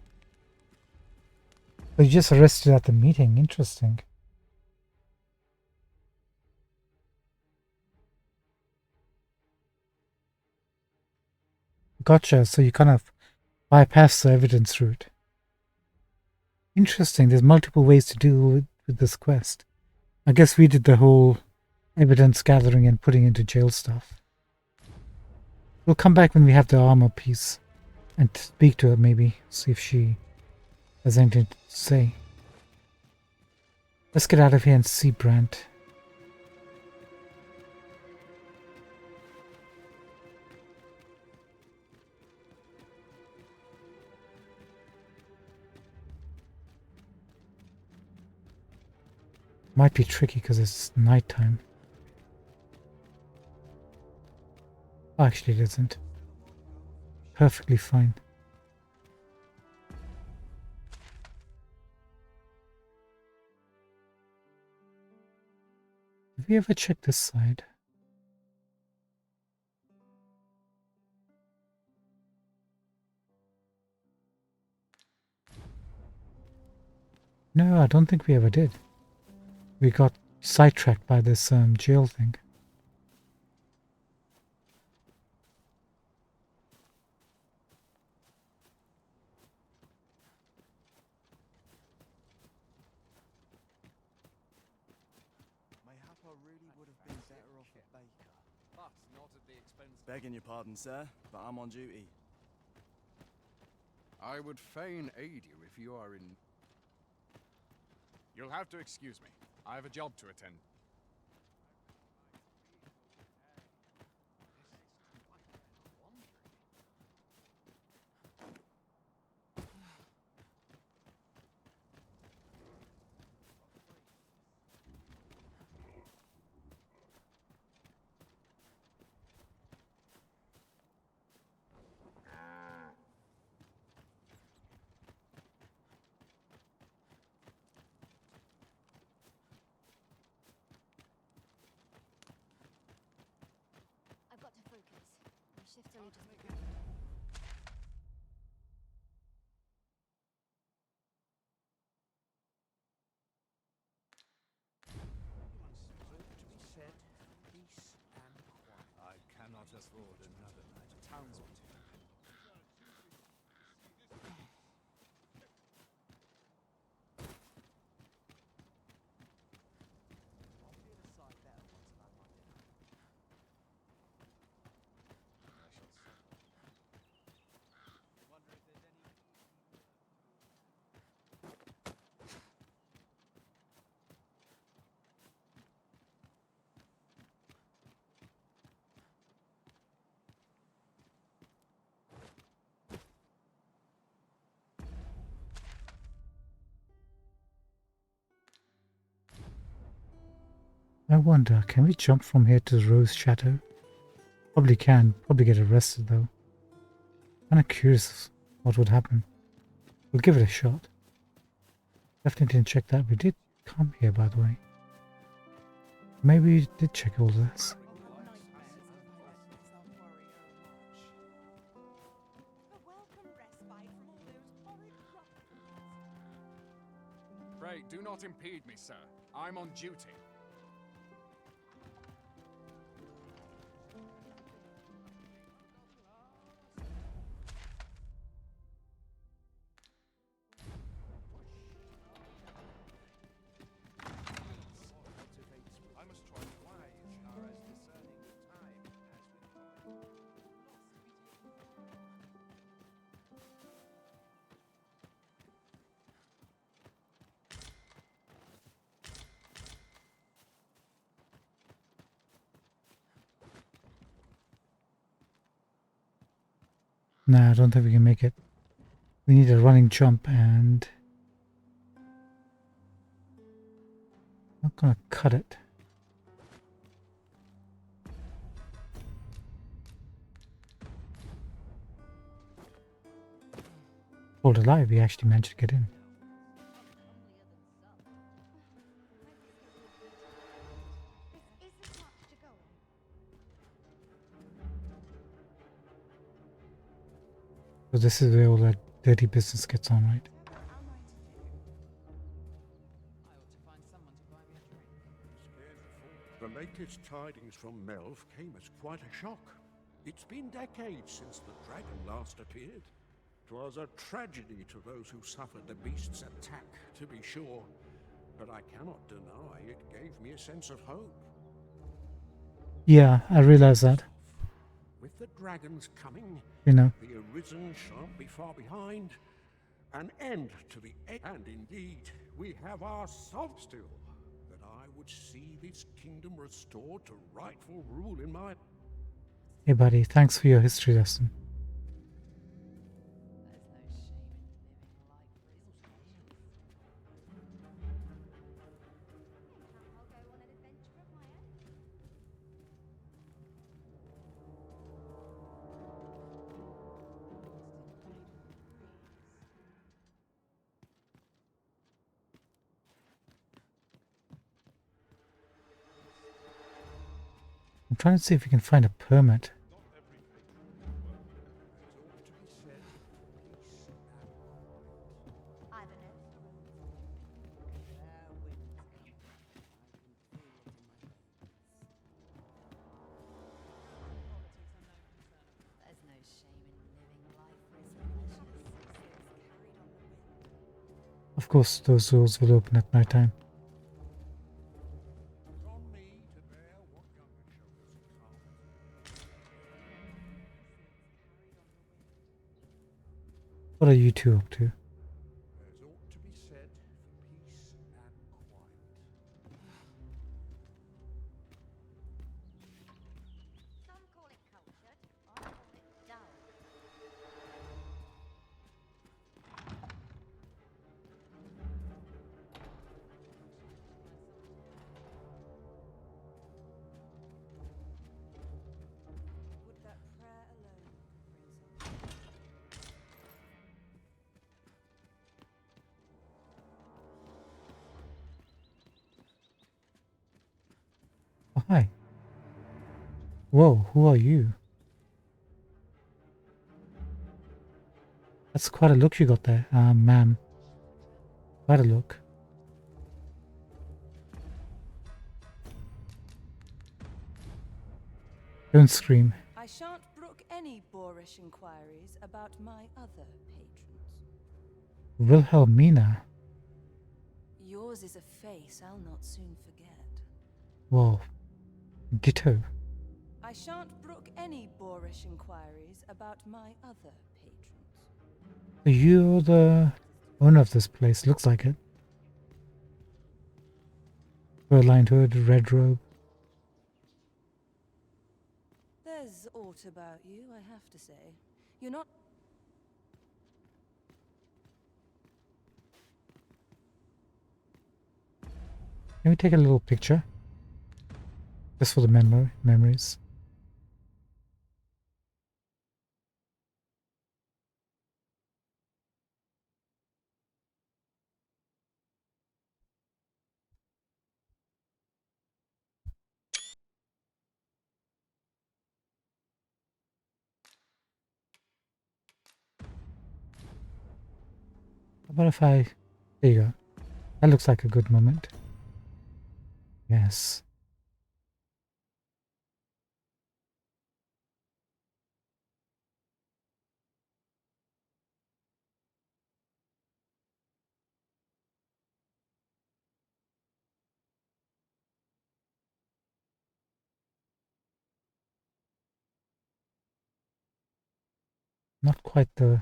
So you just arrested at the meeting. Interesting. Gotcha. So you kind of bypass the evidence route. Interesting. There's multiple ways to deal with this quest. I guess we did the whole evidence gathering and putting into jail stuff. We'll come back when we have the armor piece and speak to her, maybe. See if she has anything to say. Let's get out of here and see Brant. Might be tricky because it's nighttime. Oh, actually, it isn't. Perfectly fine. Have we ever checked this side? No, I don't think we ever did. We got sidetracked by this jail thing. Mayhap I really would have been better off a baker. But not at the expense. Begging your pardon, sir, but I'm on duty. I would fain aid you if you are in... You'll have to excuse me. I have a job to attend. I've got to focus. My shift's only just begun. I cannot afford another night. Townsman. I wonder, can we jump from here to the Rose Chateau? Probably can. Probably get arrested though. Kinda curious what would happen. We'll give it a shot. Definitely didn't check that. We did come here, by the way. Maybe we did check all this. Pray, do not impede me, sir. I'm on duty. Nah, I don't think we can make it. We need a running jump and... I'm not gonna cut it. Hold alive, we actually managed to get in. So this is where all that dirty business gets on, right? The latest tidings from Melv came as quite a shock. It's been decades since the dragon last appeared. 'Twas a tragedy to those who suffered the beast's attack, to be sure, but I cannot deny it gave me a sense of hope. Yeah, I realize that. With the dragons coming, You know. the Arisen shan't be far behind. An end to the and indeed, we have our sob still. That I would see this kingdom restored to rightful rule in my... Hey buddy, thanks for your history lesson. I'm trying to see if we can find a permit. Of course, those doors will open at night time. What are you two up to? Oh, hi. Whoa, who are you? That's quite a look you got there, ma'am. Quite a look. Don't scream. I shan't brook any boorish inquiries about my other patrons. Wilhelmina. Yours is a face I'll not soon forget. Whoa. Ditto. I shan't brook any boorish inquiries about my other patrons. You're the owner of this place, looks like it. Fur-lined hood, red robe. There's aught about you, I have to say. You're not... Can we take a little picture? Just for the memories. How about if I... There you go. That looks like a good moment. Yes. Not quite the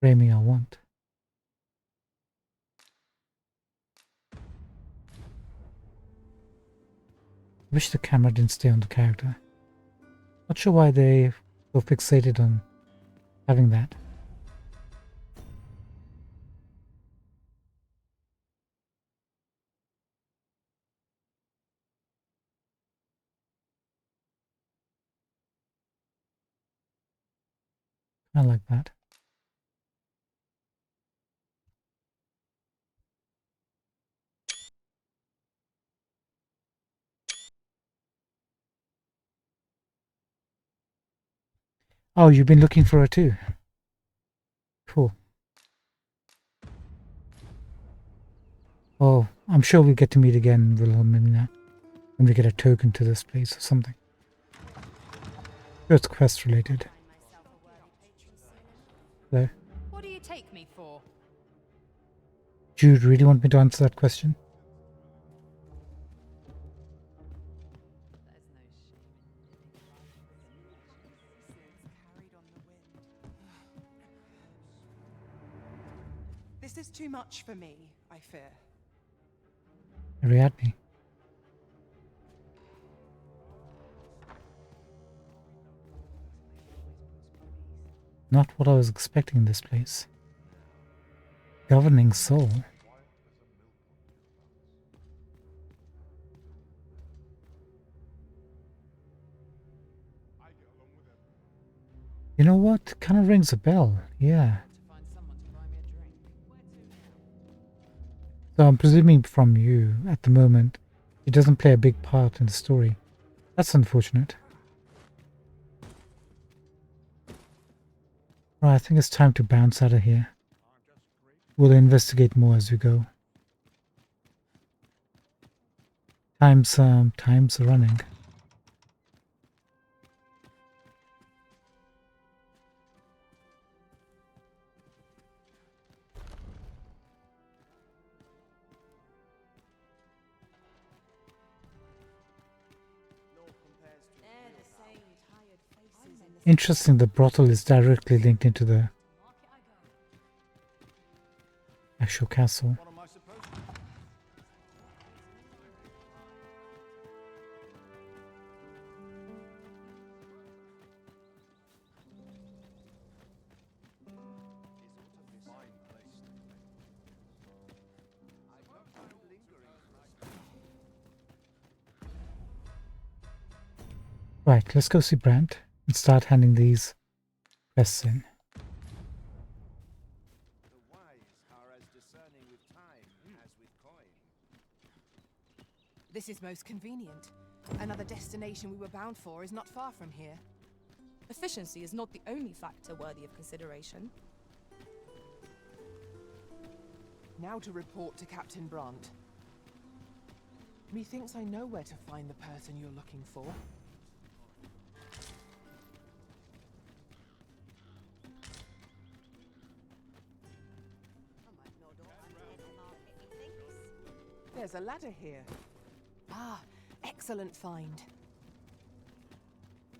framing I want. Wish the camera didn't stay on the character. Not sure why they were fixated on having that. I like that. Oh, you've been looking for her too? Cool. Oh, I'm sure we'll get to meet again, Wilhelmina, when we get a token to this place or something. Sure, it's quest related. So, What do you take me for? do you really want me to answer that question? This is too much for me, I fear. Ariadne. Not what I was expecting in this place. Governing soul. You know what? Kind of rings a bell. Yeah. So I'm presuming from you, at the moment, it doesn't play a big part in the story. That's unfortunate. Right, I think it's time to bounce out of here. We'll investigate more as we go. Time's running. Interesting, the brothel is directly linked into the actual castle. Right, let's go see Brandt and start handing these quests in. This is most convenient. Another destination we were bound for is not far from here. Efficiency is not the only factor worthy of consideration. Now to report to Captain Brandt. Methinks I know where to find the person you're looking for. There's a ladder here. Ah, excellent find.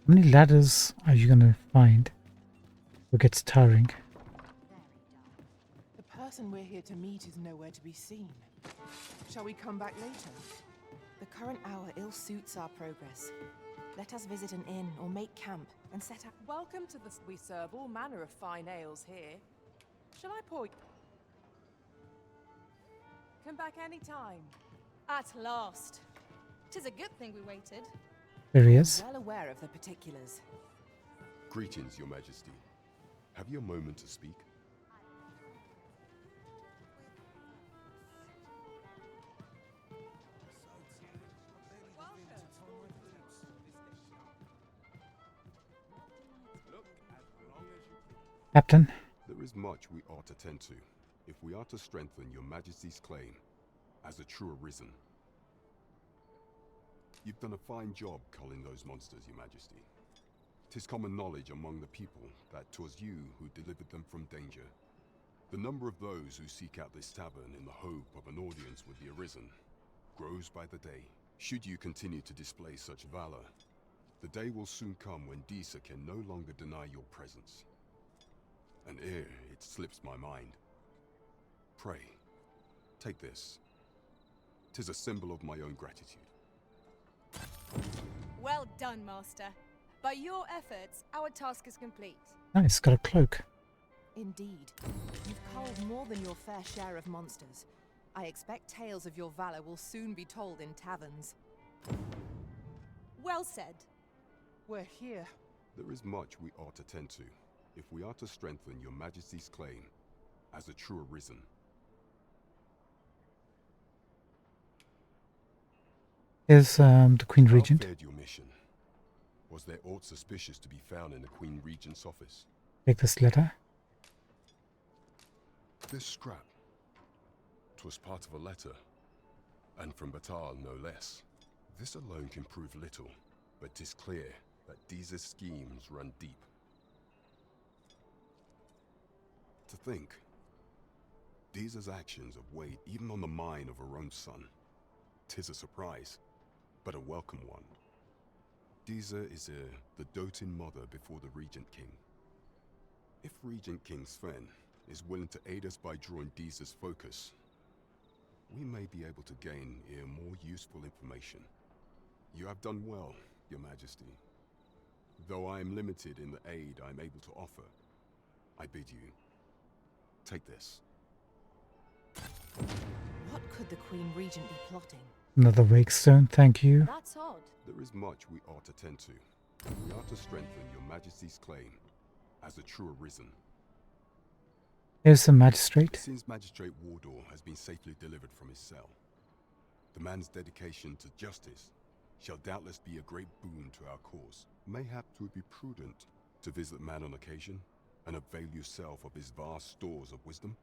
How many ladders are you gonna find? It gets tiring. The person we're here to meet is nowhere to be seen. Shall we come back later? The current hour ill suits our progress. Let us visit an inn or make camp and set up. Welcome to the... We serve all manner of fine ales here. Shall I pour... Come back any time. At last. 'Tis a good thing we waited. There he I'm is. well aware of the particulars. Greetings, Your Majesty. Have you a moment to speak? Captain. There is much we ought to tend to, if we are to strengthen Your Majesty's claim as a true arisen. You've done a fine job culling those monsters, Your Majesty. 'Tis common knowledge among the people that 'twas you who delivered them from danger. The number of those who seek out this tavern in the hope of an audience with the Arisen grows by the day. Should you continue to display such valor, the day will soon come when Disa can no longer deny your presence. And ere it slips my mind, pray, take this. 'Tis a symbol of my own gratitude. Well done, Master. By your efforts, our task is complete. Nice, got a cloak. Indeed. You've culled more than your fair share of monsters. I expect tales of your valor will soon be told in taverns. Well said. We're here. There is much we ought to tend to, if we are to strengthen Your Majesty's claim as a true Arisen. Here's the Queen How Regent. fared your mission? Was there aught suspicious to be found in the Queen Regent's office? Take this letter. This scrap. 'Twas part of a letter, and from Batal no less. This alone can prove little, but 'tis clear that Disa's schemes run deep. To think, Disa's actions have weighed even on the mind of her own son. 'Tis a surprise, but a welcome one. Disa is the doting mother before the Regent King. If Regent King Sven is willing to aid us by drawing Disa's focus, we may be able to gain more useful information. You have done well, Your Majesty. Though I am limited in the aid I'm able to offer, I bid you, take this. What could the Queen Regent be plotting? Another wake stone, thank you. That's odd. There is much we ought to tend to. We are to strengthen Your Majesty's claim as a true Arisen. Here's the magistrate. Since Magistrate Wardor has been safely delivered from his cell, the man's dedication to justice shall doubtless be a great boon to our cause. Mayhap it would be prudent to visit the man on occasion and avail yourself of his vast stores of wisdom.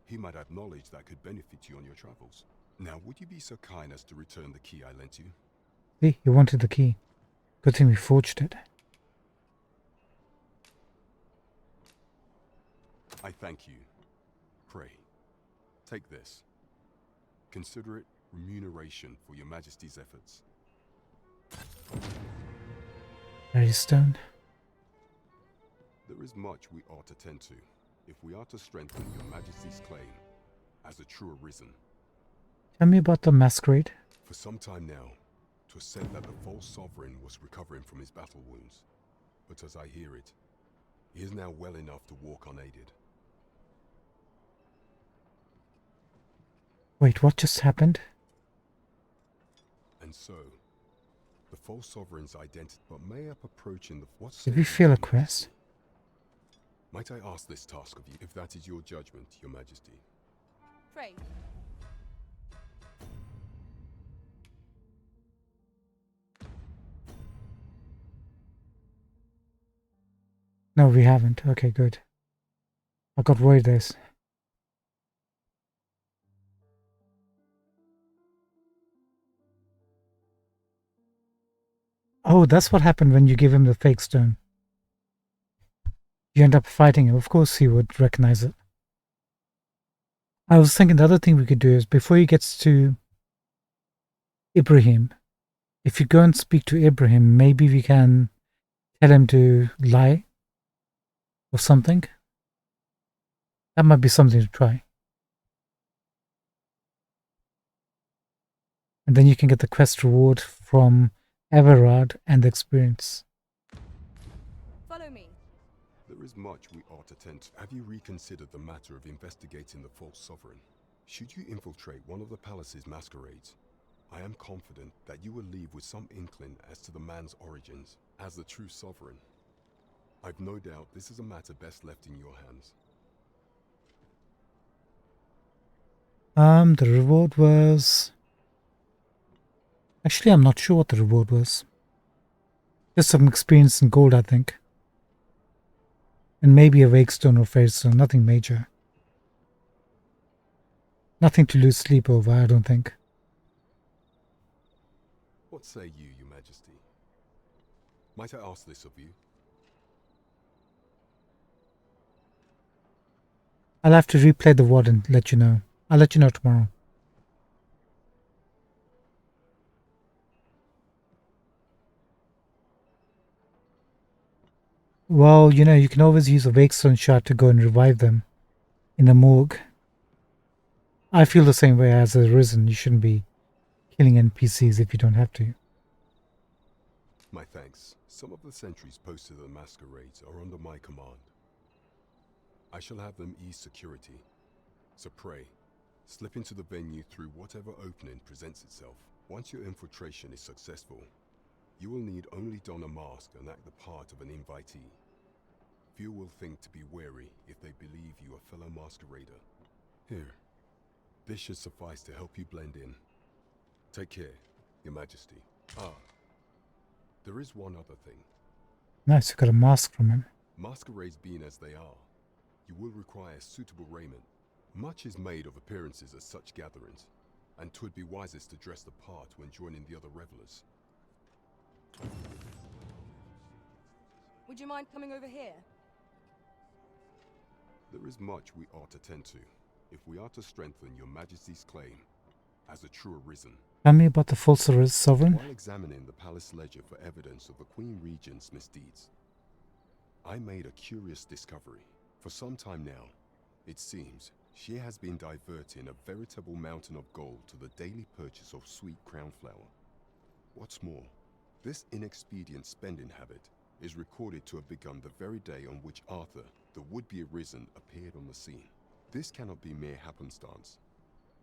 He might have knowledge that could benefit you on your travels. Now, would you be so kind as to return the key I lent you? See, you wanted the key. Good thing we forged it. I thank you. Pray, take this. Consider it remuneration for Your Majesty's efforts. Very stone. There is much we ought to tend to, if we are to strengthen Your Majesty's claim as a true Arisen. Tell me about the masquerade. For some time now, 'twas said that the false sovereign was recovering from his battle wounds. But as I hear it, he is now well enough to walk unaided. Wait, what just happened? And so, the false sovereign's identity, but may up approaching the... What Did we feel a quest? Might I ask this task of you, if that is your judgment, Your Majesty? Pray. No, we haven't. Okay, good. I got worried this. Oh, that's what happened when you give him the fake stone. You end up fighting him. Of course he would recognize it. I was thinking the other thing we could do is before he gets to Ibrahim, if you go and speak to Ibrahim, maybe we can tell him to lie or something. That might be something to try. And then you can get the quest reward from Everard and the experience. Follow me. There is much we ought to tend to. Have you reconsidered the matter of investigating the false sovereign? Should you infiltrate one of the palace's masquerades, I am confident that you will leave with some inkling as to the man's origins. As the true sovereign, I've no doubt this is a matter best left in your hands. The reward was... Actually, I'm not sure what the reward was. Just some experience in gold, I think. And maybe a wake stone or fairy stone, nothing major. Nothing to lose sleep over, I don't think. What say you, Your Majesty? Might I ask this of you? I'll have to replay the ward and let you know. I'll let you know tomorrow. Well, you know, you can always use a wakestone shard to go and revive them in the morgue. I feel the same way as a Risen. You shouldn't be killing NPCs if you don't have to. My thanks. Some of the sentries posted at the masquerades are under my command. I shall have them ease security. So pray, slip into the venue through whatever opening presents itself. Once your infiltration is successful, you will need only don a mask and act the part of an invitee. Few will think to be wary if they believe you a fellow masquerader. Here, this should suffice to help you blend in. Take care, Your Majesty. Ah, there is one other thing. Nice, you got a mask from him. Masquerades being as they are, you will require suitable raiment. Much is made of appearances at such gatherings, and 'twould be wisest to dress the part when joining the other revelers. Would you mind coming over here? There is much we ought to tend to, if we are to strengthen Your Majesty's claim as a true Arisen. Tell me about the false sovereign. While examining the palace ledger for evidence of the Queen Regent's misdeeds, I made a curious discovery. For some time now, it seems, she has been diverting a veritable mountain of gold to the daily purchase of sweet crown flower. What's more, this inexpedient spending habit is recorded to have begun the very day on which Arthur, the would-be Arisen, appeared on the scene. This cannot be mere happenstance.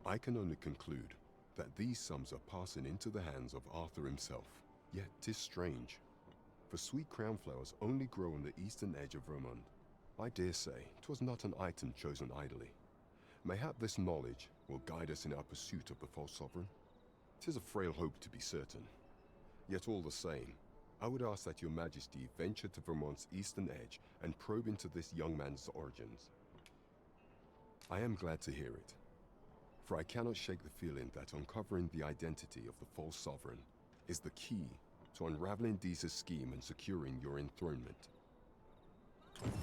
I can only conclude that these sums are passing into the hands of Arthur himself. Yet 'tis strange, for sweet crown flowers only grow on the eastern edge of Vermont. I dare say 'twas not an item chosen idly. Mayhap this knowledge will guide us in our pursuit of the false sovereign. 'Tis a frail hope to be certain. Yet all the same, I would ask that Your Majesty venture to Vermont's eastern edge and probe into this young man's origins. I am glad to hear it, for I cannot shake the feeling that uncovering the identity of the false sovereign is the key to unraveling Deeza's scheme and securing your enthronement.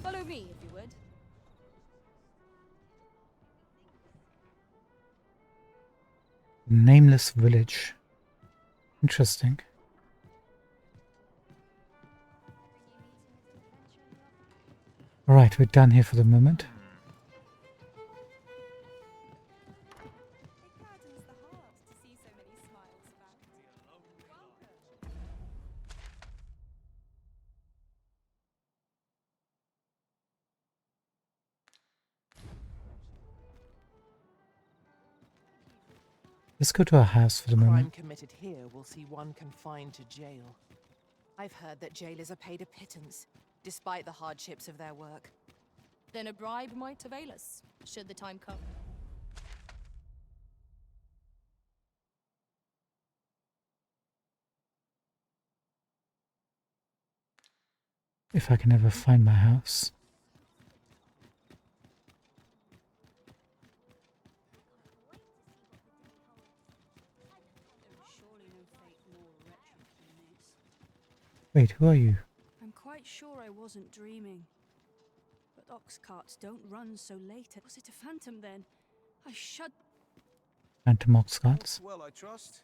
Follow me, if you would. Nameless village. Interesting. Alright, we're done here for the moment. Let's go to our house for the Crime moment. committed here will see one confined to jail. I've heard that jailers are paid a pittance, despite the hardships of their work. Then a bribe might avail us, should the time come. If I can ever find my house. Wait, who are you? I'm quite sure I wasn't dreaming. But ox carts don't run so late. Was it a phantom then? I shud. Phantom ox carts. Well, I trust.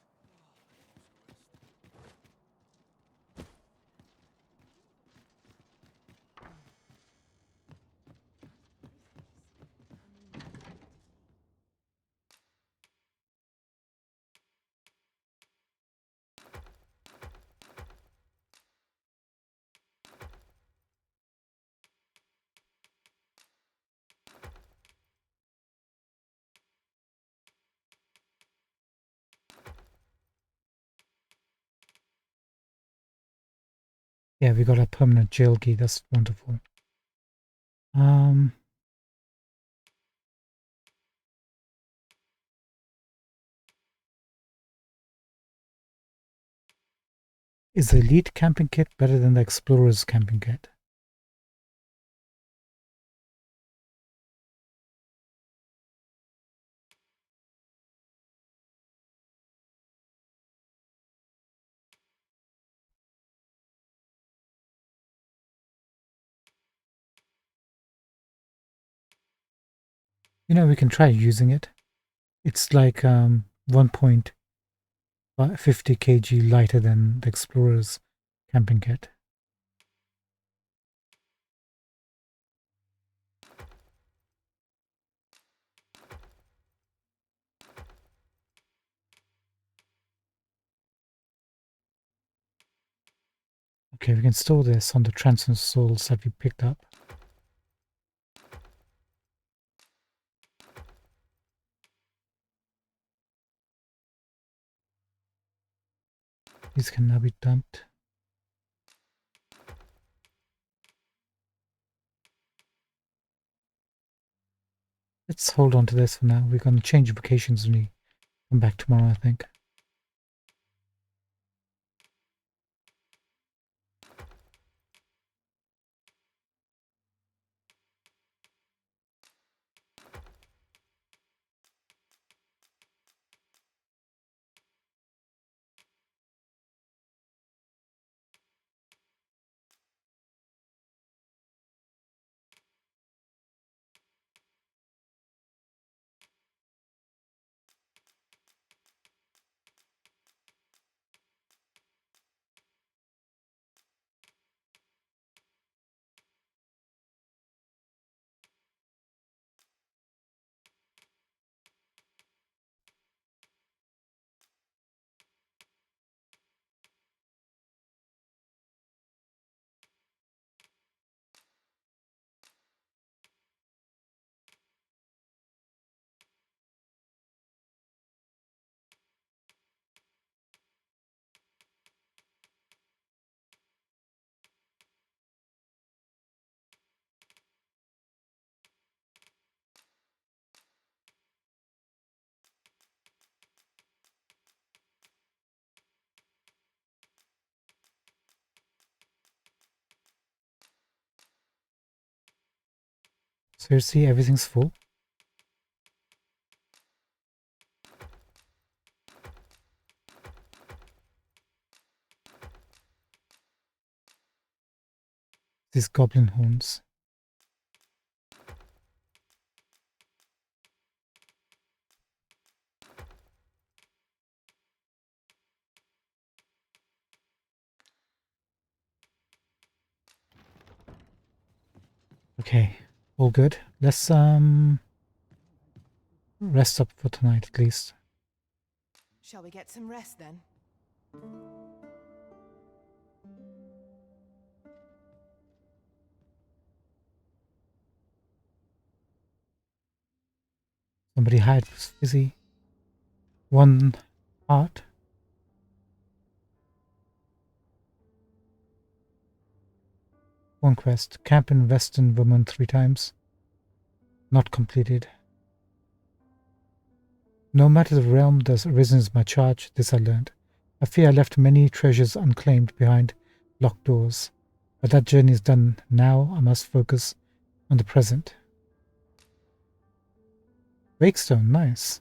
Yeah, we got a permanent jail key. That's wonderful. Is the Elite camping kit better than the Explorer's camping kit? You know, we can try using it. It's like 1.50 kg lighter than the Explorer's camping kit. Okay, we can store this on the transcend souls that we picked up. These can now be dumped. Let's hold on to this for now. We're going to change vocations when we come back tomorrow, I think. Seriously, everything's full? These goblin horns. Okay, all good. Let's rest up for tonight at least. Shall we get some rest then? Somebody hired was busy. One heart. One quest. Camp in Western Vermont 3 times. Not completed. No matter the realm that arisen is my charge, this I learned. I fear I left many treasures unclaimed behind locked doors. But that journey is done. Now I must focus on the present. Wakestone, nice.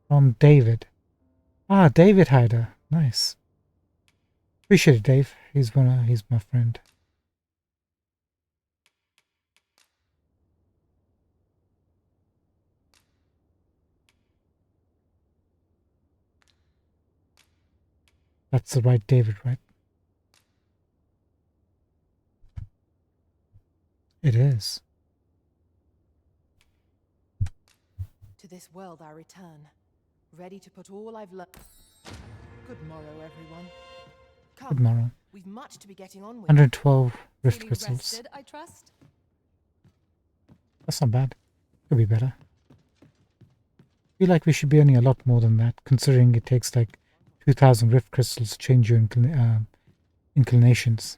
From David. Ah, David Hyder. Nice. Appreciate it, Dave. He's my friend. That's the right David, right? It is. To this world I return, ready to put all I've learned. Good morrow, everyone. Come, Good morrow. We've much to be getting on with. 112 rift Feeling crystals. rested, I trust? That's not bad. Could be better. I feel like we should be earning a lot more than that, considering it takes like 2,000 rift crystals change your inclinations.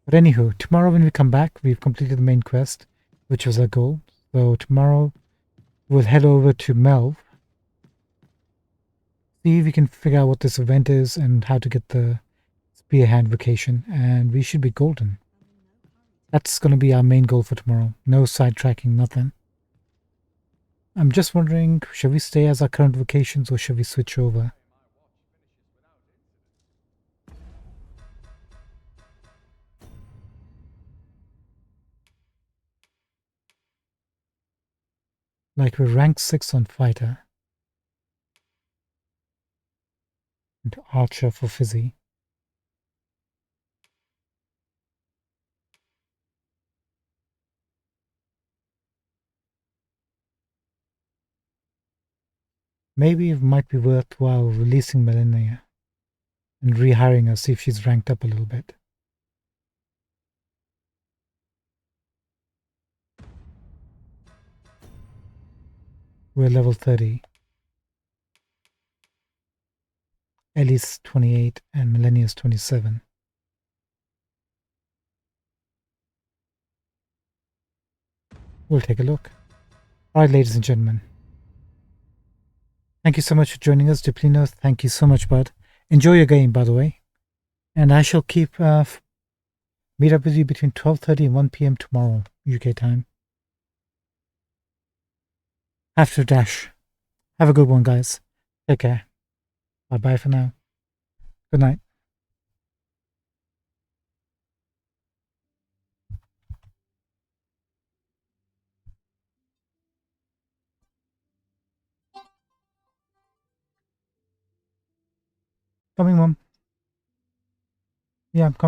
But anywho, tomorrow when we come back, we've completed the main quest, which was our goal. So tomorrow we'll head over to Melv, see if we can figure out what this event is and how to get the Spearhand vocation, and we should be golden. That's going to be our main goal for tomorrow. No sidetracking, nothing. I'm just wondering, should we stay as our current vocations or should we switch over? Like we're rank 6 on fighter. And archer for Fizzy. Maybe it might be worthwhile releasing Melania and rehiring her, see if she's ranked up a little bit. We're level 30. Ellie's 28 and Melania's 27. We'll take a look. Alright, ladies and gentlemen. Thank you so much for joining us, Duplino. Thank you so much, bud. Enjoy your game, by the way. And I shall keep meet up with you between 12:30 and 1 p.m. tomorrow, UK time. After dash. Have a good one, guys. Take care. Bye-bye for now. Good night. Coming, Mom. Yeah, I'm coming.